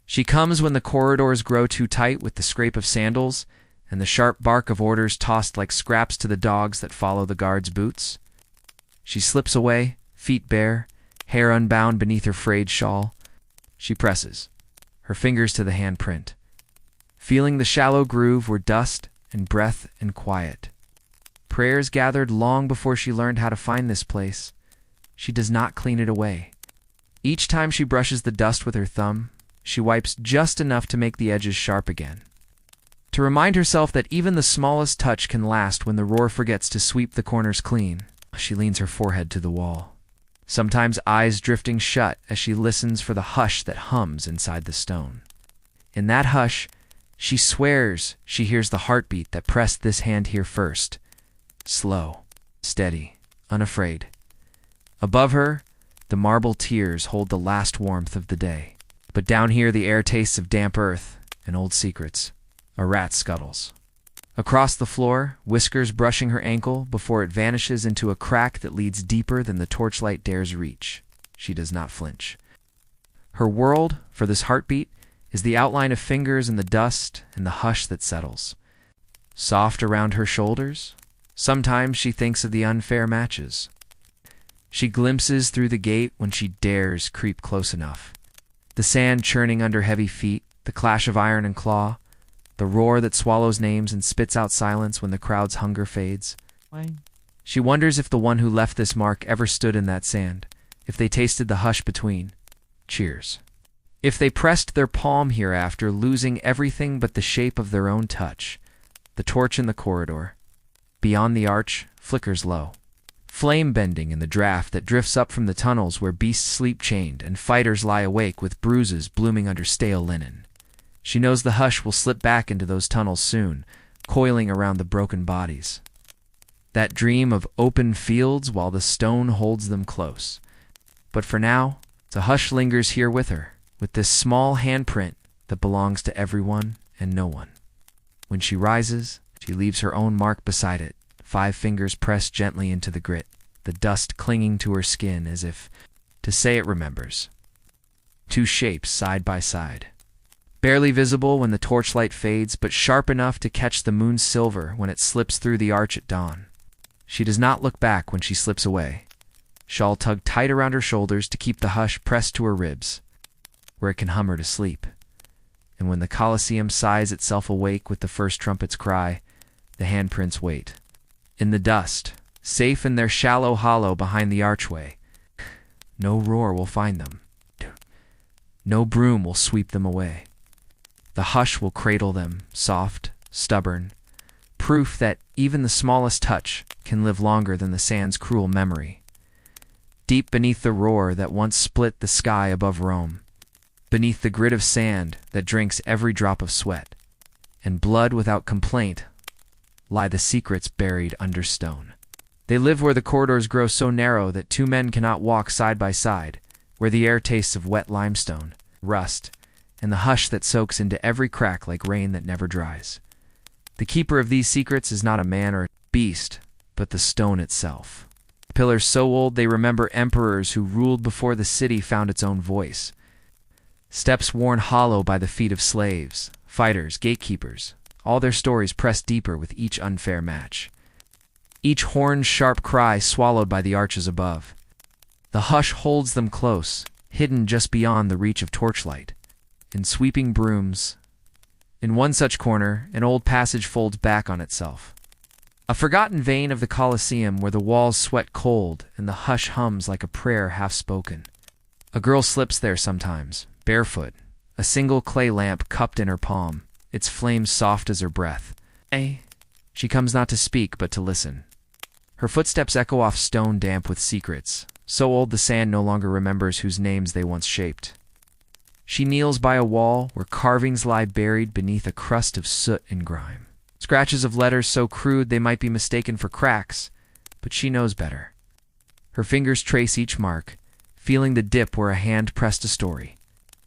She comes when the corridors grow too tight with the scrape of sandals and the sharp bark of orders tossed like scraps to the dogs that follow the guards' boots. She slips away, feet bare, hair unbound beneath her frayed shawl. She presses, her fingers to the handprint, feeling the shallow groove where dust and breath and quiet. Prayers gathered long before she learned how to find this place. She does not clean it away. Each time she brushes the dust with her thumb, she wipes just enough to make the edges sharp again. To remind herself that even the smallest touch can last when the roar forgets to sweep the corners clean, she leans her forehead to the wall, sometimes eyes drifting shut as she listens for the hush that hums inside the stone. In that hush, she swears she hears the heartbeat that pressed this hand here first. Slow, steady, unafraid. Above her, the marble tiers hold the last warmth of the day. But down here the air tastes of damp earth and old secrets. A rat scuttles. Across the floor, whiskers brushing her ankle before it vanishes into a crack that leads deeper than the torchlight dares reach. She does not flinch. Her world, for this heartbeat, is the outline of fingers in the dust and the hush that settles. Soft around her shoulders, sometimes she thinks of the unfair matches. She glimpses through the gate when she dares creep close enough. The sand churning under heavy feet, the clash of iron and claw, the roar that swallows names and spits out silence when the crowd's hunger fades. She wonders if the one who left this mark ever stood in that sand, if they tasted the hush between. Cheers. If they pressed their palm hereafter, losing everything but the shape of their own touch. The torch in the corridor, beyond the arch, flickers low, flame bending in the draft that drifts up from the tunnels where beasts sleep chained and fighters lie awake with bruises blooming under stale linen. She knows the hush will slip back into those tunnels soon, coiling around the broken bodies. That dream of open fields while the stone holds them close. But for now, the hush lingers here with her, with this small handprint that belongs to everyone and no one. When she rises, she leaves her own mark beside it, 5 fingers pressed gently into the grit, the dust clinging to her skin as if to say it remembers. 2 shapes side by side. Barely visible when the torchlight fades, but sharp enough to catch the moon's silver when it slips through the arch at dawn. She does not look back when she slips away. Shawl tugged tight around her shoulders to keep the hush pressed to her ribs, where it can hum her to sleep. And when the Colosseum sighs itself awake with the first trumpet's cry, the handprints wait. In the dust, safe in their shallow hollow behind the archway. No roar will find them. No broom will sweep them away. The hush will cradle them, soft, stubborn, proof that even the smallest touch can live longer than the sand's cruel memory. Deep beneath the roar that once split the sky above Rome, beneath the grit of sand that drinks every drop of sweat, and blood without complaint, lie the secrets buried under stone. They live where the corridors grow so narrow that 2 men cannot walk side by side, where the air tastes of wet limestone, rust, and the hush that soaks into every crack like rain that never dries. The keeper of these secrets is not a man or a beast, but the stone itself. Pillars so old they remember emperors who ruled before the city found its own voice. Steps worn hollow by the feet of slaves, fighters, gatekeepers, all their stories pressed deeper with each unfair match. Each horn's sharp cry swallowed by the arches above. The hush holds them close, hidden just beyond the reach of torchlight. In sweeping brooms, in one such corner, an old passage folds back on itself. A forgotten vein of the Colosseum where the walls sweat cold and the hush hums like a prayer half-spoken. A girl slips there sometimes, barefoot, a single clay lamp cupped in her palm, its flames soft as her breath. She comes not to speak, but to listen. Her footsteps echo off stone damp with secrets, so old the sand no longer remembers whose names they once shaped. She kneels by a wall where carvings lie buried beneath a crust of soot and grime. Scratches of letters so crude they might be mistaken for cracks, but she knows better. Her fingers trace each mark, feeling the dip where a hand pressed a story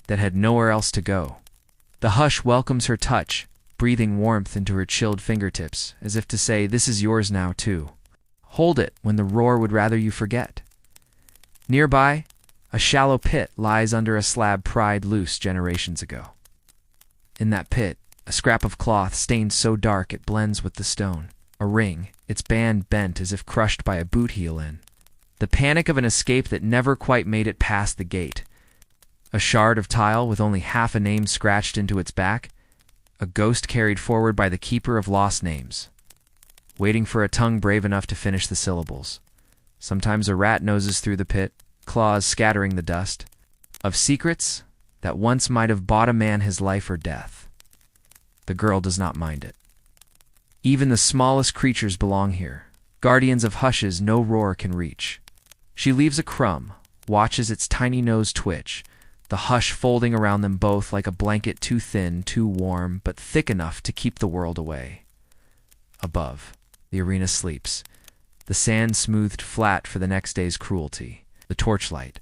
that had nowhere else to go. The hush welcomes her touch, breathing warmth into her chilled fingertips, as if to say, "This is yours now, too. Hold it when the roar would rather you forget." Nearby, a shallow pit lies under a slab pried loose generations ago. In that pit, a scrap of cloth stained so dark it blends with the stone. A ring, its band bent as if crushed by a boot heel in. The panic of an escape that never quite made it past the gate. A shard of tile with only half a name scratched into its back. A ghost carried forward by the keeper of lost names, waiting for a tongue brave enough to finish the syllables. Sometimes a rat noses through the pit, claws scattering the dust. Of secrets that once might have bought a man his life or death. The girl does not mind it. Even the smallest creatures belong here, guardians of hushes no roar can reach. She leaves a crumb, watches its tiny nose twitch, the hush folding around them both like a blanket too thin, too warm, but thick enough to keep the world away. Above, the arena sleeps, the sand smoothed flat for the next day's cruelty. The torchlight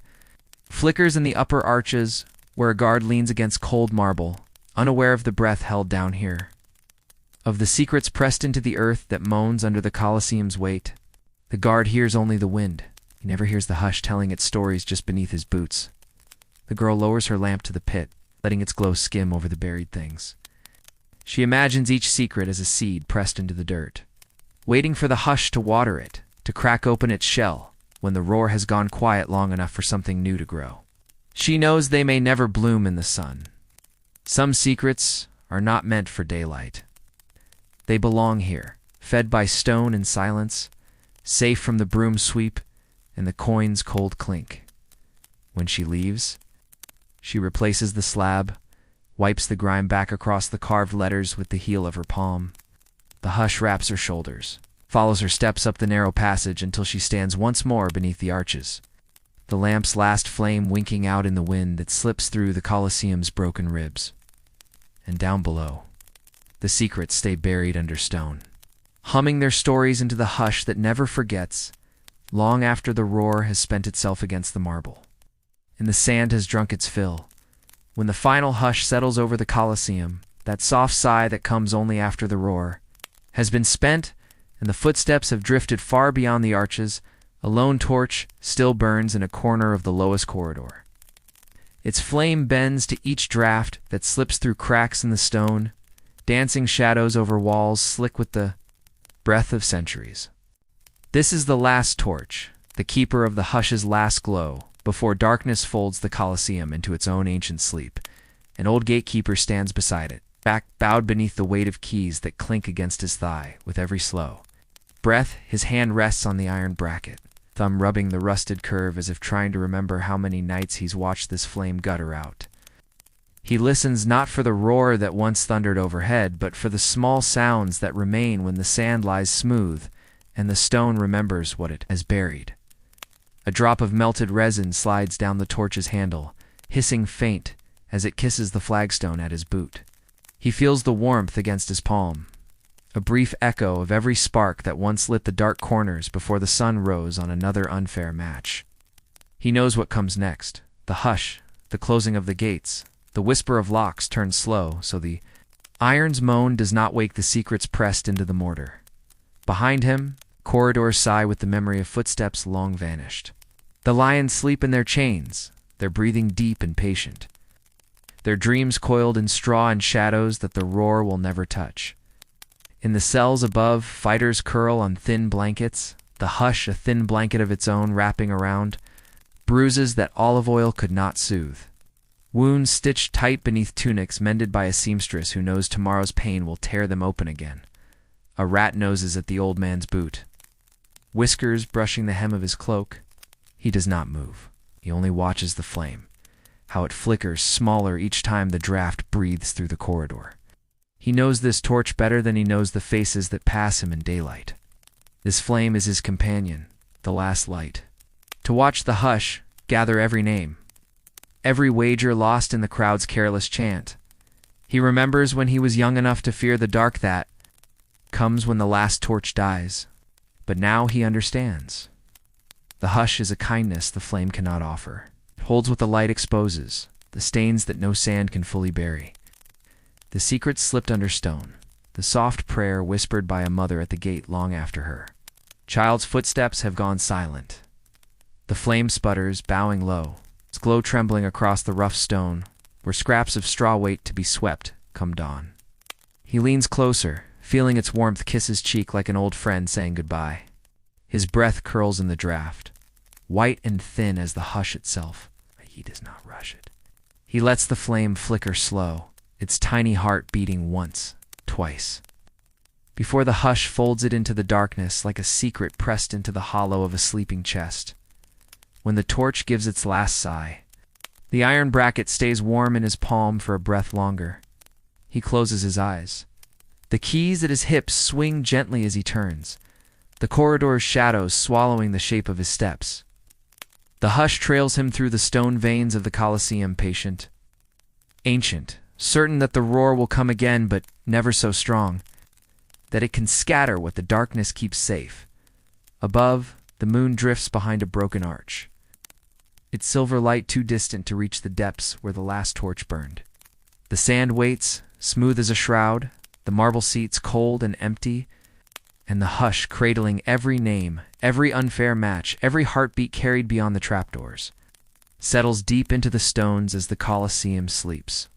flickers in the upper arches, where a guard leans against cold marble, unaware of the breath held down here. Of the secrets pressed into the earth that moans under the Colosseum's weight, the guard hears only the wind. He never hears the hush telling its stories just beneath his boots. The girl lowers her lamp to the pit, letting its glow skim over the buried things. She imagines each secret as a seed pressed into the dirt, waiting for the hush to water it, to crack open its shell, when the roar has gone quiet long enough for something new to grow. She knows they may never bloom in the sun. Some secrets are not meant for daylight. They belong here, fed by stone and silence, safe from the broom sweep and the coin's cold clink. When she leaves, she replaces the slab, wipes the grime back across the carved letters with the heel of her palm. The hush wraps her shoulders, follows her steps up the narrow passage until she stands once more beneath the arches, the lamp's last flame winking out in the wind that slips through the Colosseum's broken ribs. And down below, the secrets stay buried under stone, humming their stories into the hush that never forgets, long after the roar has spent itself against the marble, and the sand has drunk its fill. When the final hush settles over the Colosseum, that soft sigh that comes only after the roar has been spent, and the footsteps have drifted far beyond the arches, a lone torch still burns in a corner of the lowest corridor. Its flame bends to each draft that slips through cracks in the stone, dancing shadows over walls slick with the breath of centuries. This is the last torch, the keeper of the hush's last glow, before darkness folds the Colosseum into its own ancient sleep. An old gatekeeper stands beside it, back bowed beneath the weight of keys that clink against his thigh with every slow breath. His hand rests on the iron bracket, thumb rubbing the rusted curve as if trying to remember how many nights he's watched this flame gutter out. He listens not for the roar that once thundered overhead, but for the small sounds that remain when the sand lies smooth and the stone remembers what it has buried. A drop of melted resin slides down the torch's handle, hissing faint as it kisses the flagstone at his boot. He feels the warmth against his palm, a brief echo of every spark that once lit the dark corners before the sun rose on another unfair match. He knows what comes next. The hush, the closing of the gates, the whisper of locks turns slow so the iron's moan does not wake the secrets pressed into the mortar. Behind him, corridors sigh with the memory of footsteps long vanished. The lions sleep in their chains, their breathing deep and patient, their dreams coiled in straw and shadows that the roar will never touch. In the cells above, fighters curl on thin blankets, the hush a thin blanket of its own wrapping around, bruises that olive oil could not soothe. Wounds stitched tight beneath tunics mended by a seamstress who knows tomorrow's pain will tear them open again. A rat noses at the old man's boot, whiskers brushing the hem of his cloak. He does not move. He only watches the flame, how it flickers smaller each time the draft breathes through the corridor. He knows this torch better than he knows the faces that pass him in daylight. This flame is his companion, the last light. To watch the hush gather every name, every wager lost in the crowd's careless chant. He remembers when he was young enough to fear the dark that comes when the last torch dies. But now he understands. The hush is a kindness the flame cannot offer. It holds what the light exposes, the stains that no sand can fully bury. The secret slipped under stone, the soft prayer whispered by a mother at the gate long after her. Child's footsteps have gone silent. The flame sputters, bowing low, its glow trembling across the rough stone, where scraps of straw wait to be swept come dawn. He leans closer, feeling its warmth kiss his cheek like an old friend saying goodbye. His breath curls in the draft, white and thin as the hush itself. He does not rush it. He lets the flame flicker slow, its tiny heart beating once, twice, before the hush folds it into the darkness like a secret pressed into the hollow of a sleeping chest. When the torch gives its last sigh, the iron bracket stays warm in his palm for a breath longer. He closes his eyes. The keys at his hips swing gently as he turns, the corridor's shadows swallowing the shape of his steps. The hush trails him through the stone veins of the Colosseum, patient, ancient, certain that the roar will come again, but never so strong, that it can scatter what the darkness keeps safe. Above, the moon drifts behind a broken arch, its silver light too distant to reach the depths where the last torch burned. The sand waits, smooth as a shroud, the marble seats cold and empty, and the hush cradling every name, every unfair match, every heartbeat carried beyond the trapdoors, settles deep into the stones as the Colosseum sleeps.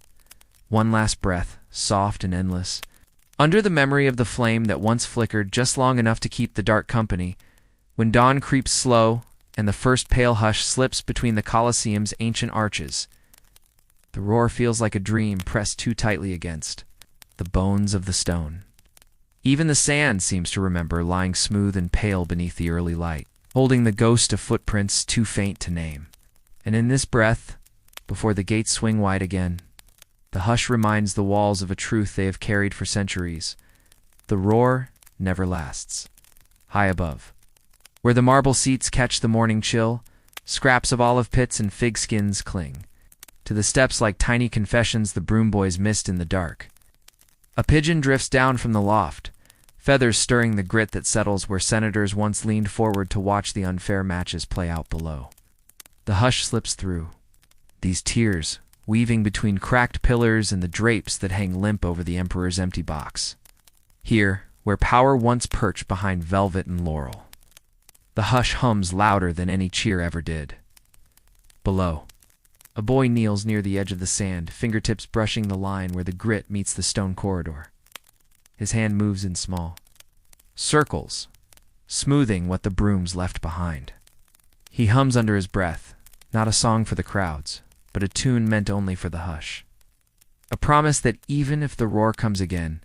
One last breath, soft and endless, under the memory of the flame that once flickered just long enough to keep the dark company. When dawn creeps slow and the first pale hush slips between the Colosseum's ancient arches, the roar feels like a dream pressed too tightly against the bones of the stone. Even the sand seems to remember, lying smooth and pale beneath the early light, holding the ghost of footprints too faint to name. And in this breath, before the gates swing wide again, the hush reminds the walls of a truth they have carried for centuries. The roar never lasts. High above, where the marble seats catch the morning chill, scraps of olive pits and fig skins cling to the steps like tiny confessions the broom boys missed in the dark. A pigeon drifts down from the loft, feathers stirring the grit that settles where senators once leaned forward to watch the unfair matches play out below. The hush slips through, these tears weaving between cracked pillars and the drapes that hang limp over the emperor's empty box. Here, where power once perched behind velvet and laurel, the hush hums louder than any cheer ever did. Below, a boy kneels near the edge of the sand, fingertips brushing the line where the grit meets the stone corridor. His hand moves in small circles, smoothing what the brooms left behind. He hums under his breath, not a song for the crowds, but a tune meant only for the hush. A promise that even if the roar comes again,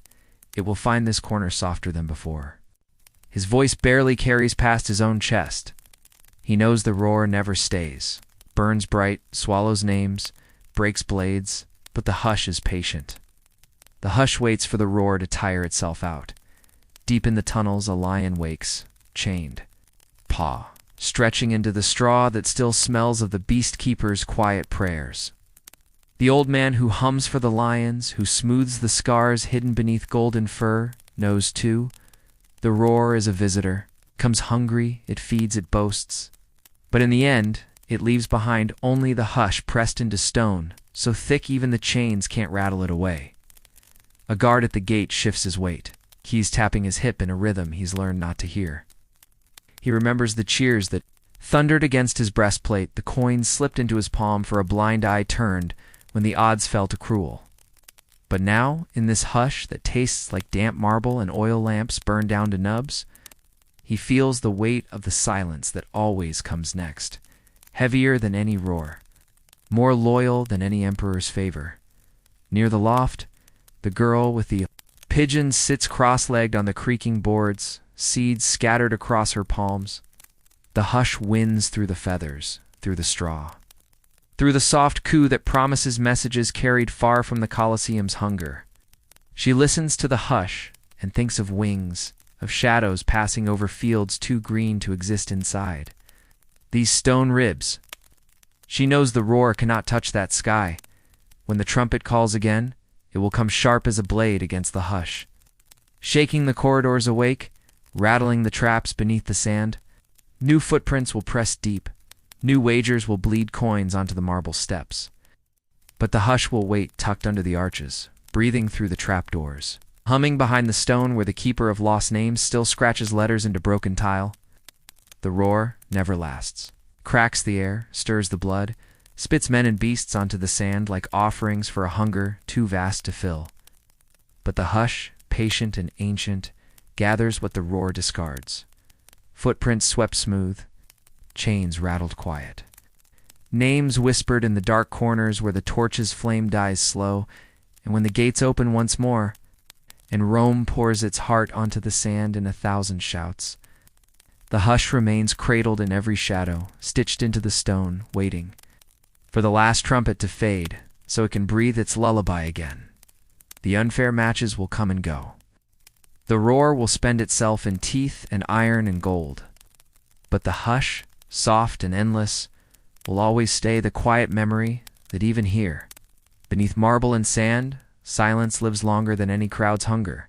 it will find this corner softer than before. His voice barely carries past his own chest. He knows the roar never stays, burns bright, swallows names, breaks blades, but the hush is patient. The hush waits for the roar to tire itself out. Deep in the tunnels, a lion wakes, chained, paw stretching into the straw that still smells of the beast keeper's quiet prayers. The old man who hums for the lions, who smooths the scars hidden beneath golden fur, knows too. The roar is a visitor, comes hungry, it feeds, it boasts. But in the end, it leaves behind only the hush pressed into stone, so thick even the chains can't rattle it away. A guard at the gate shifts his weight, keys tapping his hip in a rhythm he's learned not to hear. He remembers the cheers that thundered against his breastplate, the coins slipped into his palm for a blind eye turned when the odds fell to cruel. But now, in this hush that tastes like damp marble and oil lamps burned down to nubs, he feels the weight of the silence that always comes next, heavier than any roar, more loyal than any emperor's favor. Near the loft, the girl with the pigeon sits cross-legged on the creaking boards, seeds scattered across her palms. The hush wins through the feathers, through the straw, through the soft coo that promises messages carried far from the Colosseum's hunger. She listens to the hush and thinks of wings, of shadows passing over fields too green to exist inside. These stone ribs. She knows the roar cannot touch that sky. When the trumpet calls again, it will come sharp as a blade against the hush, shaking the corridors awake, rattling the traps beneath the sand. New footprints will press deep. New wagers will bleed coins onto the marble steps. But the hush will wait tucked under the arches, breathing through the trapdoors, humming behind the stone where the keeper of lost names still scratches letters into broken tile. The roar never lasts. Cracks the air, stirs the blood, spits men and beasts onto the sand like offerings for a hunger too vast to fill. But the hush, patient and ancient, gathers what the roar discards. Footprints swept smooth, chains rattled quiet. Names whispered in the dark corners where the torch's flame dies slow, and when the gates open once more, and Rome pours its heart onto the sand in 1,000 shouts, the hush remains cradled in every shadow, stitched into the stone, waiting for the last trumpet to fade so it can breathe its lullaby again. The unfair matches will come and go. The roar will spend itself in teeth and iron and gold. But the hush, soft and endless, will always stay the quiet memory that even here, beneath marble and sand, silence lives longer than any crowd's hunger.